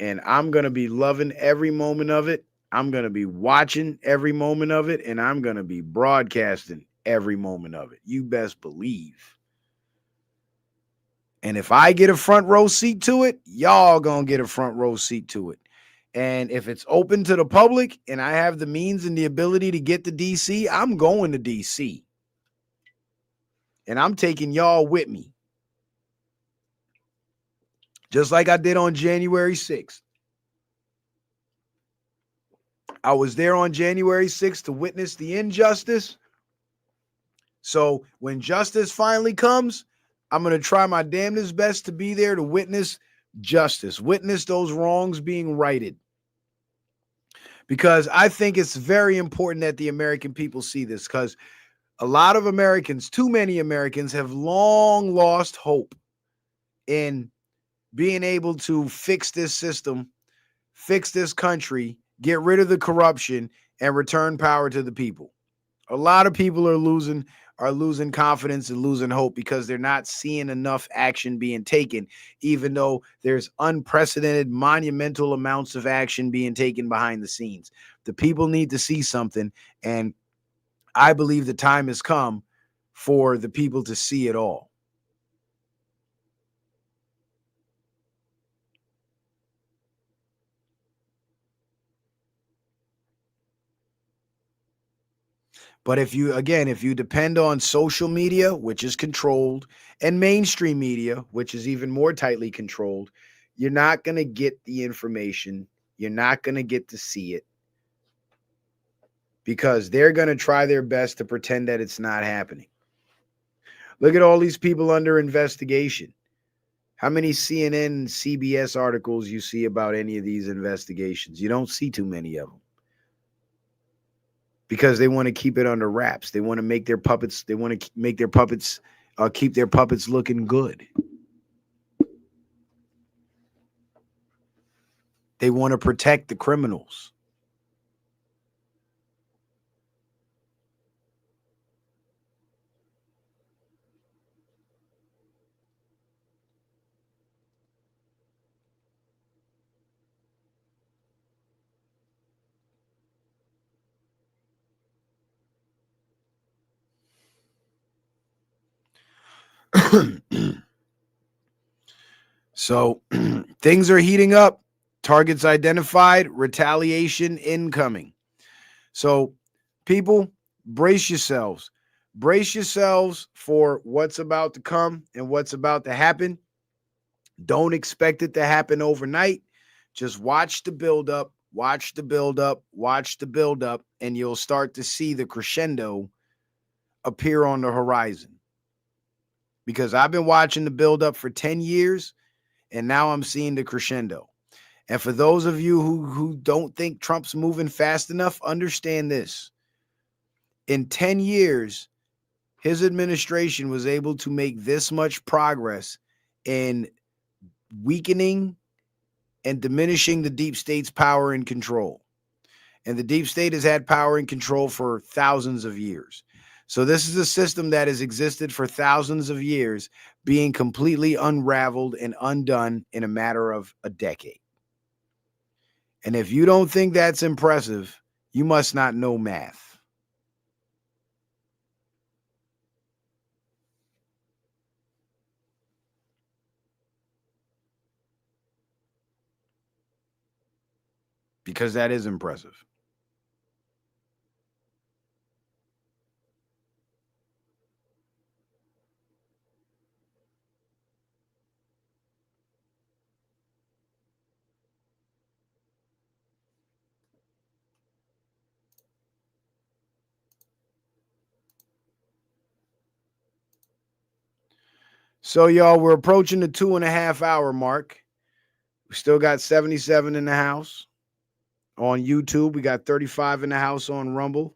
And I'm going to be loving every moment of it. I'm going to be watching every moment of it. And I'm going to be broadcasting every moment of it. You best believe. And if I get a front row seat to it, y'all gonna get a front row seat to it. And if it's open to the public and I have the means and the ability to get to DC, I'm going to DC. And I'm taking y'all with me. Just like I did on January 6th. I was there on January 6th to witness the injustice. So when justice finally comes, I'm going to try my damnedest best to be there to witness justice, witness those wrongs being righted. Because I think it's very important that the American people see this, because a lot of Americans, too many Americans, have long lost hope in being able to fix this system, fix this country, get rid of the corruption, and return power to the people. A lot of people are losing confidence and losing hope because they're not seeing enough action being taken, even though there's unprecedented, monumental amounts of action being taken behind the scenes. The people need to see something, and I believe the time has come for the people to see it all. But if you depend on social media, which is controlled, and mainstream media, which is even more tightly controlled, you're not going to get the information. You're not going to get to see it because they're going to try their best to pretend that it's not happening. Look at all these people under investigation. How many CNN and CBS articles you see about any of these investigations? You don't see too many of them. Because they want to keep it under wraps. They want to make their puppets, keep their puppets looking good. They want to protect the criminals. So things are heating up. Targets identified, retaliation incoming. So people, brace yourselves. Brace yourselves for what's about to come and what's about to happen. Don't expect it to happen overnight. Just watch the buildup, watch the buildup, watch the buildup, and you'll start to see the crescendo appear on the horizon. Because I've been watching the buildup for 10 years, and now I'm seeing the crescendo. And for those of you who don't think Trump's moving fast enough, understand this. In 10 years, his administration was able to make this much progress in weakening and diminishing the deep state's power and control. And the deep state has had power and control for thousands of years. So this is a system that has existed for thousands of years, being completely unraveled and undone in a matter of a decade. And if you don't think that's impressive, you must not know math. Because that is impressive. So, y'all, we're approaching the 2.5 hour mark. We still got 77 in the house on YouTube. We got 35 in the house on Rumble.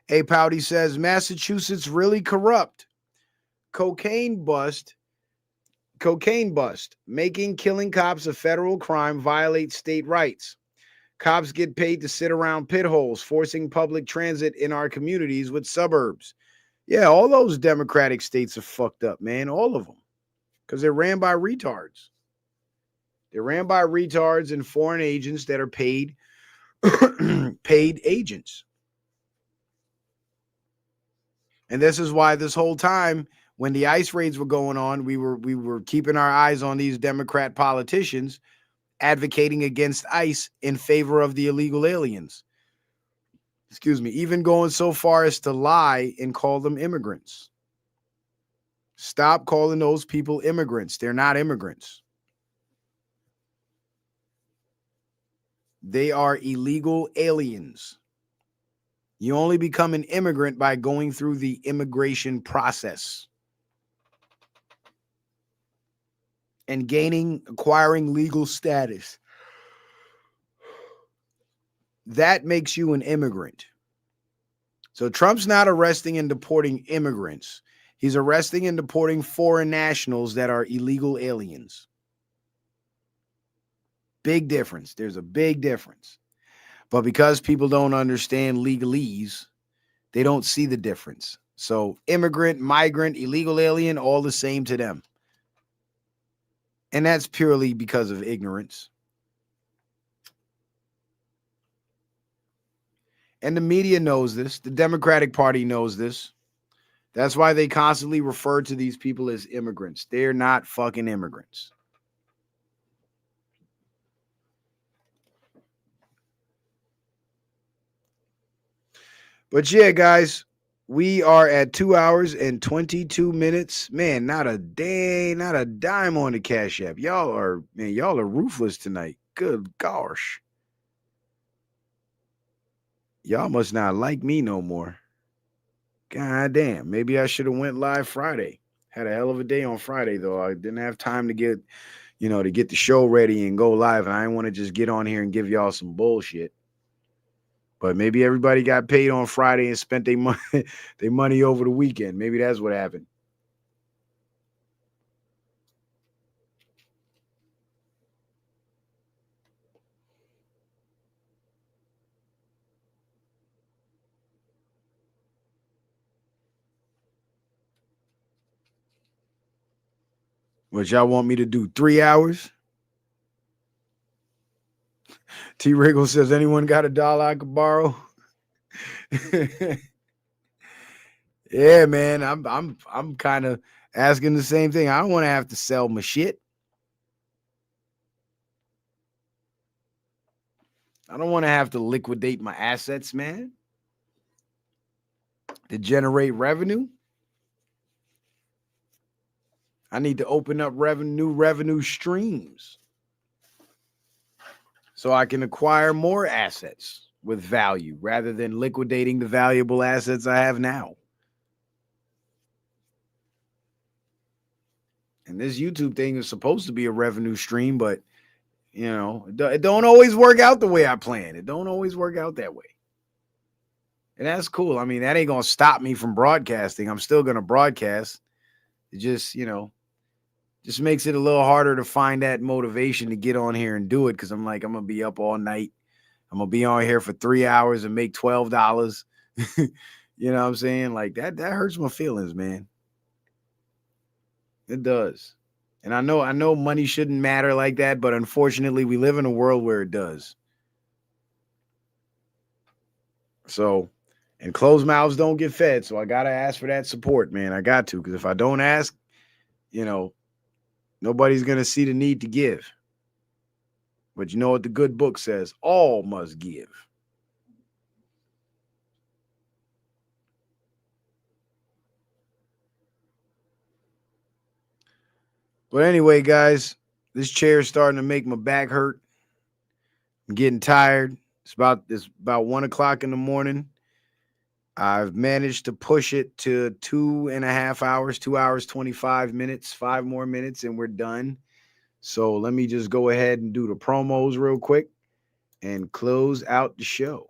A Pouty says, Massachusetts really corrupt. Cocaine bust. Making killing cops a federal crime violates state rights. Cops get paid to sit around pit holes, forcing public transit in our communities with suburbs. Yeah, all those Democratic states are fucked up, man. All of them. Because they're ran by retards. They're ran by retards and foreign agents that are paid agents. And this is why this whole time when the ICE raids were going on, we were keeping our eyes on these Democrat politicians, advocating against ICE in favor of the illegal aliens. Excuse me, even going so far as to lie and call them immigrants. Stop calling those people immigrants. They're not immigrants. They are illegal aliens. You only become an immigrant by going through the immigration process and acquiring legal status. That makes you an immigrant. So Trump's not arresting and deporting immigrants. He's arresting and deporting foreign nationals that are illegal aliens. Big difference. There's a big difference. But because people don't understand legalese, they don't see the difference. So immigrant, migrant, illegal alien, all the same to them. And that's purely because of ignorance. And the media knows this. The Democratic Party knows this. That's why they constantly refer to these people as immigrants. They're not fucking immigrants. But yeah, guys, we are at 2 hours and 22 minutes. Man, not a dime on the Cash App. Y'all are ruthless tonight. Good gosh. Y'all must not like me no more. God damn. Maybe I should have went live Friday. Had a hell of a day on Friday, though. I didn't have time to get the show ready and go live. And I didn't want to just get on here and give y'all some bullshit. But maybe everybody got paid on Friday and spent their money over the weekend. Maybe that's what happened. What y'all want me to do? 3 hours? T. Wriggle says, anyone got $1 I could borrow? Yeah, man. I'm kind of asking the same thing. I don't want to have to sell my shit. I don't want to have to liquidate my assets, man, to generate revenue. I need to open up new revenue streams so I can acquire more assets with value rather than liquidating the valuable assets I have now. And this YouTube thing is supposed to be a revenue stream, but it don't always work out the way I plan. It don't always work out that way. And that's cool. I mean, that ain't going to stop me from broadcasting. I'm still going to broadcast. It just makes it a little harder to find that motivation to get on here and do it. Cause I'm going to be up all night. I'm going to be on here for 3 hours and make $12. You know what I'm saying? Like that hurts my feelings, man. It does. And I know money shouldn't matter like that, but unfortunately we live in a world where it does. So, and closed mouths don't get fed. So I got to ask for that support, man. I got to, because if I don't ask, nobody's going to see the need to give. But you know what the good book says? All must give. But anyway, guys, this chair is starting to make my back hurt. I'm getting tired. It's about 1 o'clock in the morning. I've managed to push it to 2.5 hours, 2 hours, 25 minutes, 5 more minutes, and we're done. So let me just go ahead and do the promos real quick and close out the show.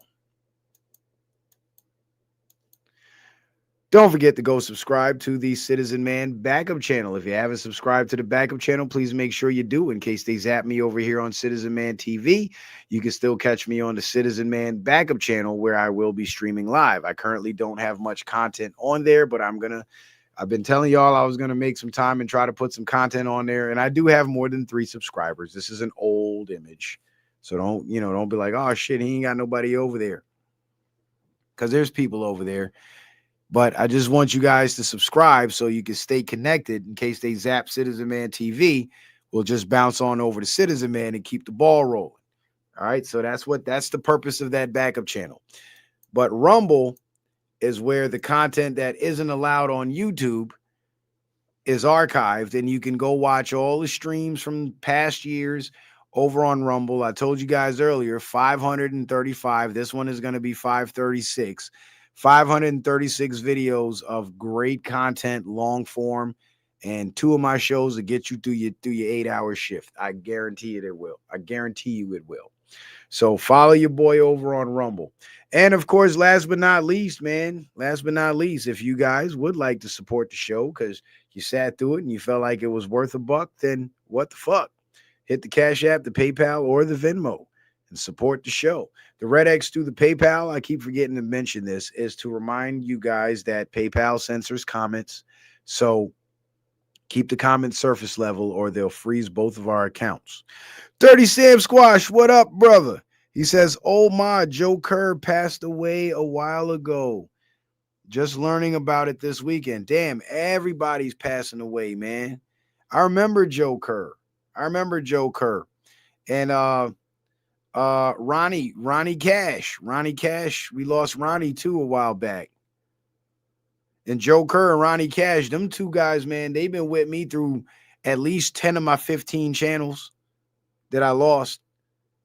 Don't forget to go subscribe to the Citizen Man Backup channel. If you haven't subscribed to the Backup channel, please make sure you do in case they zap me over here on Citizen Man TV. You can still catch me on the Citizen Man Backup channel where I will be streaming live. I currently don't have much content on there, but I've been telling y'all I was going to make some time and try to put some content on there. And I do have more than 3 subscribers. This is an old image. So don't be like, oh shit, he ain't got nobody over there. Because there's people over there. But I just want you guys to subscribe so you can stay connected in case they zap Citizen Man TV we'll just bounce on over to Citizen Man and keep the ball rolling. All right. So that's the purpose of that backup channel. But Rumble is where the content that isn't allowed on YouTube is archived, and you can go watch all the streams from past years over on Rumble. I told you guys earlier, 535. This one is going to be 536. 536 videos of great content, long form, and 2 of my shows to get you through your 8-hour shift. I guarantee it will. I guarantee you it will. So follow your boy over on Rumble. And of course, last but not least, if you guys would like to support the show because you sat through it and you felt like it was worth $1, then what the fuck? Hit the Cash App, the PayPal, or the Venmo and support the show. The Red X through the PayPal, I keep forgetting to mention this, is to remind you guys that PayPal censors comments. So keep the comments surface level or they'll freeze both of our accounts. Dirty Sam Squash, what up, brother? He says, oh my, Joe Kerr passed away a while ago. Just learning about it this weekend. Damn, everybody's passing away, man. I remember Joe Kerr. And Ronnie Cash. We lost Ronnie too a while back. And Joe Kerr and Ronnie Cash, them two guys, man, they've been with me through at least 10 of my 15 channels that I lost.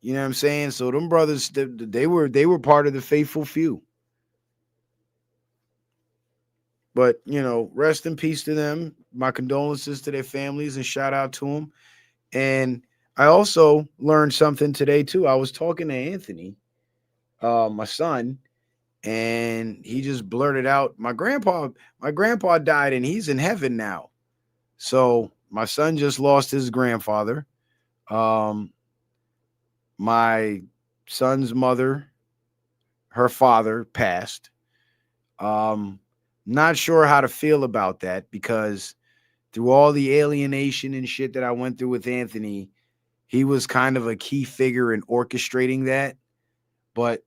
You know what I'm saying? So them brothers, they were part of the faithful few. But, you know, rest in peace to them. My condolences to their families and shout out to them. And I also learned something today too. I was talking to Anthony, my son, and he just blurted out, my grandpa died and he's in heaven now. So my son just lost his grandfather. My son's mother, her father passed. Not sure how to feel about that because through all the alienation and shit that I went through with Anthony, he was kind of a key figure in orchestrating that. But,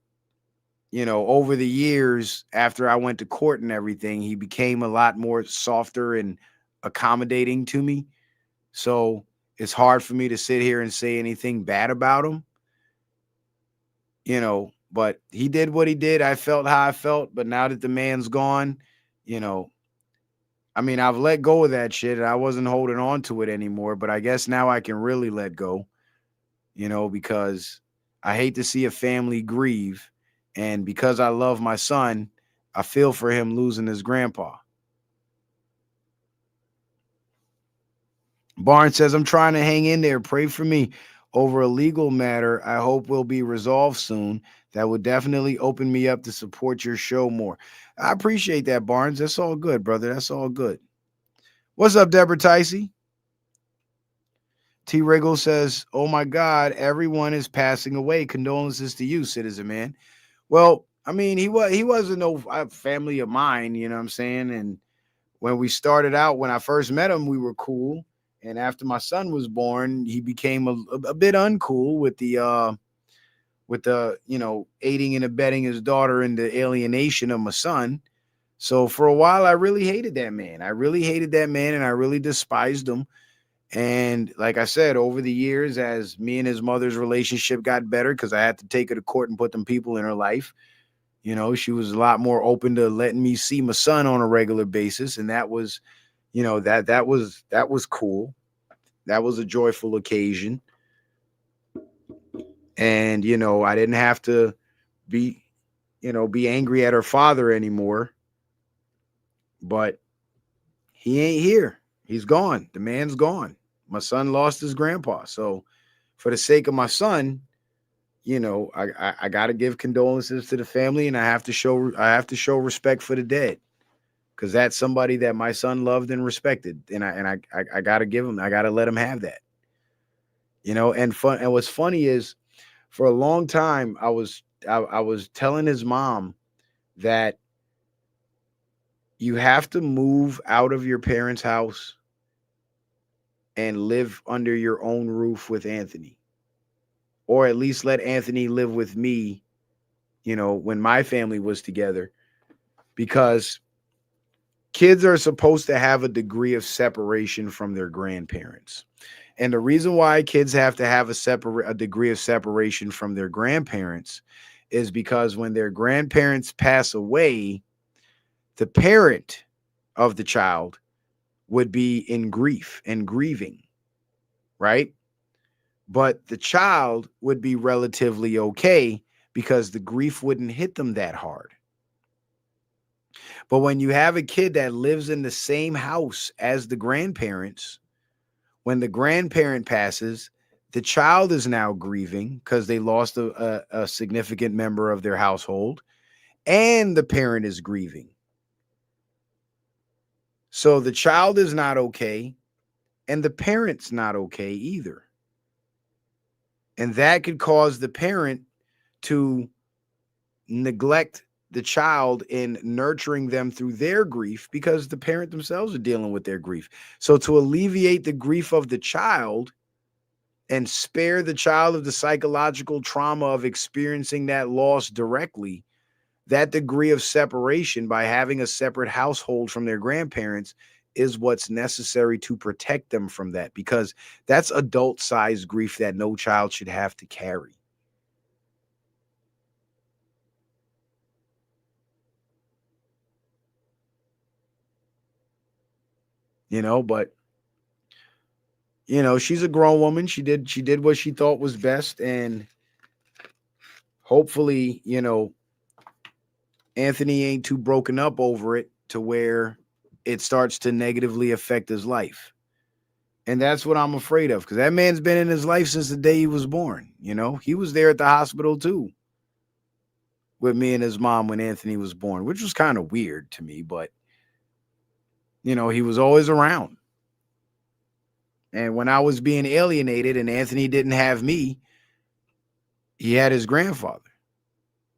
you know, over the years, after I went to court and everything, he became a lot more softer and accommodating to me. So it's hard for me to sit here and say anything bad about him. You know, but he did what he did. I felt how I felt. But now that the man's gone, you know, I mean, I've let go of that shit and I wasn't holding on to it anymore. But I guess now I can really let go, you know, because I hate to see a family grieve. And because I love my son, I feel for him losing his grandpa. Barnes says, I'm trying to hang in there. Pray for me over a legal matter I hope will be resolved soon. That would definitely open me up to support your show more. I appreciate that, Barnes. That's all good, brother. That's all good. What's up, Deborah Ticey? T. Wriggle says, oh my God, everyone is passing away. Condolences to you, Citizen Man. Well, I mean, he wasn't no family of mine, you know what I'm saying? And when we started out, when I first met him, we were cool. And after my son was born, he became a bit uncool with the, you know, aiding and abetting his daughter in the alienation of my son. So for a while, I really hated that man. And I really despised him. And like I said, over the years, as me and his mother's relationship got better, because I had to take her to court and put them people in her life, you know, she was a lot more open to letting me see my son on a regular basis. And that was, you know, that was cool. That was a joyful occasion. And, you know, I didn't have to be angry at her father anymore. But he ain't here. He's gone. The man's gone. My son lost his grandpa. So for the sake of my son, you know, I got to give condolences to the family, and I have to show respect for the dead, because that's somebody that my son loved and respected. And I got to give him, I got to let him have that, you know. And what's funny is, for a long time, I was telling his mom that you have to move out of your parents' house and live under your own roof with Anthony, or at least let Anthony live with me, you know, when my family was together, because kids are supposed to have a degree of separation from their grandparents. And the reason why kids have to have a degree of separation from their grandparents is because when their grandparents pass away, the parent of the child would be in grief and grieving, right? But the child would be relatively okay because the grief wouldn't hit them that hard. But when you have a kid that lives in the same house as the grandparents, when the grandparent passes, the child is now grieving because they lost a significant member of their household, and the parent is grieving. So the child is not okay, and the parent's not okay either. And that could cause the parent to neglect the child in nurturing them through their grief because the parent themselves are dealing with their grief. So to alleviate the grief of the child and spare the child of the psychological trauma of experiencing that loss directly, that degree of separation by having a separate household from their grandparents is what's necessary to protect them from that, because that's adult-sized grief that no child should have to carry. But she's a grown woman. She did what she thought was best, and hopefully, Anthony ain't too broken up over it to where it starts to negatively affect his life. And that's what I'm afraid of, because that man's been in his life since the day he was born. He was there at the hospital too with me and his mom when Anthony was born, which was kind of weird to me, but he was always around. And when I was being alienated and Anthony didn't have me, he had his grandfather.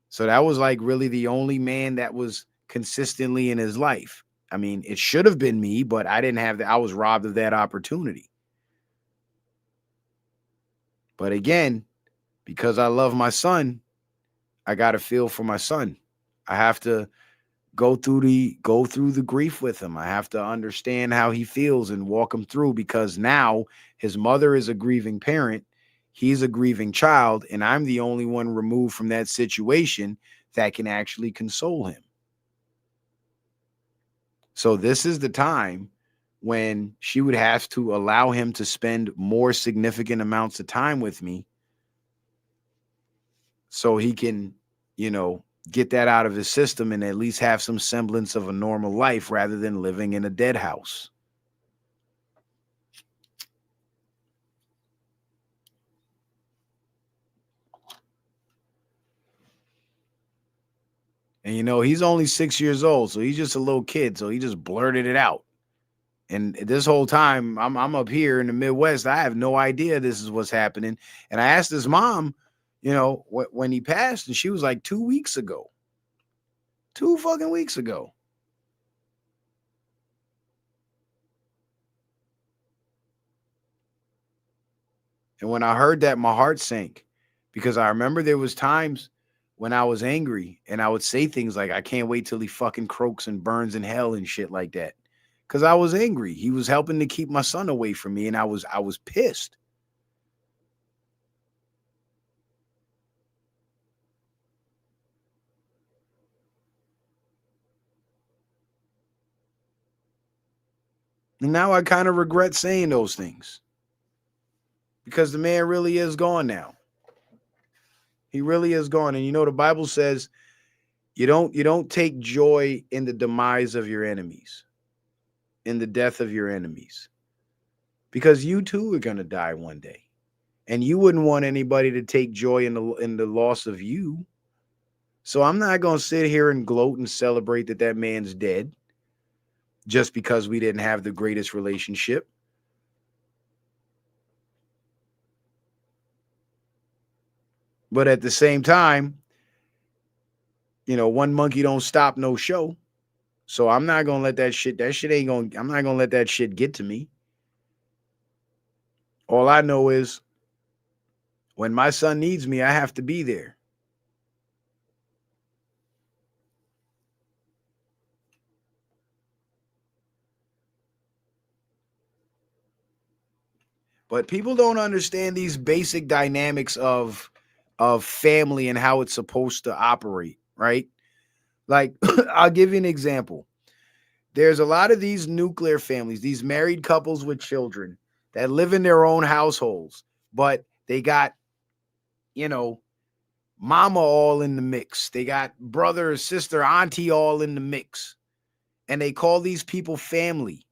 So that was like really the only man that was consistently in his life. I mean, it should have been me, but I didn't have that. I was robbed of that opportunity. But again, because I love my son, I got to feel for my son. I have to go through the grief with him. I have to understand how he feels and walk him through, because now his mother is a grieving parent. He's a grieving child, and I'm the only one removed from that situation that can actually console him. So this is the time when she would have to allow him to spend more significant amounts of time with me so he can, get that out of his system and at least have some semblance of a normal life rather than living in a dead house. And he's only 6 years old, so he's just a little kid, so he just blurted it out. And this whole time I'm up here in the Midwest, I have no idea this is what's happening. And I asked his mom, when he passed, and she was like 2 weeks ago. 2 fucking weeks ago. And when I heard that, my heart sank, because I remember there was times when I was angry and I would say things like, I can't wait till he fucking croaks and burns in hell and shit like that. Because I was angry. He was helping to keep my son away from me, and I was pissed. And now I kind of regret saying those things, because the man really is gone now. He really is gone. And the Bible says you don't take joy in the demise of your enemies, in the death of your enemies, because you too are going to die one day. And you wouldn't want anybody to take joy in the loss of you. So I'm not going to sit here and gloat and celebrate that man's dead just because we didn't have the greatest relationship. But at the same time, one monkey don't stop no show. So I'm not going to let I'm not going to let that shit get to me. All I know is when my son needs me, I have to be there. But people don't understand these basic dynamics of family and how it's supposed to operate, right? Like, I'll give you an example. There's a lot of these nuclear families, these married couples with children that live in their own households, but they got, mama all in the mix. They got brother, sister, auntie all in the mix. And they call these people family,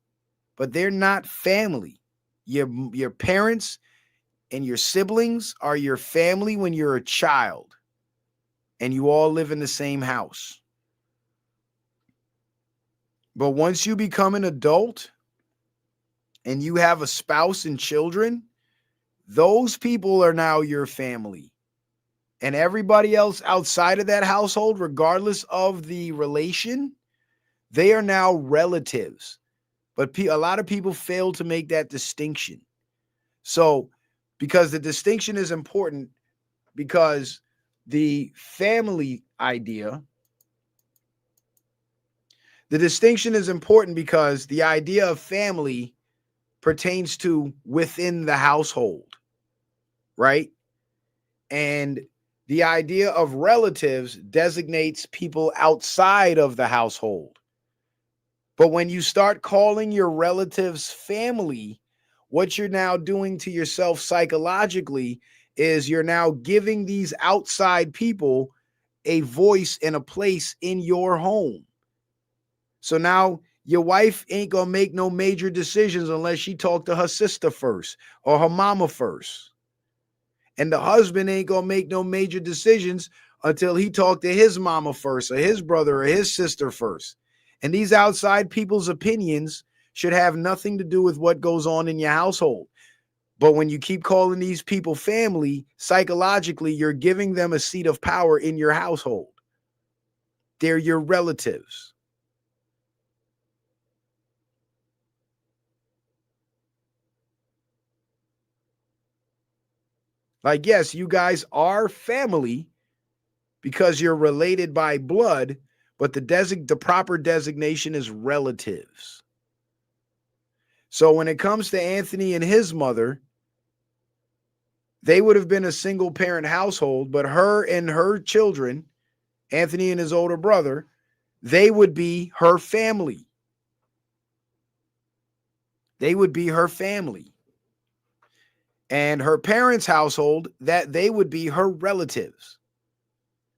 but they're not family. Your parents and your siblings are your family when you're a child and you all live in the same house. But once you become an adult and you have a spouse and children, those people are now your family. And everybody else outside of that household, regardless of the relation, they are now relatives. But a lot of people fail to make that distinction. So, because the distinction is important, because the family idea, the distinction is important because the idea of family pertains to within the household, right? And the idea of relatives designates people outside of the household. But when you start calling your relatives family, what you're now doing to yourself psychologically is you're now giving these outside people a voice and a place in your home. So now your wife ain't gonna make no major decisions unless she talked to her sister first or her mama first. And the husband ain't gonna make no major decisions until he talked to his mama first or his brother or his sister first. And these outside people's opinions should have nothing to do with what goes on in your household. But when you keep calling these people family, psychologically, you're giving them a seat of power in your household. They're your relatives. Like, yes, you guys are family because you're related by blood, but the proper designation is relatives. So when it comes to Anthony and his mother, they would have been a single parent household, but her and her children, Anthony and his older brother, they would be her family. They would be her family. And her parents' household, that they would be her relatives.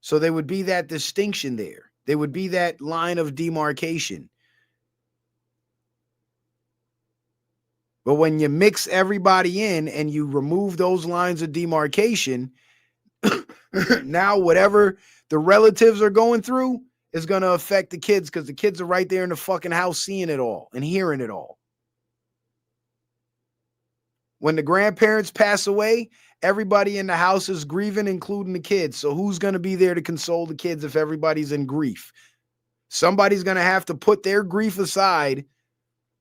So there would be that distinction there. There would be that line of demarcation. But when you mix everybody in and you remove those lines of demarcation, now whatever the relatives are going through is going to affect the kids because the kids are right there in the fucking house seeing it all and hearing it all. When the grandparents pass away, everybody in the house is grieving, including the kids. So who's going to be there to console the kids if everybody's in grief? Somebody's going to have to put their grief aside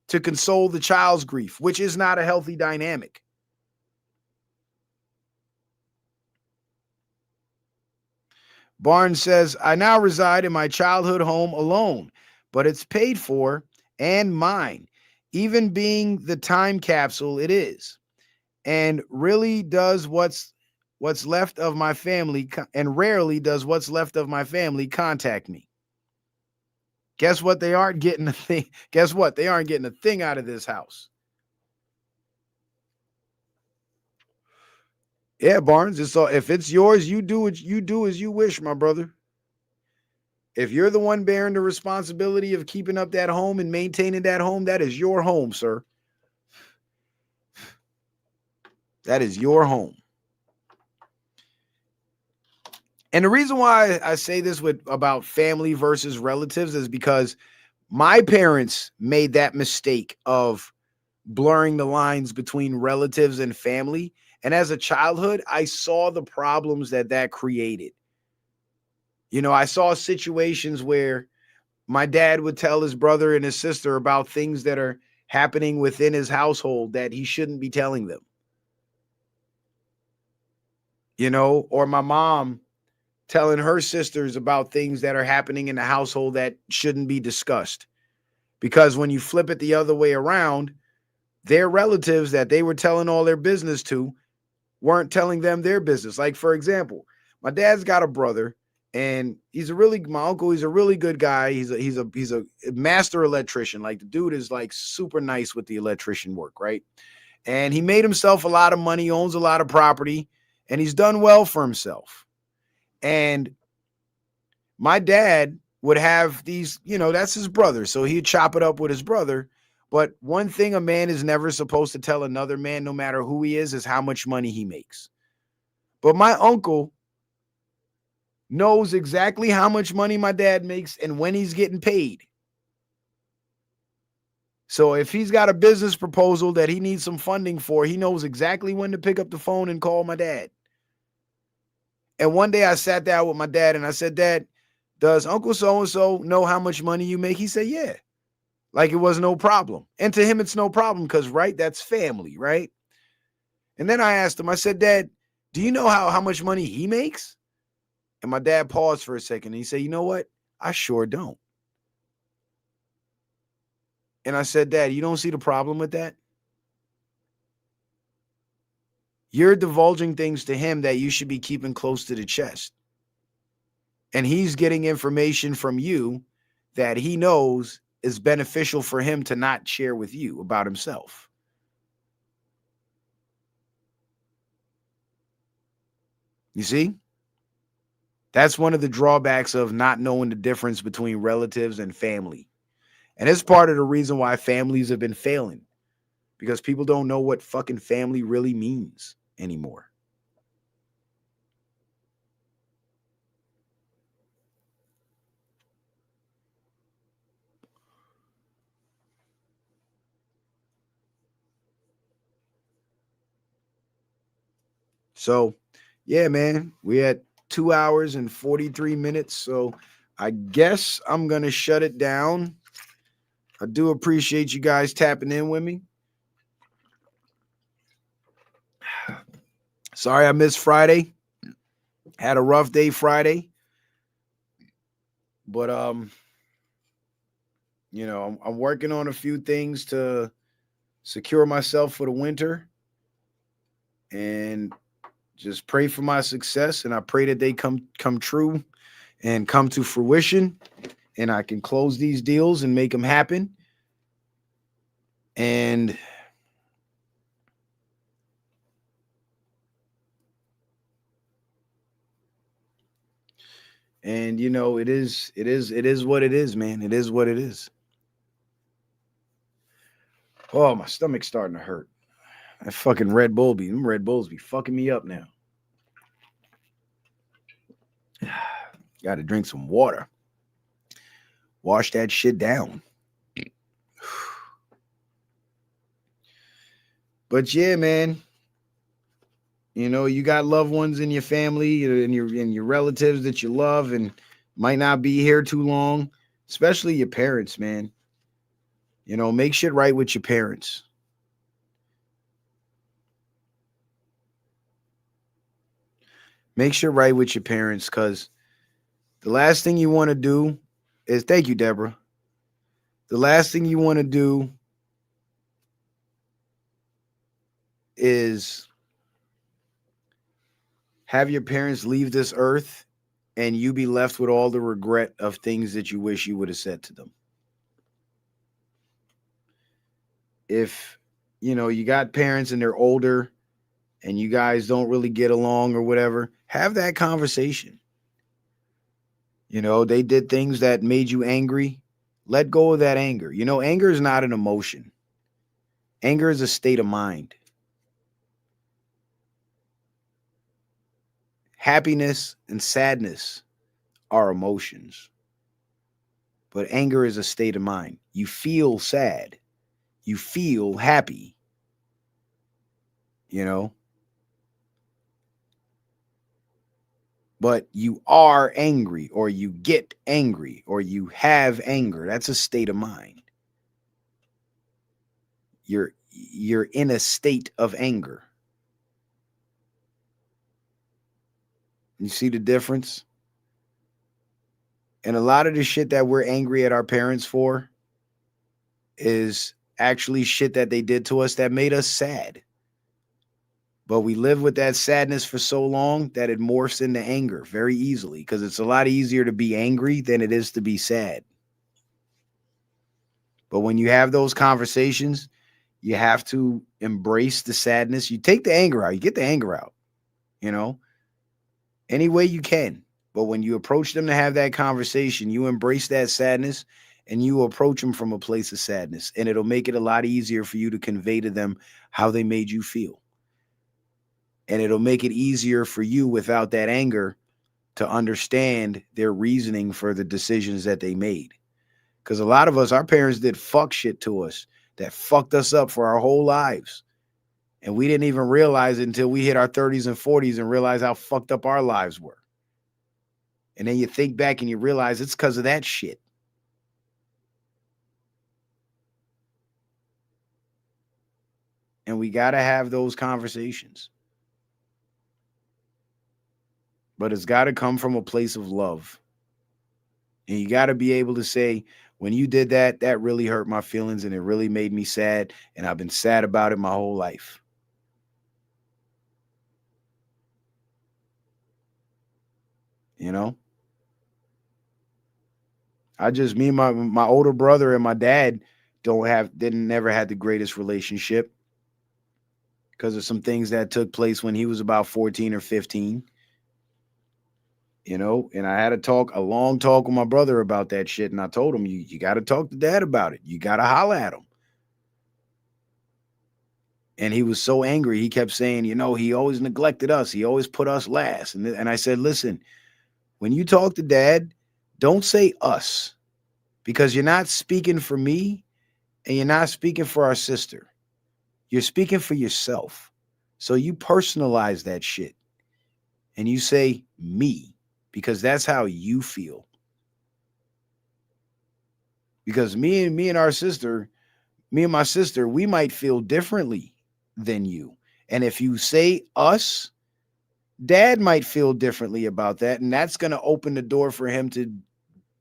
to console the child's grief, which is not a healthy dynamic. Barnes says, I now reside in my childhood home alone, but it's paid for and mine, even being the time capsule it is. And really does what's left of my family, and rarely does what's left of my family contact me. Guess what? They aren't getting a thing. Guess what? They aren't getting a thing out of this house. Yeah, Barnes. It's all, if it's yours, you do as you wish, my brother. If you're the one bearing the responsibility of keeping up that home and maintaining that home, that is your home, sir. That is your home. And the reason why I say this about family versus relatives is because my parents made that mistake of blurring the lines between relatives and family. And as a childhood, I saw the problems that created. You know, I saw situations where my dad would tell his brother and his sister about things that are happening within his household that he shouldn't be telling them. You know, or my mom telling her sisters about things that are happening in the household that shouldn't be discussed. Because when you flip it the other way around, their relatives that they were telling all their business to weren't telling them their business. Like, for example, my dad's got a brother, and my uncle, he's a really good guy. He's a master electrician. Like, the dude is like super nice with the electrician work, right? And he made himself a lot of money, owns a lot of property, and he's done well for himself. And my dad would have these, that's his brother. So he'd chop it up with his brother. But one thing a man is never supposed to tell another man, no matter who he is how much money he makes. But my uncle knows exactly how much money my dad makes and when he's getting paid. So if he's got a business proposal that he needs some funding for, he knows exactly when to pick up the phone and call my dad. And one day I sat down with my dad and I said, Dad, does Uncle so-and-so know how much money you make? He said, yeah. Like it was no problem. And to him, it's no problem because, right, that's family, right? And then I asked him, I said, Dad, do you know how much money he makes? And my dad paused for a second and he said, you know what? I sure don't. And I said, Dad, you don't see the problem with that? You're divulging things to him that you should be keeping close to the chest. And he's getting information from you that he knows is beneficial for him to not share with you about himself. You see? That's one of the drawbacks of not knowing the difference between relatives and family. And it's part of the reason why families have been failing, because people don't know what fucking family really means anymore. So, yeah, man, we at 2 hours and 43 minutes. So I guess I'm going to shut it down. I do appreciate you guys tapping in with me. Sorry I missed Friday. Had a rough day Friday. But I'm working on a few things to secure myself for the winter. And just pray for my success, and I pray that they come true and come to fruition, and I can close these deals and make them happen. And it is what it is, man. It is what it is. Oh, my stomach's starting to hurt. That fucking them Red Bulls be fucking me up now. Got to drink some water. Wash that shit down. But yeah, man, you got loved ones in your family and your relatives that you love and might not be here too long, especially your parents, man. Make shit right with your parents. Make shit right with your parents, because the last thing you want to do is, thank you, Deborah. The last thing you want to do is have your parents leave this earth and you be left with all the regret of things that you wish you would have said to them. If, you got parents and they're older and you guys don't really get along or whatever, have that conversation. They did things that made you angry. Let go of that anger. Anger is not an emotion. Anger is a state of mind. Happiness and sadness are emotions. But anger is a state of mind. You feel sad. You feel happy. But you are angry, or you get angry, or you have anger. That's a state of mind. You're in a state of anger. You see the difference? And a lot of the shit that we're angry at our parents for is actually shit that they did to us that made us sad. But we live with that sadness for so long that it morphs into anger very easily, because it's a lot easier to be angry than it is to be sad. But when you have those conversations, you have to embrace the sadness. You take the anger out, you get the anger out, any way you can. But when you approach them to have that conversation, you embrace that sadness and you approach them from a place of sadness. And it'll make it a lot easier for you to convey to them how they made you feel. And it'll make it easier for you without that anger to understand their reasoning for the decisions that they made. Because a lot of us, our parents did fuck shit to us that fucked us up for our whole lives. And we didn't even realize it until we hit our 30s and 40s and realize how fucked up our lives were. And then you think back and you realize it's because of that shit. And we got to have those conversations. But it's got to come from a place of love. And you got to be able to say, when you did that, that really hurt my feelings and it really made me sad. And I've been sad about it my whole life. Me and my older brother and my dad never had the greatest relationship because of some things that took place when he was about 14 or 15. And I had a long talk with my brother about that shit. And I told him, you got to talk to dad about it. You got to holler at him. And he was so angry. He kept saying, he always neglected us. He always put us last. And I said, listen, when you talk to dad, don't say us, because you're not speaking for me and you're not speaking for our sister. You're speaking for yourself. So you personalize that shit and you say me, because that's how you feel. Because me and my sister, we might feel differently than you. And if you say us, dad might feel differently about that. And that's going to open the door for him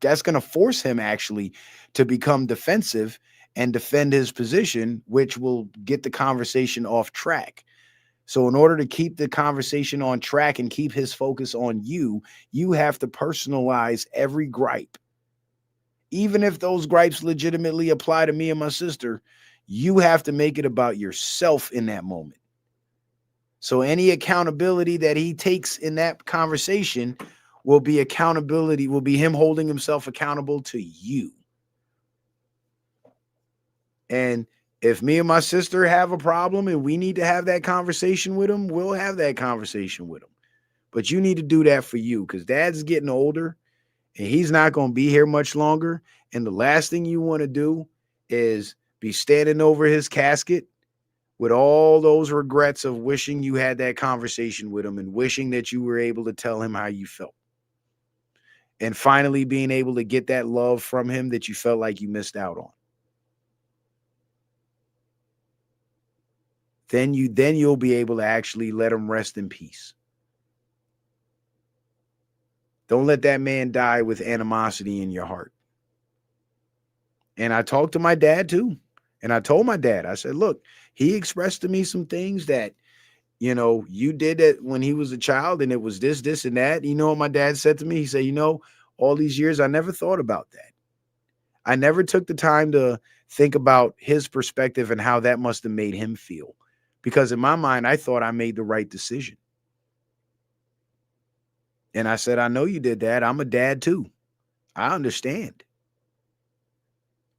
that's going to force him actually to become defensive and defend his position, which will get the conversation off track. So in order to keep the conversation on track and keep his focus on you, you have to personalize every gripe. Even if those gripes legitimately apply to me and my sister, you have to make it about yourself in that moment. So any accountability that he takes in that conversation will be him holding himself accountable to you. And if me and my sister have a problem and we need to have that conversation with him, we'll have that conversation with him. But you need to do that for you, because dad's getting older and he's not going to be here much longer. And the last thing you want to do is be standing over his casket with all those regrets of wishing you had that conversation with him and wishing that you were able to tell him how you felt. And finally being able to get that love from him that you felt like you missed out on. Then you'll be able to actually let him rest in peace. Don't let that man die with animosity in your heart. And I talked to my dad too. And I told my dad, I said, look, he expressed to me some things that, you did it when he was a child and it was this, and that. You know what my dad said to me? He said, all these years, I never thought about that. I never took the time to think about his perspective and how that must have made him feel. Because in my mind, I thought I made the right decision. And I said, I know you did that. I'm a dad too. I understand.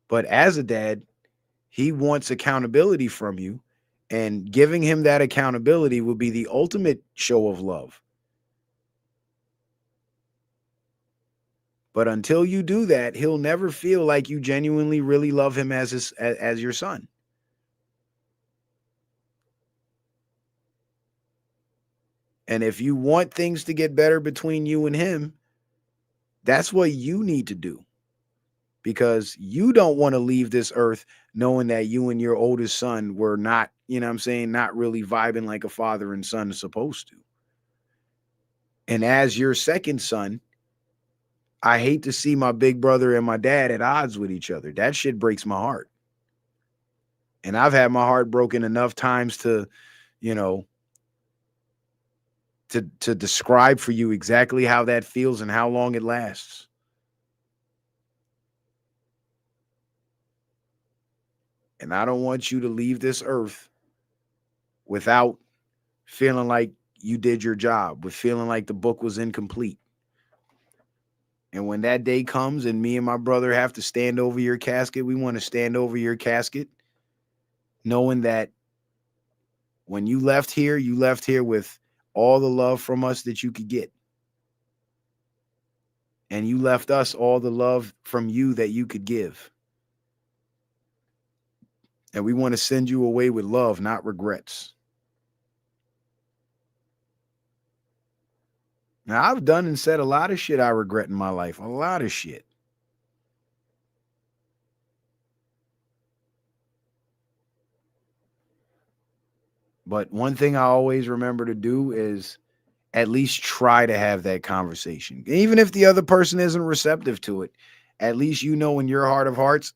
But as a dad, he wants accountability from you. And giving him that accountability will be the ultimate show of love. But until you do that, he'll never feel like you genuinely really love him as your son. And if you want things to get better between you and him, that's what you need to do. Because you don't want to leave this earth knowing that you and your oldest son were not, not really vibing like a father and son is supposed to. And as your second son, I hate to see my big brother and my dad at odds with each other. That shit breaks my heart. And I've had my heart broken enough times to, you know, to describe for you exactly how that feels and how long it lasts. And I don't want you to leave this earth without feeling like you did your job, with feeling like the book was incomplete. And when that day comes and me and my brother have to stand over your casket, we want to stand over your casket knowing that when you left here with all the love from us that you could get. And you left us all the love from you that you could give. And we want to send you away with love, not regrets. Now, I've done and said a lot of shit I regret in my life, a lot of shit. But one thing I always remember to do is at least try to have that conversation. Even if the other person isn't receptive to it, at least you know in your heart of hearts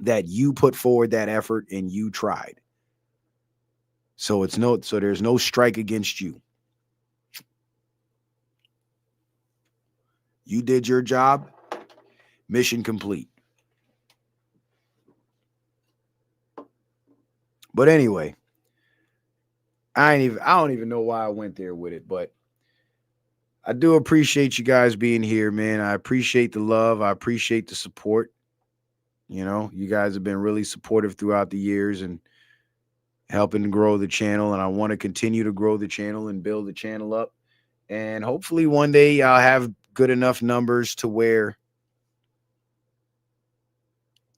that you put forward that effort and you tried. So there's no strike against you. You did your job, mission complete. But anyway, I don't even know why I went there with it, but I do appreciate you guys being here, man. I appreciate the love. I appreciate the support. You know, you guys have been really supportive throughout the years and helping to grow the channel. And I want to continue to grow the channel and build the channel up. And hopefully one day I'll have good enough numbers to where,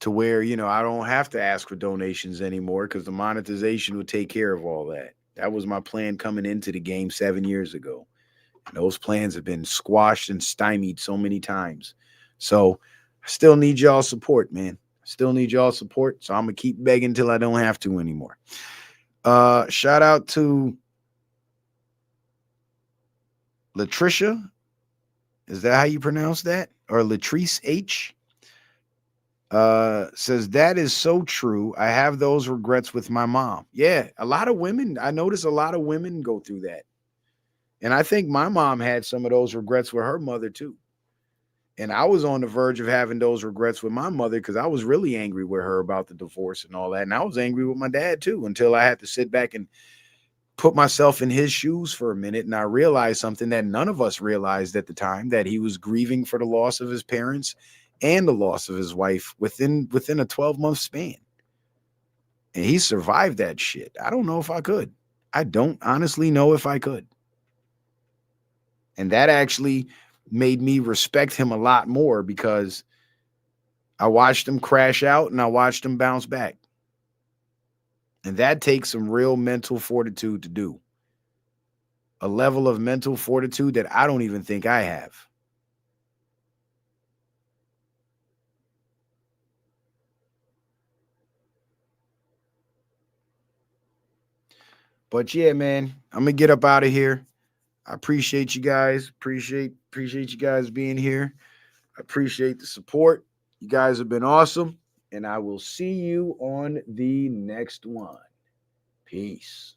you know, I don't have to ask for donations anymore because the monetization will take care of all that. That was my plan coming into the game 7 years ago. And those plans have been squashed and stymied so many times. So I still need y'all support, man. I still need y'all support. So I'm going to keep begging until I don't have to anymore. Shout out to Latricia. Is that how you pronounce that? Or Latrice H? Says that is so true. I have those regrets with my mom. Yeah, a lot of women. I notice a lot of women go through that. And I think my mom had some of those regrets with her mother too. And I was on the verge of having those regrets with my mother because I was really angry with her about the divorce and all that. And I was angry with my dad too until I had to sit back and put myself in his shoes for a minute. And I realized something that none of us realized at the time, that he was grieving for the loss of his parents and the loss of his wife within a 12-month span. And he survived that shit. I don't know if I could. I don't honestly know if I could. And that actually made me respect him a lot more because I watched him crash out and I watched him bounce back. And that takes some real mental fortitude to do. A level of mental fortitude that I don't even think I have. But yeah, man, I'm gonna get up out of here. I appreciate you guys. Appreciate you guys being here. I appreciate the support. You guys have been awesome. And I will see you on the next one. Peace.